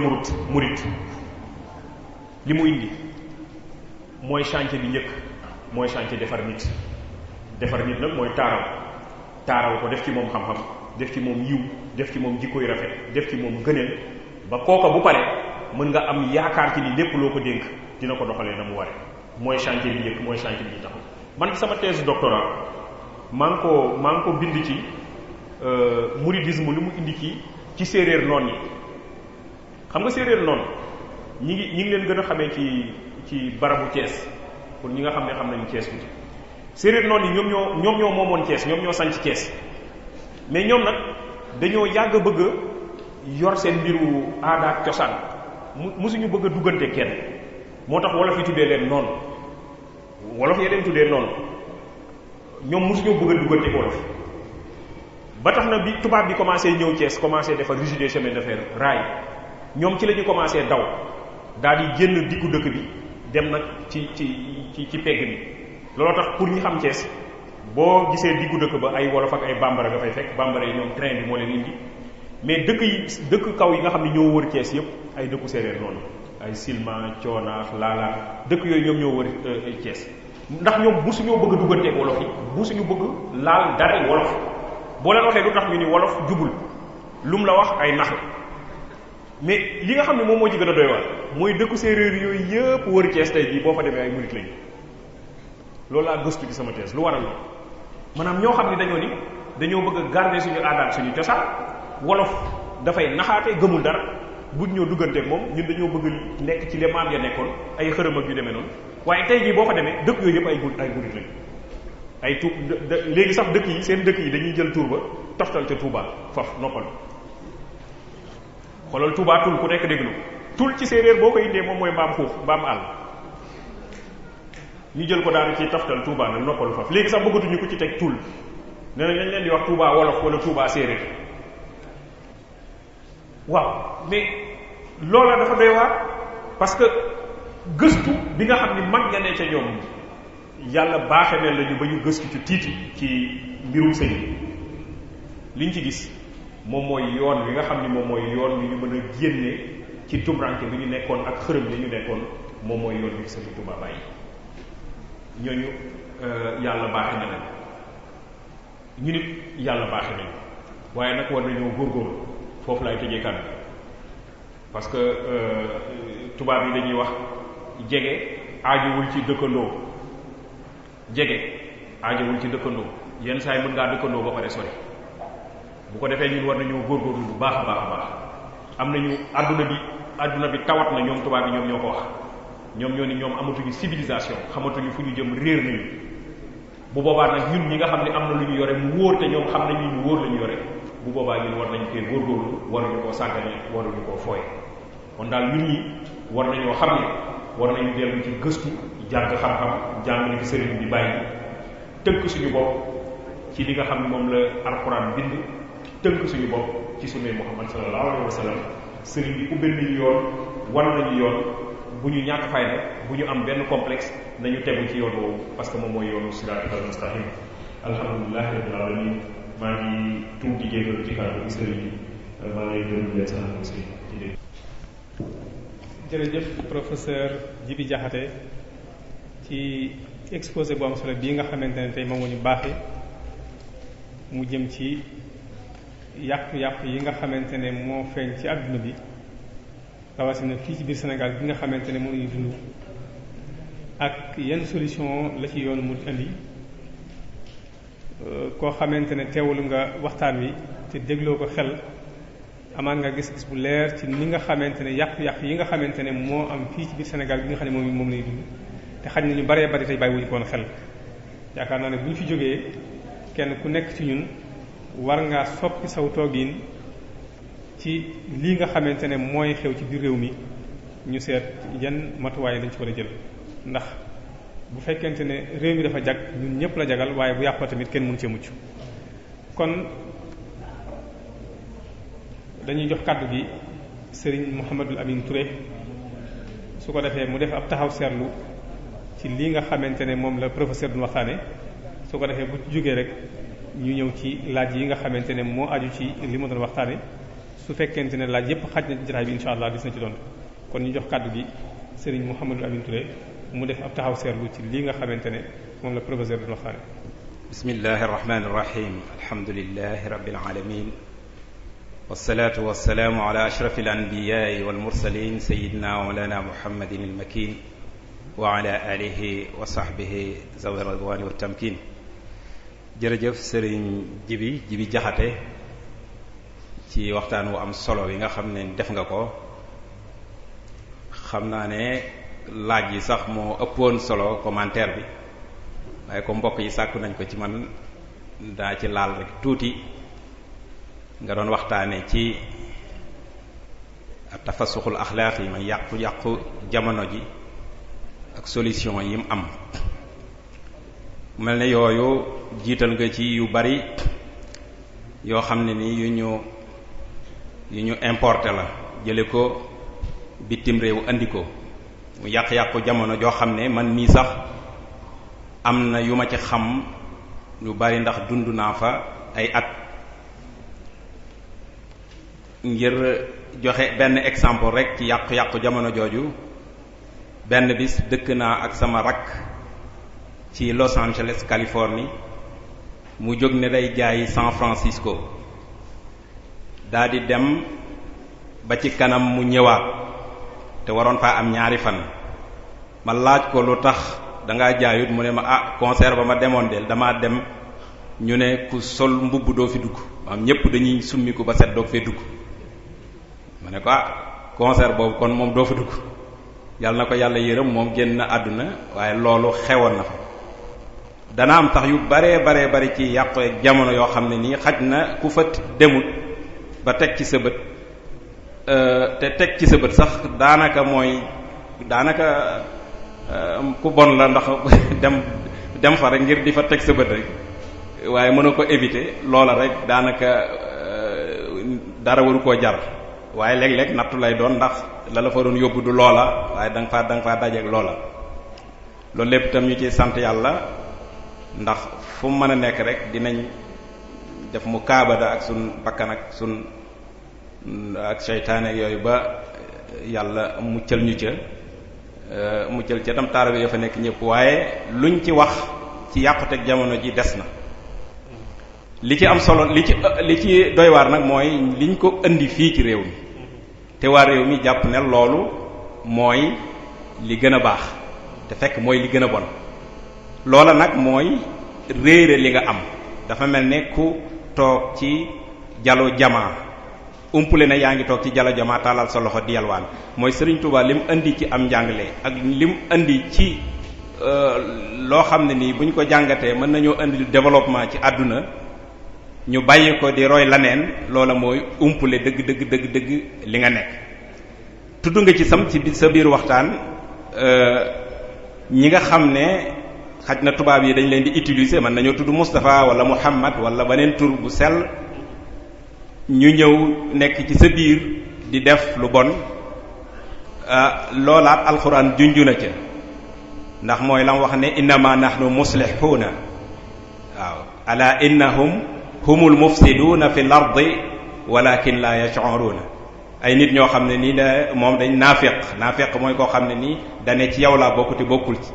murit li mu indi mooy chantier bi njëkk mooy chantier defar nit nag mooy taaral ko def ci moom xam-xam def ci moom yiw def ci moom jikkoy rafet def ci moom gëneel ba kooka bu pare mën nga am yaakaar ci ni lépp loo ko dénk dina ko doxalee na mu ware mooy chantier bi njëkk mooy chantier bi ñu taxaw man sama thèse doctorat maa ngi ko bind ci mouridisme li mu indi ci séeréer noon yi xam nga séeréer noonu ñi ngi leen gën a xamee ci barabu Thiès pour ñi nga xam ne xam nañu Thiès tuuti séeréer noonu yi ñoom ñoo moomoon Thiès ñoom ñoo sanc Thiès mais ñoom nag dañoo yàgg bëgg yor seen mbiru aada ak cosaan musuñu bëgg a duggante kenn moo tax wolof yi tuddee leen noonu wolof yee leen tuddee noonu ñoom musuñu bëgg a duggante wolof ba tax na bi tubaab bi commencé ñëw Thiès commencé defar régie des chemins de fer raay ñoom ci la ñu commencé daw daal di génn diggu dëkk bi dem nag ci pegg bi looloo tax pour ñi xam Thiès boo gisee diggu dëkk ba ay wolof ak ay bambara nga fay fekk bambara yi ñoom train bi moo leen indi mais dëkk kaw yi nga xam ne ñoo wër Thiès yëpp ay dëkku séeréer noonu ay Silma Coonaax Laala dëkk yooyu ñoom ñoo wër Thiès ndax ñoom musuñoo bëgg a dugganteeg wolof yi musuñu bëgg laal dara wolof boo leen waxee lu tax ñu ni wolof jubul lu mu la wax ay nax la mais li nga xam ne moom moo ci gën a doy waar mooy dëkku séeréer yooyu yëpp wër Thiès tey jii boo fa demee ay murit lañu loolu laa gëstu ci sama thèse lu waral loolu maanaam ñoo xam ne dañoo bëgg a garder suñu aada ak suñu cosaan wolof dafay naxaate gëmul dara buñ ñoo dugganteeg moom ñun dañoo bëgg nekk ci les maam ya nekkoon ay xërëm ak yu demee noonu waaye tey jii boo fa demee dëkk yooyu yëpp ay murit lañu ay tu léegi sax dëkk yi seen dëkk yi dañuy jël tur ba toftal ca Touba faf noppal xoolal Touba tul ku nekk déglu tul ci séeréer boo ko indee moom mooy mbaam xuux mbaam àll ñu jël ko daal ci toftal Touba nag noppalu faf léegi sax bëggatuñu ko ci teg tul nee na dañ leen di wax Touba wolof wala Touba séeréer waaw mais loola dafa doy waar parce que gëstu bi nga xam ni mag nga ne ca ñoom yàlla baaxe ne lañu ba ñu gëstu ci tiiti ci mbirum sëñ liñ ci gis moom mooy yoon wi nga xam ni moom mooy yoon wi ñu mën a génne ci tumranke bi ñu nekkoon ak xërëm yi ñu nekkoon moom mooy yoon wi Sëriñ Tuubaa bàyyi ñooñu yàlla baaxe na leen ñu nit yàlla baaxe nañu waaye nag war nañoo góorgóorlu foofu laay tëjee kàddu parce que tubaab yi dañuy wax jege aajowul ci dëkkandoo jege aajowul ci dëkkandoo yenn saa yi mën ngaa dëkkandoo ba pare sori bu ko defee ñun war nañoo góorgóorlu bu baax a baax a baax am nañu àdduna bi tawat na ñoom tubaab yi ñoom ñoo ko wax ñoom ñoo ni ñoom amatuñu civilisation xamatuñu fu ñu jëm réer nañu bu boobaa nag ñun ñi nga xam ne am na lu ñu yore mu wóor te ñoom xam nañu ñu wóor la ñu yore bu boobaa ñun war nañu koy góorgóorlu waruñu koo sàggane waruñu koo fooye kon daal ñun ñi war nañoo xam ne war nañu dellu ci gëstu jàng xam-xam jàng li fi sëriñ bi bàyyi tënk suñu bopp ci li nga xam ne moom la alxuraan bind tënk suñu bopp ci sunne Muhammad sallallahu alayhi wa sallam sëriñ bi ubbil nañu yoon war nañu yoon bu ñu ñàkk fayda bu ñu am benn complexe nañu tegu ci yoon woowu parce que moom mooy yoonu siraatal mustaqim alhamdulillahi rabbil alamin maa ngi tuub di jégalu ci kàddu bi sëriñ bi maa ngi lay gërëm leen sax aussi ci dégg. jërëjëf professeur Djibi Diakhaté ci exposé bu am solo bii nga xamante ne tey moom moo ñu baaxee mu jëm ci yàqu-yàqu yi nga xamante ne moo feeñ ci àdduna bi rawatina fii ci biir Sénégal bi nga xamante ne moom la ñu dund ak yenn solution la ci yoonu mu indi koo xamante ne teewul nga waxtaan wi te dégloo ko xel amaan nga gis-gis bu leer ci ni nga xamante ne yàqu-yàqu yi nga xamante ne moo am fii ci biir Sénégal bi nga xam ne moom la ñu dund te xaj na ñu baree bari tey bàyyi wuñu ko woon xel yaakaar naa ne bu ñu fi jógee kenn ku nekk ci ñun war ngaa soppi saw toogin ci lii nga xamante ne mooy xew ci biir réew mi ñu seet yan matuwaay lañ ci war a jël ndax bu fekkente ne réew mi dafa jag ñun ñëpp la jagal waaye bu yàqoo tamit kenn mënu cee mucc kon dañuy jox kàddu gi Serigne Mouhamadul Amin Touré su ko defee mu def ab taxaw seetlu ci lii nga xamante ne moom la professeur du waxtaane su ko defee bu jógee rek ñu ñëw ci laaj yi nga xamante ne moo aju ci li mu doon waxtaane su fekkente ne laaj yépp xaj na ci jotaay bi insha allah gis na ci doon kon ñu jox kàddu gi Serigne Mouhamadul Amin Touré mu def ab taxaw seetlu ci lii nga xamante ne moom la professeur du waxtaane bismillahi arrahmani irrahim alhamdulilahi rabbil alamin wassalatu wassalaamu ala ashraf alanbiyai walmursalin sayidina wa mawlana muhammadin almakin wa ala alihi wa sahbihi zawi ridwani wa tamkin jërëjëf sëriñ Djibi Diakhaté ci waxtaan wu am solo yi nga xam ne def nga ko xam naa ne laaj yi sax moo ëppoon solo commentaire bi waaye ko mbokk yi sàkku nañ ko ci man daa ci laal rek tuuti. nga doon waxtaane ci tafasuxul axlaaq yi may yàqu jamono ji ak solution yi mu am mel ne yooyu jiital nga ci yu bari yoo xam ne ni yu ñu importé la jële ko bitim réew andi ko mu yàq-yàqu jamono joo xam ne man mii sax am na yu ma ci xam yu bari ndax dund naa fa ay at. ngir joxe benn exemple rek ci yàqu-yàqu jamono jooju benn bis dëkk naa ak sama rakk ci Los Angeles Californie mu jóg ne day jaayi San Francisco daa di dem ba ci kanam mu ñëwaat te waroon faa am 2 fan ma laaj ko lu tax dangaa jaayut mu ne ma concert ba ma demoon del damaa dem ñu ne ku sol mbubb doo fi dugg maam ñépp dañuy summiku ba set doog fee dugg ma ne ko concert boobu kon moom doo fa dugg yàlla na ko yàlla yërëm moom génn na àdduna waaye loolu xewoon na fa dana am tax yu bari ci yàqu jamono yoo xam ne nii xaj na ku fa demut ba teg ci sa bët te teg ci sa bët sax daanaka ku bon la ndax dem fa rek ngir di fa teg sa bët rek waaye mën na ko éviter loola rek daanaka dara waru koo jar waaye léeg-léeg nattu lay doon ndax la fa doon yóbbu du loola waaye da nga faa dajeeg loola loolu lépp itam ñu ci sant yàlla ndax fu mu mën a nekk rek dinañ def mu kaabada ak sun bakkan ak sun ak seytaane ak yooyu ba yàlla muccal ñu ca muccal ca tam taalibe ya fa nekk ñëpp waaye luñ ci wax ci yàquteg jamono ji des na li ci am solo li ci doy waar nag mooy liñ ko indi fii ci réew mi te waa réew mi jàpp ne loolu mooy li gën a baax te fekk mooy li gën a bon loola nag mooy réere li nga am dafa mel ne ku toog ci jalo jamaa umpule na yaa ngi toog ci jalo jamaa tàllal sa loxo di yalwaan mooy Serigne Touba lim indi ci am njàngale ak lim indi ci loo xam ne nii bu ñu ko jàngatee mën nañoo indi développement ci àdduna ñu bàyyi ko di roy laneen loola mooy umpule dëgg li nga nekk. tudd nga ci sam ci sa biir waxtaan ñi nga xam ne xaj na tubaab yi dañ leen di utiliser mën nañoo tudd Moustapha wala Muhammad wala beneen tur bu sell ñu ñëw nekk ci sa biir di def lu bon loolaat alxuraan junju na ca ndax mooy lam wax ne innama nahnu muslihuuna waaw ala innahum humul mufsiduuna fil ardi walakin la yash'uruuna ay nit ñoo xam ne nii da moom dañ naafeq mooy koo xam ne nii dane ci yow laa bokk te bokkul ci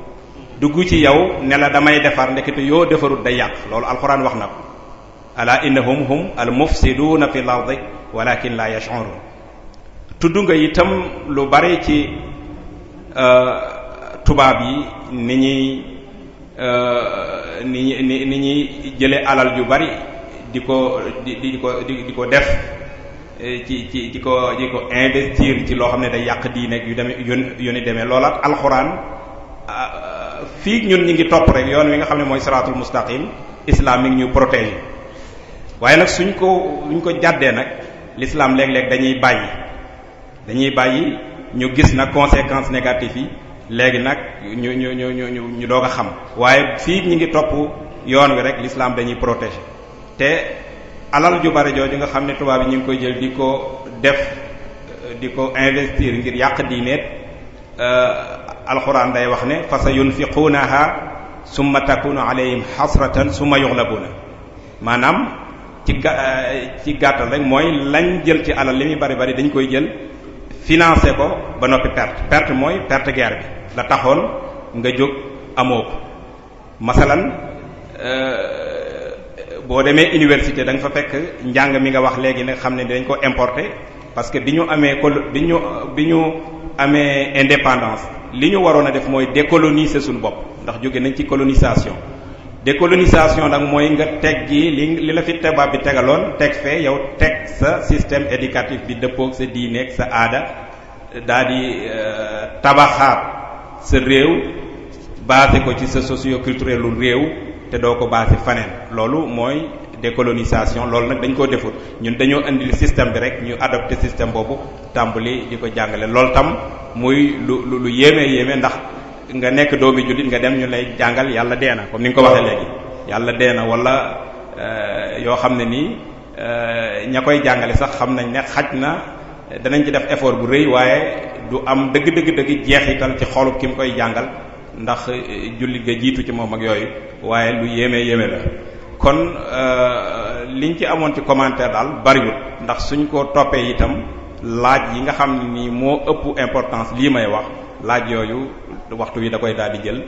dugg ci yow ne la damay defar ndekete yoo defarut day yàq loolu alxuraan wax na ko ala innahum hum al mufsiduuna fil ardi walakin la yash'uruun tudd nga itam lu bari ci tubaab yi ni ñuy jële alal yu bari di ko def di ko investir ci loo xam ne day yàq diine ak yu ni demee loolaat alxuraan fii ñun ñi ngi topp rek yoon wi nga xam ne mooy siraatul mustaqim islam mi ngi ñu protéger waaye nag suñ ko jàddee nag l'islam léeg-léeg dañuy bàyyi ñu gis nag conséquences négatives yi léegi nag ñu doog a xam waaye fii ñi ngi topp yoon wi rek l'islam dañuy protéger te alal ju bari jooju nga xam ne tubaab yi ñu ngi koy jël di ko def di ko investir ngir yàq diineet alxuraan day wax ne fa sa yunfiquunaha summa takunu alayhim xasratan summa yuxlabuuna maanaam ci gàttal rek mooy lañ jël ci alal li muy bari bari dañ koy jël financé ko ba noppi perte mooy perte guerre bi la taxoon nga jóg amoo ko masalan boo demee université da nga fa fekk njàng mi nga wax léegi nag xam ne dañ ko importer parce que bi ñu amee indépendance li ñu waroon a def mooy décoloniser suñu bopp ndax jóge nañ ci colonisation décolonisation nag mooy nga teg gi li la fi tubaab bi tegaloon teg fee yow teg sa système éducatif bi dëppoog sa diine ak sa aada daa di tabaxaat sa réew basé ko ci sa socio-culturel lu réew te doo ko basé faneen. loolu mooy décolonisation. loolu nag dañ koo defut ñun dañoo indil système bi rek ñu adopté système boobu tàmbali di ko jàngale. loolu tam muy lu yéeme ndax nga nekk doomi jullit nga dem ñu lay jàngal yàlla dee na comme ni nga ko waxee léegi yàlla dee na wala yoo xam ne nii ña koy jàngale sax xam nañ ne xaj na danañ ci def effort bu rëy waaye du am dëgg jeexital ci xolub ki mu koy jàngal ndax jullit ga jiitu ci moom ak yooyu waaye lu yéeme la. kon liñ ci amoon ci commentaire daal bariwul ndax suñ ko toppee itam laaj yi nga xam ne nii moo ëpp importance lii may wax laaj yooyu waxtu wi da koy daal di jël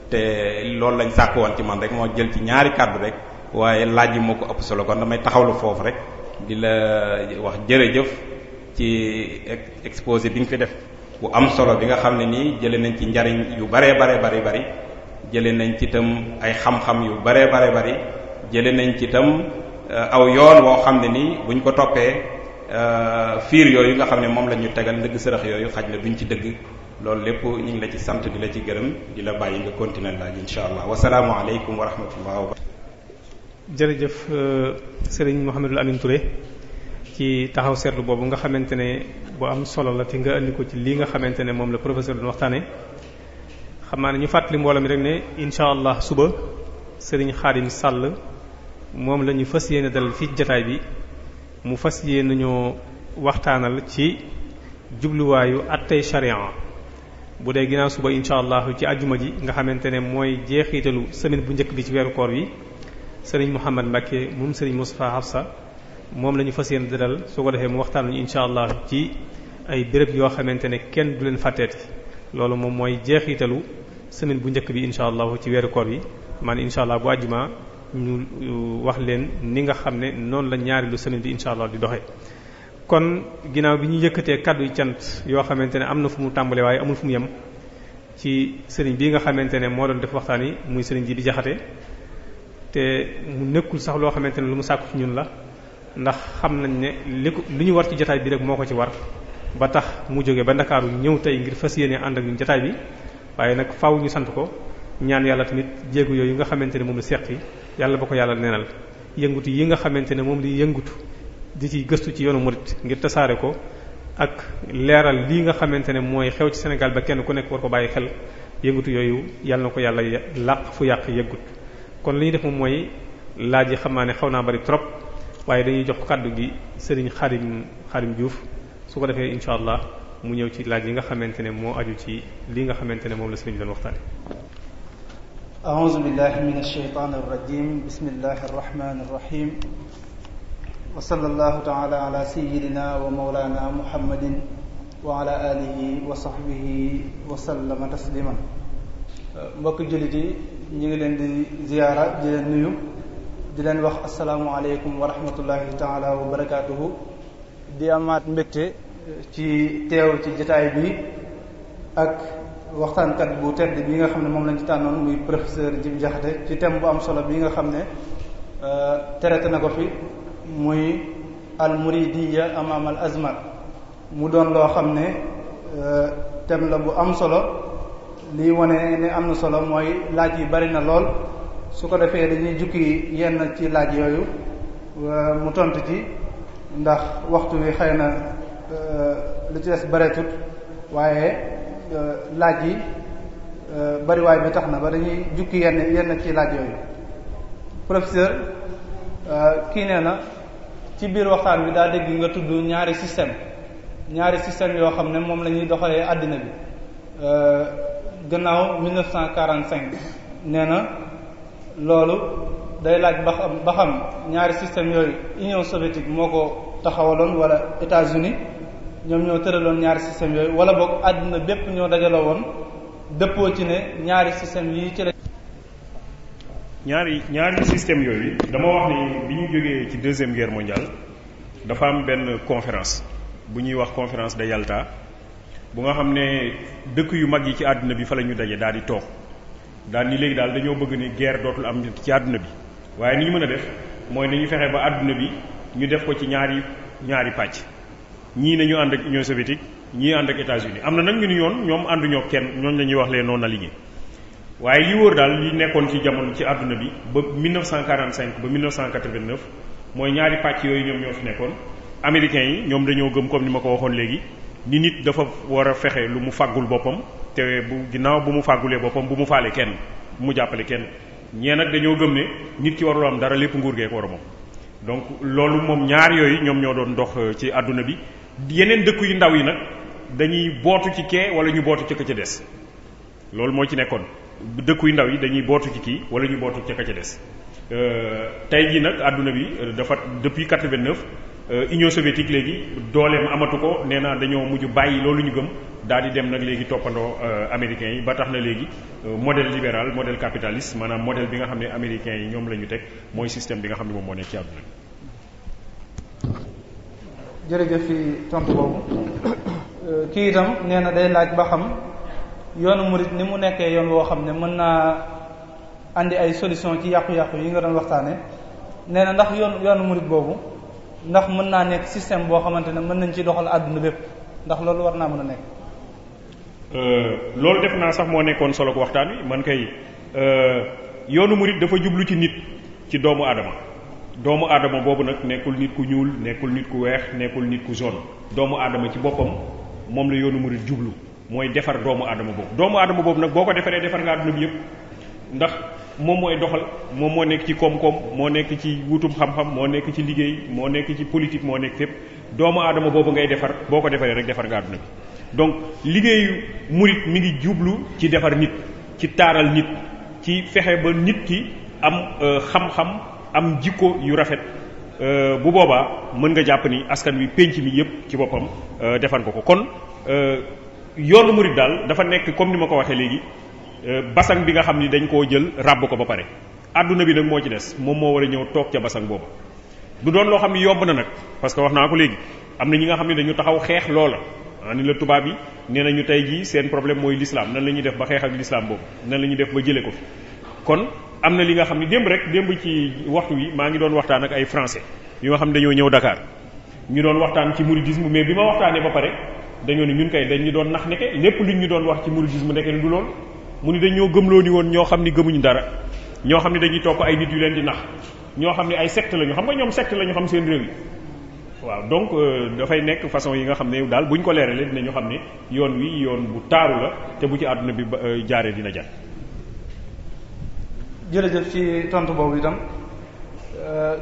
te loolu lañ sàkk woon ci man rek moo jël ci ñaari kàddu rek waaye laaj yi moo ko ëpp solo kon damay taxawlu foofu rek di la wax jërëjëf ci exposé bi nga fi def bu am solo bi nga xam ne nii jëlee nañ ci njariñ yu bari jëlee nañ ci itam ay xam-xam yu bari jëlee nañ ci itam aw yoon woo xam ne nii buñ ko toppee fiir yooyu nga xam ne moom la ñu tegal ndëgg sërëx yooyu xaj na duñ ci dëgg loolu lépp ñu ngi la ci sant di la ci gërëm di la bàyyi nga continuer laaj insha allah wasalaamu aleykum wa rahmatullah wa barakatuh. jërëjëf Serigne Mouhamadul Amin Touré ci taxaw seetlu boobu nga xamante ne bu am solo la te nga andi ko ci lii nga xamante ne moom la professeur doon waxtaane xam naa ne ñu fàttali mbooloo mi rek ne insha allah suba Serigne Khadim Sall moom la ñu fas yéene dal fii jataay bi mu fas yéene ñoo waxtaanal ci jubluwaayu attey sharia bu dee ginnaaw suba insha allah ci ajjuma ji nga xamante ne mooy jeexitalu semaine bu njëkk bi ci weeru koor wi Serigne Mouhamad Mbacké moom Serigne Moustapha Hafsa moom la ñu fas yéene dal su ko defee mu waxtaan nañu insha allah ci ay béréb yoo xamante ne kenn du leen fàtteeti loolu moom mooy jeexitalu semaine bu njëkk bi insha allah ci weeru koor wi man insha allah bu ajjuma ñu wax leen ni nga xam ne noonu la ñaareelu semaine bi insha allah di doxee. kon ginnaaw bi ñu yëkkatee kaddu yu cant yoo xamante ne am na fu mu tàmbale waaye amul fu mu yem ci sëriñ bii nga xamante ne moo doon def waxtaan yi muy sëriñ ji di jaxate te mu nekkul sax loo xamante ne lu mu sàkku ci ñun la ndax xam nañ ne li ñu war ci jotaay bi rek moo ko ci war ba tax mu jóge ba Ndakaaru ñëw tey ngir fas yéene ànd ak ñun jotaay bi waaye nag faaw ñu sant ko ñaan yàlla tamit jéegu yooyu nga xamante ne moom la seqi yàlla ba ko yàlla neenal yëngutu yi nga xamante ne moom li yëngutu di ci gëstu ci yoonu murit ngir tasaare ko ak leeral lii nga xamante ne mooy xew ci Sénégal ba kenn ku nekk war ko bàyyi xel yëngutu yooyu yàlla na ko yàlla làq fu yàq yëggut kon li ñuy def moom mooy laaj yi xam naa ne xaw naa bari trop waaye dañuy jox kàddu gi Serigne Khadim Diouf su ko defee insha allah mu ñëw ci laaj yi nga xamante ne moo aju ci lii nga xamante ne moom la Serigne doon waxtaane. a'uuzu billahi minash shaytaanir rajiim bismillahir rahmaanir rahiim wa sallallahu ta'ala ala sayyidina wa mawlana muhammadin wa ala alihi wa sahbihi wa sallama tasliman. mbokk jullit yi ñu ngi leen di ziyaara di leen nuyu di leen wax asalaamu aleykum wa rahmatullahi ta'ala wa barakaatuhu. di amaat mbégte ci teew ci jotaay bi ak waxtaankat bu tedd bi nga xam ne moom lañ ci tànnoon muy professeur Djibi Diakhaté ci thème bu am solo bi nga xam ne traité na ko fi muy al muridiyya amam al azmat mu doon loo xam ne thème la bu am solo lii wane ne am na solo mooy laaj yi bari na lool su ko defee dañuy jukki yenn ci laaj yooyu mu tontu ci ndax waxtu wi xëy na lu ci des bareetut waaye laaj yi bariwaay bi tax na ba dañuy jukki yenn ci laaj yooyu. professeur kii nee na ci biir waxtaan bi daa dégg nga tudd ñaari système yoo xam ne moom la ñuy doxalee àddina bi gannaaw 1945 nee na loolu day laaj ba xam ñaari système yooyu Union soviétique moo ko taxawaloon wala États-Unis ñoom ñoo tëraloon ñaari système yooyu wala boog àddina bépp ñoo dajaloo woon dëppoo ci ne ñaari système yi ci la. ñaari système yooyu dama wax ni bi ñu jógee ci deuxième guerre mondiale dafa am benn conférence bu ñuy wax conférence de Yalta bu nga xam ne dëkk yu mag yi ci àdduna bi fa la ñu daje daal di toog daal ni léegi daal dañoo bëgg ni guerre dootul am ci àdduna bi waaye ni ñu mën a def mooy nañu fexe ba àdduna bi ñu def ko ci ñaari pàcc ñii nañu ànd ak Union soviétique ñii ànd ak États-Unis am na nag ñu ni ñoom ànduñoo kenn ñooñu la ñuy wax les non alignés waaye li wóor daal li nekkoon ci jamono ci àdduna bi ba 1945 ba 1989 mooy ñaari pàcc yooyu ñoom ñoo fi nekkoon. américains yi ñoom dañoo gëm comme ni ma ko waxoon léegi ni nit dafa war a fexe lu mu fàggul boppam te bu ginnaaw bu mu fàggulee boppam bu mu faale kenn bu mu jàppale kenn ñee nag dañoo gëm ne nit ki warul am dara lépp nguur gee ko war a moom. donc loolu moom ñaar yooyu ñoom ñoo doon dox ci àdduna bi yeneen dëkk yu ndaw yi nag dañuy bootu ci kee wala ñu bootu ca ka ca des loolu moo ci nekkoon dëkk yu ndaw yi dañuy bootu ci kii wala ñu bootu ca ka ca des tey jii nag àdduna bi dafa depuis 89 Union soviétique léegi dooleem amatu ko nee naa dañoo mujj bàyyi loolu ñu gëm daal di dem nag léegi toppandoo américains yi ba tax na léegi modèle libéral modèle capitaliste maanaam modèle bi nga xam ne américains yi ñoom la ñu teg mooy système bi nga xam ne moom moo nekk ci àdduna bi. jërëjëf fi tontu boobu kii itam nee na day laaj ba xam yoonu murid ni mu nekkee yoon woo xam ne mën naa andi ay solution ci yàqu-yàqu yi nga doon waxtaane nee na ndax yoonu murid boobu ndax mën naa nekk système boo xamante ne mën nañ ci doxal àdduna bépp ndax loolu war naa mën a nekk. loolu def naa sax moo nekkoon solo ko waxtaan wi man kay yoonu murid dafa jublu ci nit ci doomu aadama boobu nag nekkul nit ku ñuul nekkul nit ku weex nekkul nit ku jaune doomu aadama ci boppam moom la yoonu murid jublu mooy defar doomu aadama boobu nag boo ko defaree defar nga àdduna bi yëpp ndax moom mooy doxal moom moo nekk ci koom-koom moo nekk ci wutum xam-xam moo nekk ci liggéey moo nekk ci politique moo nekk fépp doomu aadama boobu ngay defar boo ko defaree rek defar nga àdduna bi donc liggéeyu murid mi ngi jublu ci defar nit ci taaral nit ci fexe ba nit ki am xam-xam am jikko yu rafet bu boobaa mën nga jàpp ni askan wi pénc mi yépp ci boppam defar nga ko kon yoonu murid daal dafa nekk comme ni ma ko waxee léegi basang bi nga xam ni dañ koo jël ràbb ko ba pare adduna bi nag moo ci des moom moo war a ñëw toog ca basang boobu du doon loo xam ni yomb na nag parce que wax naa ko léegi am na ñi nga xam ne dañu taxaw xeex loola ni la tubaab yi nee nañu tey jii seen problème mooy l'islam nan la ñuy def ba xeex ak l'islam boobu nan la ñuy def ba jëlee ko fi kon am na li nga xam ni démb ci waxtu wi maa ngi doon waxtaan ak ay français yu nga xam ne dañoo ñëw Dakar ñu doon waxtaan ci mouridisme mais bi ma waxtaanee ba pare dañoo ne ñun kay dañ ñu doon nax neke lépp luñ ñu doon wax ci mouridisme ndeke ni du lool mu ni dañoo gëmloo ni woon ñoo xam ni gëmuñu dara ñoo xam ni dañuy topp ay nit yu leen di nax ñoo xam ni ay secte lañu xam nga ñoom secte lañu xam seen réew yi waaw donc dafay nekk façon yi nga xam ne daal buñ ko leeralee dinañu xam ne yoon wi yoon bu taaru la te bu ci àdduna bi jaaree dina jar. jërëjëf ci tontu boobu itam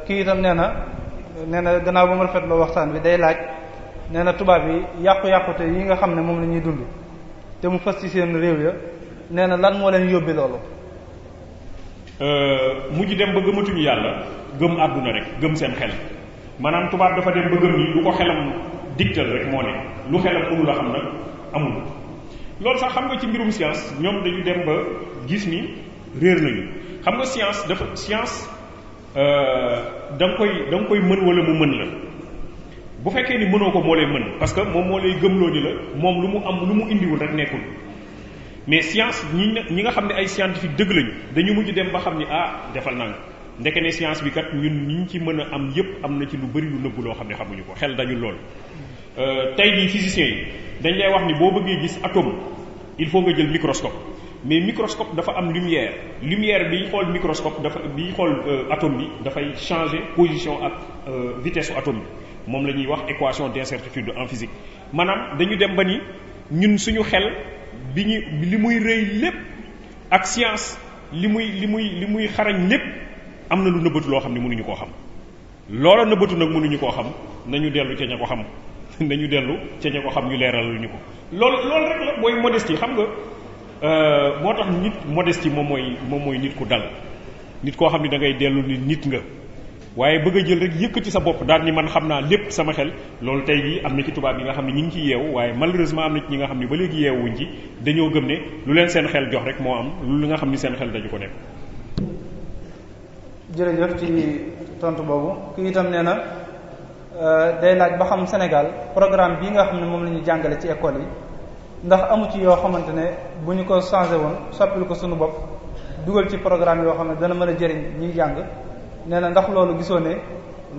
kii itam nee na gannaaw ba mu rafetloo waxtaan bi day laaj nee na tubaab yi yàqu-yàqute yi nga xam ne moom la ñuy dund te mu fas ci seen réew ya nee na lan moo leen yóbbi loolu. mujj dem ba gëmatuñu yàlla gëm àdduna rek gëm seen xel maanaam tubaab dafa dem ba gëm ni lu ko xelam digtal rek moo ne lu xelam mënul a xam nag amul loolu sax xam nga ci mbirum science ñoom dañu dem ba gis ni réer nañu xam nga science da nga koy mën wala mu mën la bu fekkee ni mënoo ko moo lay mën parce que moom moo lay gëmloo ni la moom lu mu am lu mu indiwul rek nekkul mais science ñi nga xam ne ay scientifique dëgg lañu dañu mujj dem ba xam ni defal naa ndeke ne science bi kat ñun ñi ci mën a am yépp am na ci lu bari lu nëbbu loo xam ne xamuñu ko xel dañu lool. tey jii physiciens yi dañ lay wax ni boo bëggee gis atome il faut nga jël microscope mais microscope dafa am lumière bi xool microscope bi xool atome bi dafay changer position ak vitesse u atome bi moom la ñuy wax équation d'incertitude en physique maanaam dañu dem ba ni ñun suñu xel li muy rëy lépp ak science li muy xarañ lépp am na lu nëbbatu loo xam ne mënuñu koo xam loola nëbbatu nag mënuñu koo xam nañu dellu ca ña ko xam ñu leeral lu ñu ko loolu rek la mooy modestie xam nga moo tax nit modestie moom mooy nit ku dal nit koo xam ne da ngay dellu ni nit nga waaye bëgg a jël rek yëkkati sa bopp daal ni man xam naa lépp sama xel loolu tey jii am na ci tubaab yi nga xam ne ñi ngi ci yeewu waaye malheureusement am na ci ñi nga xam ne ba léegi yeewuñ ci dañoo gëm ne lu leen seen xel jox rek moo am lu nga xam ni seen xel dañu ko nekk. jërëjëf ci tontu boobu kii itam nee na day laaj ba xam Sénégal programme bii nga xam ne moom la ñuy jàngale ci école yi ndax amu ci yoo xamante ne bu ñu ko changé woon soppil ko suñu bopp dugal ci programme yoo xam ne dana mën a jëriñ ñiy jàng nee na ndax loolu gisoo ne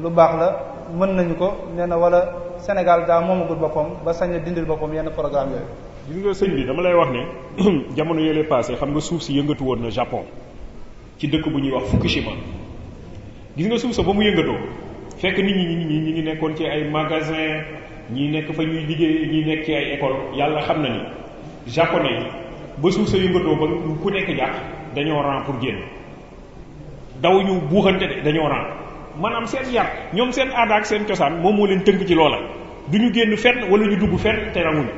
lu baax la mën nañu ko nee na wala Sénégal daa moomagul boppam ba sañ a dindil boppam yenn programme yooyu. gis nga sëñ bi dama lay wax ne jamono yële passé xam nga suuf si yëngatu woon na Japon ci dëkk bu ñuy wax Fukushima. gis nga suuf sa ba mu yëngatoo fekk nit ñi ngi nekkoon ci ay magasin ñi nekk fa ñuy liggéey ñi nekk ci ay école yàlla xam na ni japonais yi ba suuf sa yëngatoo ba ku nekk jàpp dañoo ran pour génn daw ñu buuxante de dañoo ran maanaam seen yar ñoom seen aada ak seen cosaan moom moo leen tënk ci loola du ñu génn fenn wala ñu dugg fenn te ranguñu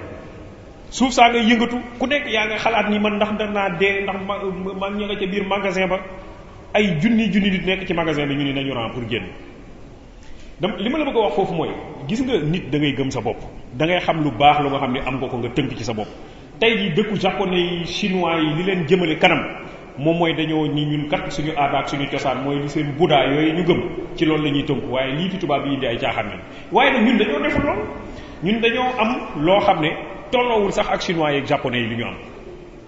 suuf saa nga yëngatu ku nekk yaa nga xalaat ni man ndax danaa dee ndax ma ña nga ca biir magasin ba ay junni nit nekk ci magasin bi ñu ni nañu ran pour génn li ma la bëgg a wax foofu mooy gis nga nit da ngay gëm sa bopp da ngay xam lu baax lu nga xam ne am nga ko nga tënk ci sa bopp tey jii dëkku japonais yi chinois yi li leen jëmale kanam moom mooy dañoo ni ñun kat suñu aada ak suñu cosaan mooy li seen Bouddha yooyu ñu gëm ci loolu la ñuy tënku waaye lii fi tubaab yi indi ay caaxaan nañ waaye nag ñun dañoo deful lool ñun dañoo am loo xam ne tolloowul sax ak chinois yeeg japonais yi li ñu am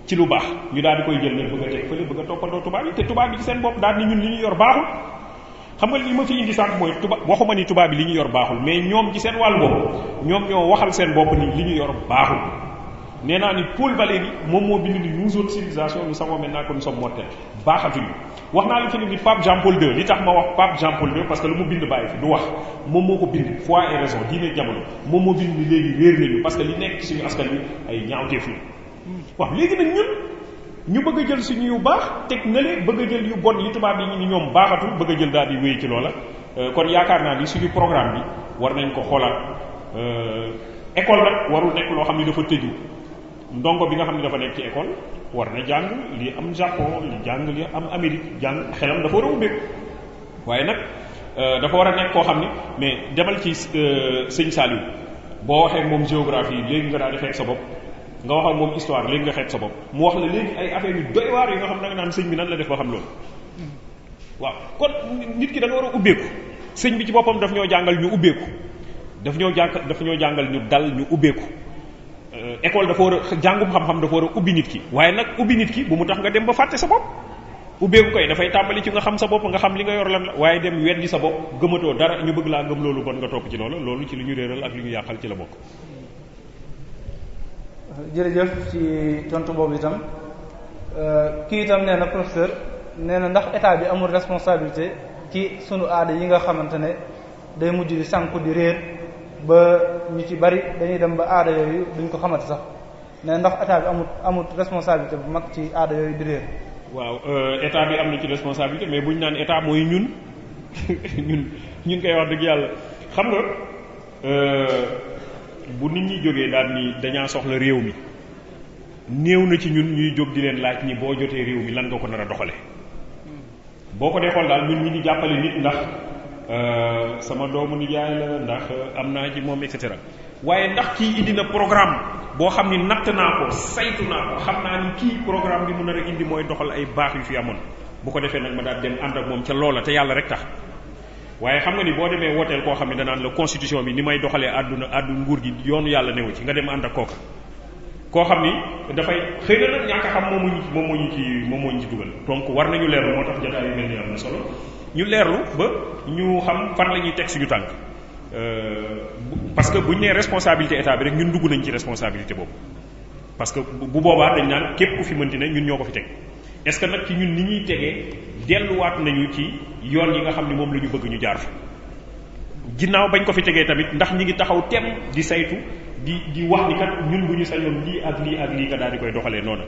ci lu baax ñu daal di koy jël nag bëgg a teg fële bëgg a toppandoo tubaab yi te tubaab yi ci seen bopp daal ni ñun li ñu yor baaxul xam nga li ma fi indi sànq mooy waxuma ni tubaab bi li ñu yor baaxul mais ñoom ci seen wàllu bopp ñoom ñoo waxal seen bopp ni li ñu yor baaxul nee naa ni Paul Valéry moom moo bind ni nous autres civilisations nous savons maintenant que nous sommes mortels baaxatuñu wax naa li fi ni Pape Jean Paul II li tax ma wax Pape Jean Paul II parce que lu mu bind bàyyi fi du wax moom moo ko bind foi et raison diine jamono moom moo bind ni léegi réer nañu parce que li nekk ci suñu askan wi ay ñaawteef la waaw léegi nag ñun ñu bëgg a jël suñu yu baax teg na leen bëgg a jël yu bon yi tubaab yi ni ñoom baaxatul bëgg a jël daal di wéy ci loola kon yaakaar naa ni suñu programme bi war nañ ko xoolaat école nag warul nekk loo xam ne dafa tëju ndongo bi nga xam ne dafa nekk ci école war na jàng li am Japon li jàng li am Amérique jàng xelam dafa war a ubbeeku waaye nag dafa war a nekk koo xam ne mais demal ci sëñ Saliou boo waxee moom géographie léegi nga daal di fekk sa bopp nga wax ak moom histoire léegi nga xeet sa bopp mu wax la léegi ay affaire yu doy waar yi nga xam da nga naan sëñ bi nan la def ba xam loolu waaw kon nit ki da nga war a ubbeeku sëñ bi ci boppam daf ñoo jàngal ñu ubbeeku daf ñoo jàngal ñu dal ñu ubbeeku école dafa war a jàngum xam-xam dafa war a ubbi nit ki waaye nag ubbi nit ki bu mu tax nga dem ba fàtte sa bopp ubbeeku koy dafay tàmbali ci nga xam sa bopp nga xam li nga yor lan la waaye dem weddi sa bopp gëmatoo dara ñu bëgg laa gëm loolu bon nga topp ci loolu ci li ñu réeral ak li ñu yàqal ci la bokk. jërëjëf ci tontu boobu itam kii itam nee na professeur nee na ndax état bi amul responsabilité ci sunu aada yi nga xamante ne day mujj di sànku di réer ba ñu ci bari dañuy dem ba aada yooyu duñ ko xamante sax nee na ndax état bi amul responsabilité bu mag ci aada yooyu di réer. waaw état bi am na ci responsabilité mais buñ naan état mooy ñun ñun koy wax dëgg yàlla xam nga. bu nit ñi jógee daal ni dañaa soxla réew mi néew na ci ñun ñuy jóg di leen laaj ni boo jotee réew mi lan nga ko nar a doxale boo ko dee xool daal ñun ñi di jàppale nit ndax sama doomu nijaay la ndax am naa ci moom et cetera waaye ndax kii indi na programme boo xam ni natt naa ko saytu naa ko xam naa ni kii programme bi mu nar a indi mooy doxal ay baax yu fi amoon bu ko defee nag ma daal dem ànd ak moom ca loola te yàlla rek tax waaye xam nga ni boo demee wooteel koo xam ne danaan la constitution bi ni may doxalee àdduna nguur gi yoonu yàlla newu ci nga dem ànd ak kooka koo xam ni dafay xëy na nag ñàkk a xam moom moo ñu ci dugal donc war nañu leerlu moo tax jotaay yu mel ni am na solo ñu leerlu ba ñu xam fan la ñuy teg suñu tànk parce que bu ñu nee responsabilité état bi rek ñun dugg nañ ci responsabilité boobu parce que bu boobaa dañ naan képp ku fi mënti ne ñun ñoo ko fi teg est-ce que nag ci ñun ni ñuy tegee delluwaat nañu ci yoon yi nga xam ne moom la ñu bëgg ñu jaar fa ginnaaw bañ ko fi tegee tamit ndax ñi ngi taxaw tem di saytu di wax ni kat ñun bu ñu sañoon lii ak lii ka daal di koy doxalee noonu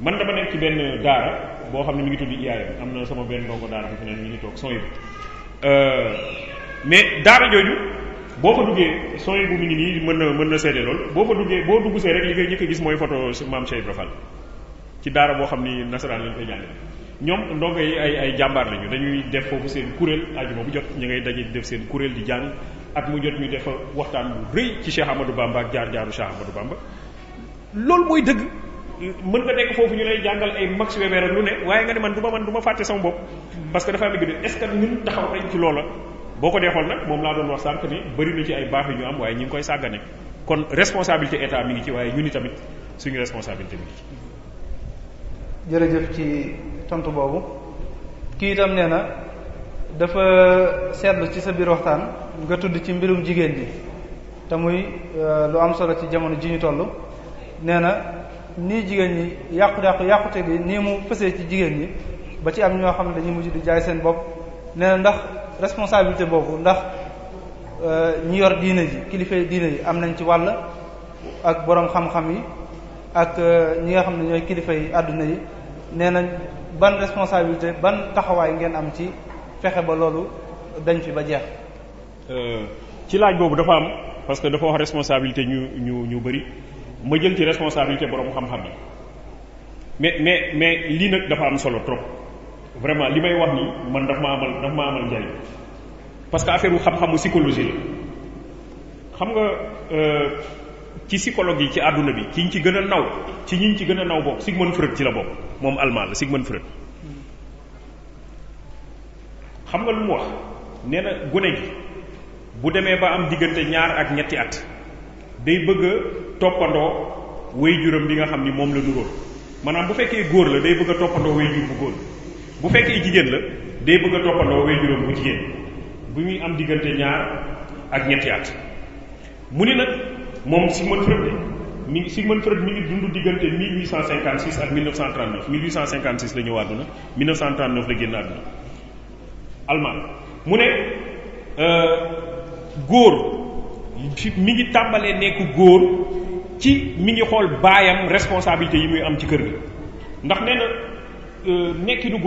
man dama nekk ci benn daara boo xam ne mi ngi tudd IAM am na sama benn ndongo daara bi fi ne mi ngi toog son yi mais daara jooju boo fa duggee son yi bu mi ngi nii mën na seede lool boo fa duggee boo dugg see rek li ngay njëkk a gis mooy photo maam Cheikh Ibra Fall ci daara boo xam ni nasaraan lañ koy jàngale ñoom ndongo yi ay jàmbaar lañu dañuy def foofu seen kuréel ajuma bu jot ñu ngay daje def seen kuréel di jàng at mu jot ñu def waxtaan bu rëy ci Cheikh Amadou Bamba ak jaar-jaaru Cheikh Amadou Bamba loolu mooy dëgg mën nga nekk foofu ñu lay jàngal ay Max Weber ak lu ne waaye nga ne man du ma fàtte sama bopp parce que dafa am gën est-ce que ñun taxaw nañ ci loola boo ko dee xool nag moom laa doon wax sànq ni bëri na ci ay baax yu ñu am waaye ñu ngi koy sàggane kon responsabilité état mi ngi ci waaye ñun tamit suñu responsabilité mi ngi ci. jërëjëf ci tontu boobu kii itam nee na dafa seetlu ci sa biir waxtaan nga tudd ci mbirum jigéen bi te muy lu am solo ci jamono ji ñu toll. nee na nii jigéen ñi yàqute gi nii mu fësee ci jigéen ñi ba ci am ñoo xam ne dañuy mujj di jaay seen bopp. nee na ndax responsabilité boobu ndax ñi yor diine ji kilifa diine yi am nañ ci wàll ak boroom xam-xam yi ak ñi nga xam ne ñooy kilifa yi àdduna yi nee nañ ban responsabilité ban taxawaay ngeen am ci fexe ba loolu dañ fi ba jeex. ci laaj boobu dafa am parce que dafa wax responsabilité ñu bari ma jël ci responsabilité boroom xam-xam yi mais lii nag dafa am solo trop. vraiment li may wax nii man daf ma amal njariñ parce que affaire xam-xamu psychologie la xam nga ci psychologue yi ci àdduna bi ki ñu ci gën a naw ci ñi ci gën a naw bokk Sigmund Freud ci la bokk moom allemand la Sigmund Freud xam nga lu mu wax nee na gone gi bu demee ba am diggante 2 ak 3 at day bëgg a toppandoo waajuram bi nga xam ni moom la nuróol maanaam bu fekkee góor la day bëgg a toppandoo waajur bu góor bu fekkee jigéen la day bëgg a toppandoo waajuram bu jigéen bu muy am diggante 2 ak 3 at mu ni nag moom Sigmund Freud mi ngi dund diggante 1856 ak 1939 1856 la ñëw àdduna 1939 la génn àdduna allemand mu ne góor mi ngi tàmbalee nekk góor ci mi ngi xool baayam responsabilité yi muy am ci kër gi ndax nee na nekkinu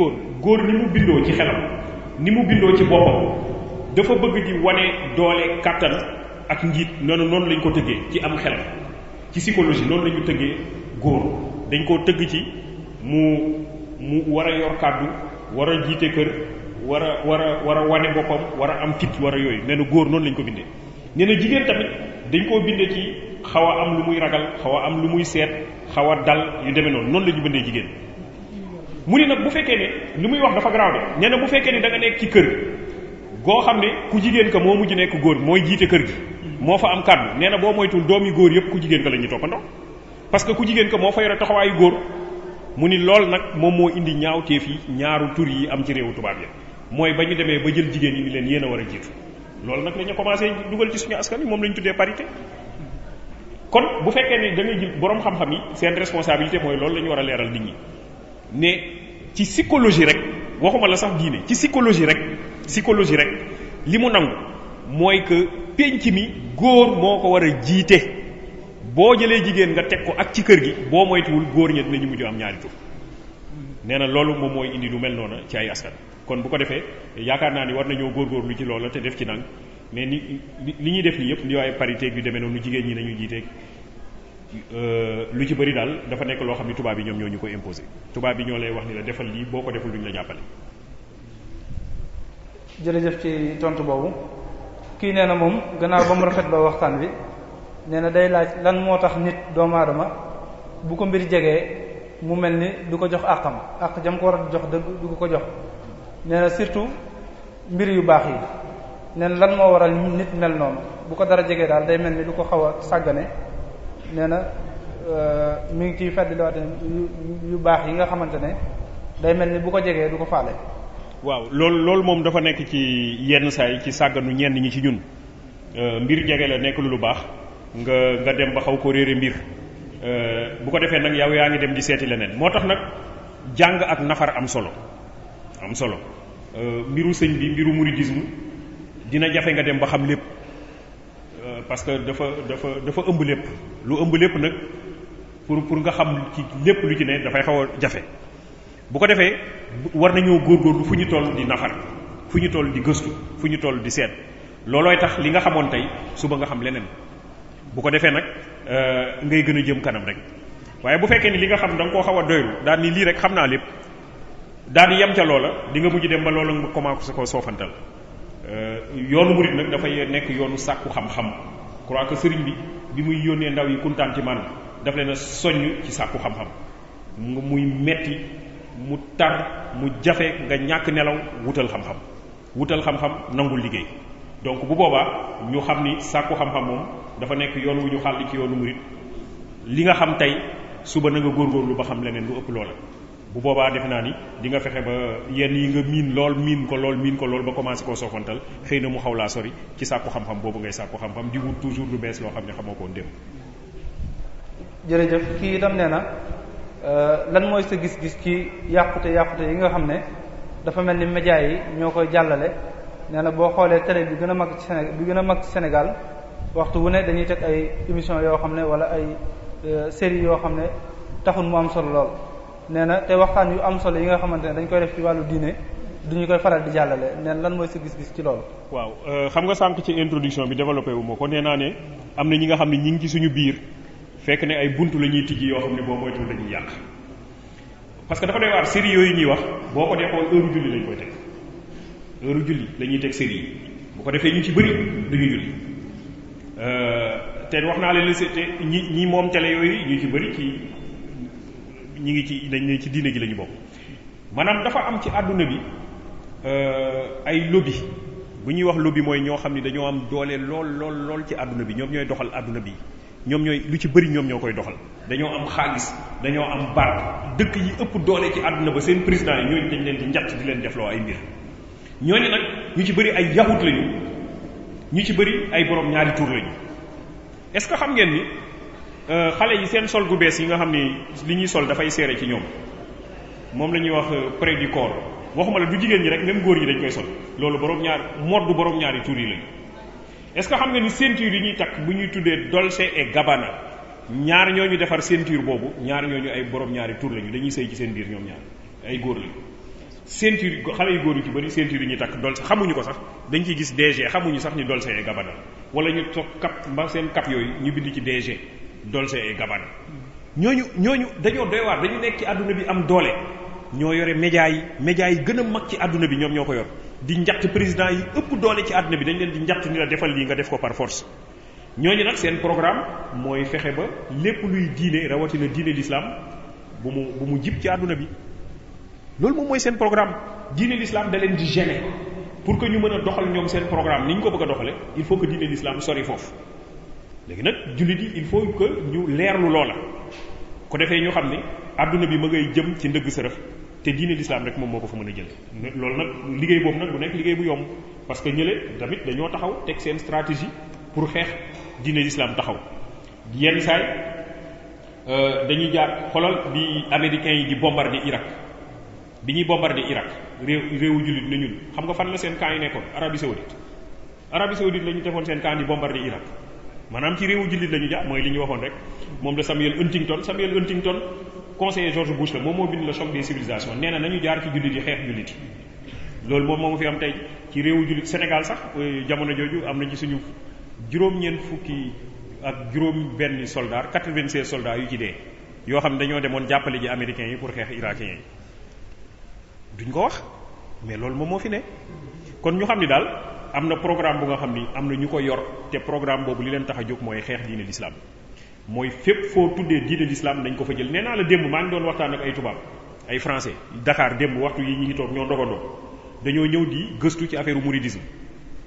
góor ni mu bindoo ci xelam ni mu bindoo ci boppam dafa bëgg di wane doole kàttan ak njiit noonu lañ ko tëggee ci am xelam ci psychologie noonu la ñu tëggee góor dañ koo tëgg ci mu war a yor kàddu war a jiite kër war a wane boppam war a am fit war a yooyu nee na góor noonu lañ ko bindee nee na jigéen tamit dañ koo bindee ci xaw a am lu muy ragal xaw a am lu muy seet xaw a dal yu demee noonu la ñu bindee jigéen mu ni nag bu fekkee ne li muy wax dafa garaaw de nee na bu fekkee ne da nga nekk ci kër goo xam ne ku jigéen ka moo mujj nekk góor mooy jiite kër gi moo fa am kàddu nee na boo moytul doom yi góor yëpp ku jigéen ka la ñuy toppandoo parce que ku jigéen ka moo fa yore taxawaayu góor mu ni lool nag moom moo indi ñaawteef yi ñaaru tur yi am ci réewu tubaab ya mooy ba ñu demee ba jël jigéen yi ni leen yéen a war a jiitu loolu nag la ñu commencé dugal ci suñu askan wi moom la ñu tuddee parité kon bu fekkee ne da ngay jël borom xam-xam yi seen responsabilité mooy loolu la ñu war a leeral nit ñi ne ci psychologie rek waxuma la sax diine ci psychologie rek li mu nangu mooy que penc mi góor moo ko war a jiite boo jëlee jigéen nga teg ko ak ci kër gi boo moytuwul góor ña dinañu mujj am ñaari tur nee na loolu moom mooy indi lu mel noonu ci ay askan kon bu ko defee yaakaar naa ni war nañoo góorgóorlu ci loola te def ci nang mais li ñuy def nii yëpp li waaye parité yu demee noonu jigéen ñi nañu jiiteeg lu ci bëri daal dafa nekk loo xam ni tubaab yi ñoom ñoo ñu ko imposé tubaab yi ñoo lay wax ni la defal lii boo ko deful duñ la jàppale. jërëjëf ci tontu boobu kii nee na moom gannaaw ba mu rafetloo waxtaan bi nee na day laaj lan moo tax nit doomu aadama bu ko mbir jegee mu mel ni du ko jox àqam àq jam ko war a jox dëgg du ko jox nee na surtout mbir yu baax yi nee na lan moo waral nit mel noonu bu ko dara jegee daal day mel ni du ko xaw a sàggane nee na mi ngi ciy fedd liwaate yu baax yi nga xamante ne day mel ni bu ko jegee du ko faale. waaw loolu moom dafa nekk ci yenn saay ci sàgganu ñenn ñi ci ñun mbir jege la nekk lu baax nga dem ba xaw ko réere mbir bu ko defee nag yow yaa ngi dem di seeti leneen moo tax nag jàng ak nafar am solo mbiru sëñ bi mbiru mouridisme dina jafe nga dem ba xam lépp parce que dafa ëmb lépp lu ëmb lépp nag pour nga xam ci lépp lu ci ne dafay xaw a jafe bu ko defee war nañoo góorgóorlu fu ñu toll di nafar fu ñu toll di gëstu fu ñu toll di seet loolooy tax li nga xamoon tey suba nga xam leneen bu ko defee nag ngay gën a jëm kanam rek waaye bu fekkee ni li nga xam da nga koo xaw a doylu daal ni lii rek xam naa lépp daal di yem ca loola di nga mujj dem ba loola nga commencé ko soofantal yoonu murid nag dafay nekk yoonu sàkku xam-xam crois que sëriñ bi muy yónnee ndaw yi kuntaan ci man daf leen a soññ ci sàkku xam-xam muy metti mu tar mu jafe nga ñàkk nelaw wutal xam-xam nangul liggéey donc bu boobaa ñu xam ni sàkku xam-xam moom dafa nekk yoon wu ñu xàll ci yoonu murid li nga xam tey suba na nga góorgóorlu ba xam leneen lu ëpp loola bu boobaa defe naa ni di nga fexe ba yenn yi nga miin ko lool ba commencé koo soofantal xëy na mu xaw laa sori ci sàkku xam-xam boobu ngay sàkku xam-xam di wut toujours lu bees loo xam ne xamoo ko woon démb. jërëjëf kii itam nee na lan mooy sa gis-gis ci yàqute yi nga xam ne dafa mel ni média yi ñoo koy jàllale nee na boo xoolee télé bi gën a mag ci Sénégal waxtu wu ne dañuy teg ay émission yoo xam ne wala ay série yoo xam ne taxul mu am solo lool nee na te waxtaan yu am solo yi nga xamante ne dañ koy def ci wàllu diine duñu koy faral di jàllale nee na lan mooy sa gis-gis ci loolu. waaw xam nga sànq ci introduction bi développé wu ma ko nee naa ne am na ñi nga xam ne ñi ngi ci suñu biir fekk ne ay buntu la ñuy tijji yoo xam ne boo moytuwul dañuy yàq parce que dafa doy waar série yooyu ñuy wax boo ko dee xool heure julli lañ koy teg heure julli la ñuy teg série yi bu ko defee ñu ci bëri duñu julli te wax naa leen te ñi moom télé yooyu ñu ci bëri ci ñi ngi ci dañ ne ci diine gi la ñu bokk maanaam dafa am ci àdduna bi ay lobby bu ñuy wax lobby mooy ñoo xam ne dañoo am doole lool ci àdduna bi ñoom ñooy doxal àdduna bi ñoom ñooy lu ci bëri ñoom ñoo koy doxal dañoo am xaalis dañoo am baat dëkk yi ëpp doole ci àdduna ba seen président yi ñooñu dañ leen di njatt di leen defloo ay mbir ñooñu nag ñu ci bëri ay yahut lañu ñu ci bëri ay borom ñaari tur lañu est-ce que xam ngeen ni xale yi seen sol gu bees yi nga xam ni li ñuy sol dafay seere ci ñoom moom la ñuy wax près du corps waxuma la du jigéen ñi rek même góor ñi dañ koy sol loolu borom ñaari tur yi lañu est-ce que xam nga ni ceinture yi ñuy takk bu ñuy tuddee Dolce et Gabbana ñaar ñooñu defar ceinture boobu ñaar ñooñu ay borom ñaari tur lañu dañuy sëy ci seen biir ñoom ñaar ay góor lañu ceinture xale yu góor yu ci bëri ceinture yi ñuy takk Dolce xamuñu ko sax dañ ciy gis DG xamuñu sax ni Dolce et Gabbana wala ñu toog cap ba seen cap yooyu ñu bind ci DG Dolce et Gabbana ñooñu dañoo doy waar dañu nekk ci àdduna bi am doole ñoo yore média yi gën a mag ci àdduna bi ñoom ñoo ko yor di njatt président yi ëpp doole ci àdduna bi dañ leen di njatt ni la defal lii nga def ko par force ñooñu nag seen programme mooy fexe ba lépp luy diine rawatina diine l'islam bu mu jib ci àdduna bi loolu moom mooy seen programme diine l'islam da leen di gêner pour que ñu mën a doxal ñoom seen programme ni ñu ko bëgg a doxale il faut que diine l'islam sori foofu léegi nag jullit yi il faut que ñu leerlu loola ko defee ñu xam ne àdduna bi ma ngay jëm ci ndëgg sërëf te diine l'islam rek moom moo ko fa mën a jël loolu nag liggéey boobu nag du nekk liggéey bu yomb parce que ñële tamit dañoo taxaw teg seen stratégie pour xeex diine l'islam taxaw yenn saay dañuy jaar xolal bi américains yi di bombarder Irak bi ñuy bombarder Irak réewu jullit na ñun xam nga fan la seen camp yi nekkoon Arabie saoudite la ñu defoon seen camp di bombarder Irak maanaam ci réewu jullit la ñu jaar mooy li ñu waxoon rek moom la Samuel Huntington conseiller George Bush la moom moo bind le choc des civilisations nee na nañu jaar ci jullit yi xeex jullit yi loolu moom moo fi am tey ci réewu jullit Sénégal sax jamono jooju am na ci suñu juróom-ñeent fukki ak juróom-benn soldats 96 soldats yu ci dee yoo xam ne dañoo demoon jàppale ji américains yi pour xeex irakiens yi duñ ko wax mais loolu moom moo fi ne kon ñu xam ni daal am na programme bu nga xam ni am na ñu ko yor te programme boobu li leen tax a jóg mooy xeex diine l'islam mooy fépp foo tuddee diine l'islam nañ ko fa jël nee naa la démb maa ngi doon waxtaan ak ay tubaab ay français Dakar démb waxtu yi ñu ngi toog ñoo dogandoo dañoo ñëw di gëstu ci affaire mouridisme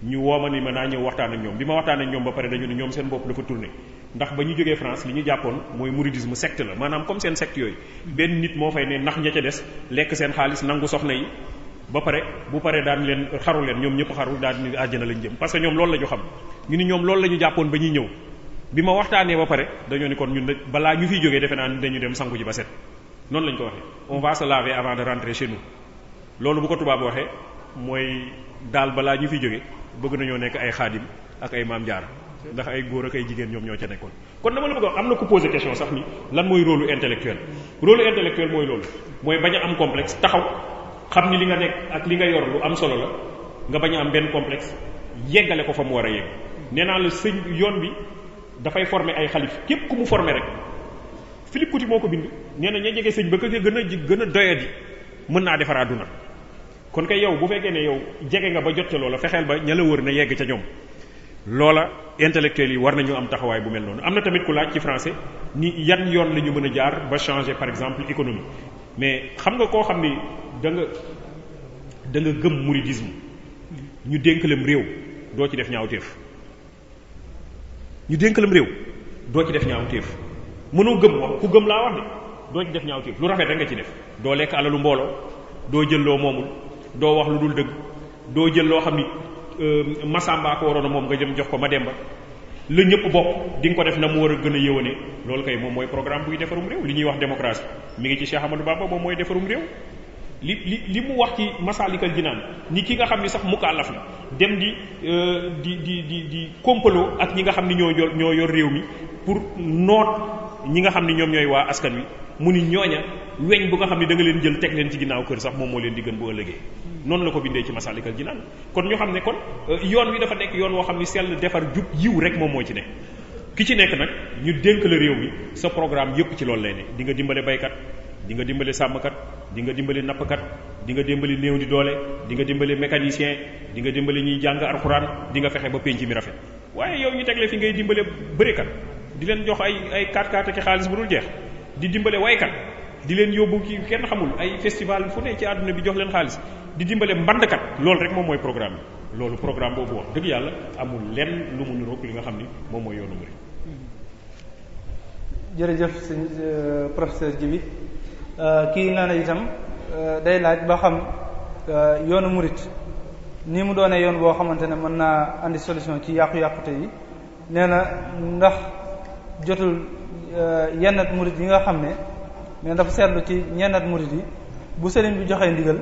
ñu wooma ni ma naa ñëw waxtaan ak ñoom bi ma waxtaan ak ñoom ba pare dañu ne ñoom seen bopp dafa tourné ndax ba ñu jógee France li ñu jàppoon mooy mouridisme secte la maanaam comme seen secte yooyu benn nit moo fay ne nax ña ca des lekk seen xaalis nangu soxna yi ba pare bu pare daan leen xaru leen ñoom ñëpp xaru daan ni àjjana lañ jëm parce que ñoom loolu la ñu xam ñu ni ñoom loolu la ñu jàppoon ba ñuy ñëw bi ma waxtaanee ba pare dañoo ni kon ñun balaa ñu fiy jógee defe naa ni dañu dem sangu ji ba set noonu lañ ko waxee on va se laver avant de rentrer chez nous loolu bu ko tubaab waxee mooy daal balaa ñu fiy jógee bëgg nañoo nekk ay xaadim ak ay maam jaara ndax ay góor ak ay jigéen ñoom ñoo ca nekkoon kon dama la bëgg am na ku poser question sax ni lan mooy rôle intellectuel mooy loolu mooy bañ a am complexe taxaw xam ni li nga nekk ak li nga yor lu am solo la nga bañ a am benn complexe yeggale ko fa mu war a yegg nee naa la sëñ yoon bi dafay former ay xalif képp ku mu former rek Philippe Couti moo ko bind nee na ña jege sëñ ba ko gën a doyadi mën naa defar àdduna kon kay yow bu fekkee ne yow jege nga ba jot ca loola fexeel ba ña la wër na yegg ca ñoom loola intellectuels yi war nañu am taxawaay bu mel noonu am na tamit ku laaj ci français ni yan yoon la ñu mën a jaar ba changer par exemple économie mais xam nga koo xam ni da nga gëm mouridisme ñu dénkalam réew doo ci def ñaawteef mënoo gëm wax ku gëm laa wax de doo ci def ñaawteef lu rafet rek nga ci def doo lekk alalu mbooloo doo jël loo moomul doo wax lu dul dëgg doo jël loo xam ni Masamba ko waroon a moom nga jëm jox ko Mademba la ñëpp bokk di nga ko def na mu war a gën a yëwane loolu kay moom mooy programme buy defarum réew li ñuy wax démocratie mi ngi ci Cheikh Ahmadou Bamba moom mooy defarum réew li mu wax ci Masaalikal Jinaan ni ki nga xam ni sax mukallaf la dem di kompaloo ak ñi nga xam ni ñoo yor réew mi pour noot ñi nga xam ni ñoom ñooy waa askan wi mu ni ñooña weñ bu nga xam ni da nga leen jël teg leen ci ginnaaw kër sax moom moo leen di gën bu ëllëgee noonu la ko bindee ci Masaalikal Jinaan kon ñu xam ne kon yoon wi dafa nekk yoon woo xam ni sell defar jub yiw rek moom moo ci nekk ki ci nekk nag ñu dénk la réew mi sa programme yépp ci loolu lay ne di nga dimbale baykat di nga dimbale sàmmkat di nga dimbale nappkat di nga dimbale néew di doole di nga dimbale mécanicien di nga dimbale ñuy jàng alxuraan di nga fexe ba penc mi rafet waaye yow ñu tegle fi ngay dimbale bërekat di leen jox ay 4x4 ak xaalis bu dul jeex di dimbale waykat di leen yóbbu ki kenn xamul ay festival fu ne ci àdduna bi jox leen xaalis di dimbale mbandkat loolu rek moom mooy programme bi loolu programme boobu wax dëgg yàlla amul lenn lu mu niroog li nga xam ni moom mooy yoonu murid. jërëjëf sëñ professeur Djibi kii nee na itam day laaj ba xam yoonu murid ni mu doonee yoon boo xamante ne mën naa andi solution ci yàqu-yàqute yi nee na ndax jotul yennat murid yi nga xam ne mais dafa seetlu ci ñennat murid yi bu sëriñ bi joxee ndigal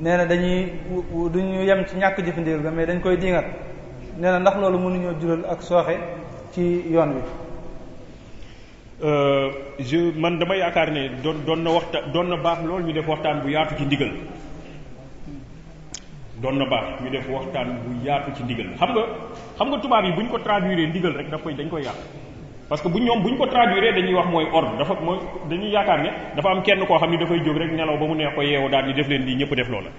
nee na duñu yem ci ñàkk jëfe ndigal ga mais dañ koy diingat nee na ndax loolu mënuñoo jural ak sooxe ci yoon wi. man dama yaakaar ne doon na baax lool ñu def waxtaan bu yaatu ci ndigal doon na baax ñu def waxtaan bu yaatu ci ndigal xam nga tubaab yi bu ñu ko traduire ndigal rek dañ koy yàq parce que bu ñu ko traduire dañuy wax mooy ordre dañuy yaakaar ne dafa am kenn koo xam ni dafay jóg rek nelaw ba mu neex ko yeewu daal di def leen lii ñëpp def loola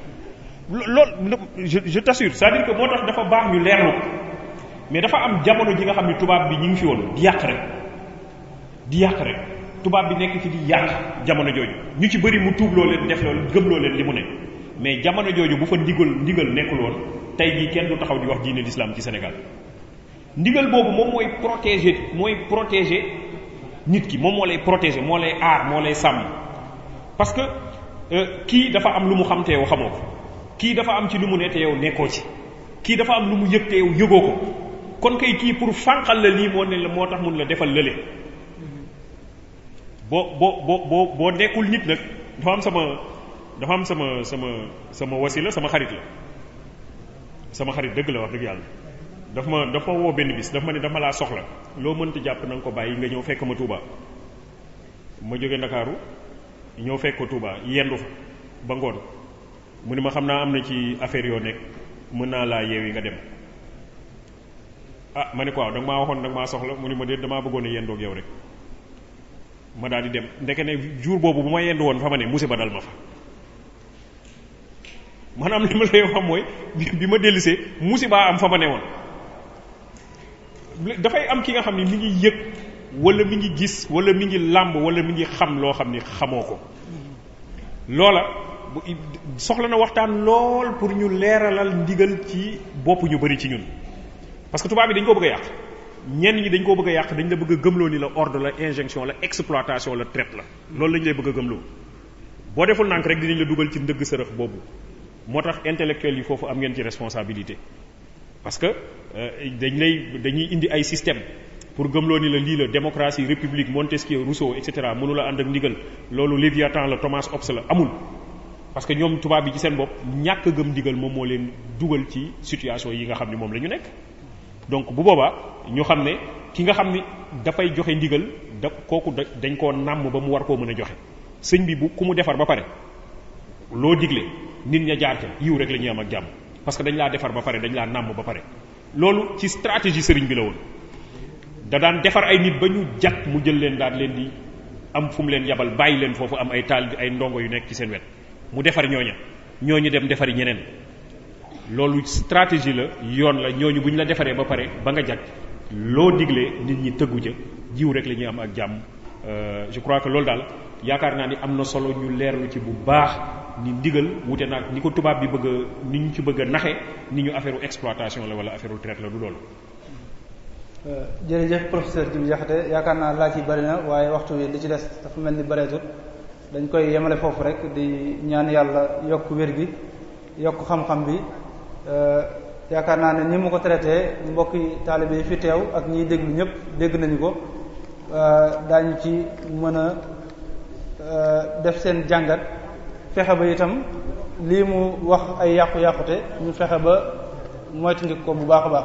loolu je t'assure c'est-à-dire que moo tax dafa baax ñu leerlu ko mais dafa am jamono ji nga xam ni tubaab bi ñu ngi fi woon di yàq rek tubaab bi nekk fi di yàq jamono jooju ñu ci bëri mu tuubloo leen def loolu gëmloo leen li mu ne mais jamono jooju bu fa ndigal nekkul woon tey jii kenn du taxaw di wax diine l'islam ci Sénégal ndigal boobu moom mooy protéger nit ki moom moo lay protéger moo lay aar moo lay sàmm parce que kii dafa am lu mu xam te yow xamoo ko kii dafa am ci lu mu ne te yow nekkoo ci kii dafa am lu mu yëg te yow yëgoo ko kon kay kii pour fànqal la lii moo tax mun la defal lële boo nekkul nit nag dafa am sama wasila sama xarit la sama xarit dëgg la wax dëgg yàlla dafa ma woo benn bis dafa ma ne dafa laa soxla loo mënta jàpp na nga ko bàyyi nga ñëw fekk ma Touba ma jóge Ndakaaru ñëw fekk ko Touba yendu fa ba ngoon mu ne ma xam naa am na ci affaire yoo nekk mën naa laa yeewi nga dem ma ne ko waaw da nga maa waxoon da nga maa soxla mu ne ma déet damaa bëggoon a yendoog yow rek ma daal di dem ndeke ne jour boobu bu ma yendu woon fa ma ne musiba dal ma fa maanaam li ma lay wax mooy bi ma dellusee musiba am fa ma ne woon dafay am ki nga xam ne mi ngi yëg wala mi ngi gis wala mi ngi làmb wala mi ngi xam loo xam ni xamoo ko loola soxla na waxtaan lool pour ñu leeralal ndigal ci bopp ñu bari ci ñun parce que tubaab bi dañ koo bëgg a yàq ñenn ñi dañ koo bëgg a yàq dañ la bëgg a gëmloo ni la ordre la injonction la exploitation la traite la loolu lañ lay bëgg a gëmloo boo deful nànk rek dinañ la dugal ci ndëgg sërëx boobu moo tax intellectuels yi foofu am ngeen ci responsabilité parce que dañuy indi ay système pour gëmloo ni la lii la démocratie république Montesquieu Rousseau et cetera mënu la ànd ak ndigal loolu Léviathan la Thomas Hobbes la amul parce que ñoom tubaab bi ci seen bopp ñàkk a gëm ndigal moom moo leen dugal ci situation yi nga xam ni moom la ñu nekk donc bu boobaa ñu xam ne ki nga xam ni dafay joxe ndigal kooku dañ koo nàmm ba mu war koo mën a joxe sëñ bi ku mu defar ba pare loo digle nit ña jaar ca yiw rek la ñuy am ak jàmm parce que dañ laa defar ba pare dañ laa nàmm ba pare loolu ci stratégie sëriñ bi la woon da daan defar ay nit ba ñu jag mu jël leen daan leen di am fu mu leen yabal bàyyi leen foofu am ay taal ay ndongo yu nekk ci seen wet mu defar ñooñu dem defari ñeneen loolu stratégie la yoon la ñooñu bu ñu la defaree ba pare ba nga jag loo diglee nit ñi tëggu ca jiw rek la ñuy am ak jàmm je crois que loolu daal yaakaar naa ni am na solo ñu leerlu ci bu baax ni ndigal wute naag ni ko tubaab bi bëgg a ni ñu ci bëgg a naxe ni ñu affaire exploitation la wala affaire traite la du loolu. jërëjëf professeur Djibi Diakhaté yaakaar naa laaj yi bari na waaye waxtu wi li ci des dafa mel ni bareetul dañ koy yemale foofu rek di ñaan yàlla yokk wér gi yokk xam-xam bi yaakaar naa ne ni mu ko traité mbokki taalibe yi fi teew ak ñiy déglu ñëpp dégg nañu ko daañu ci mën a def seen jàngat fexe ba itam lii mu wax ay yàqu-yàqute ñu fexe ba moytandiku ko bu baax a baax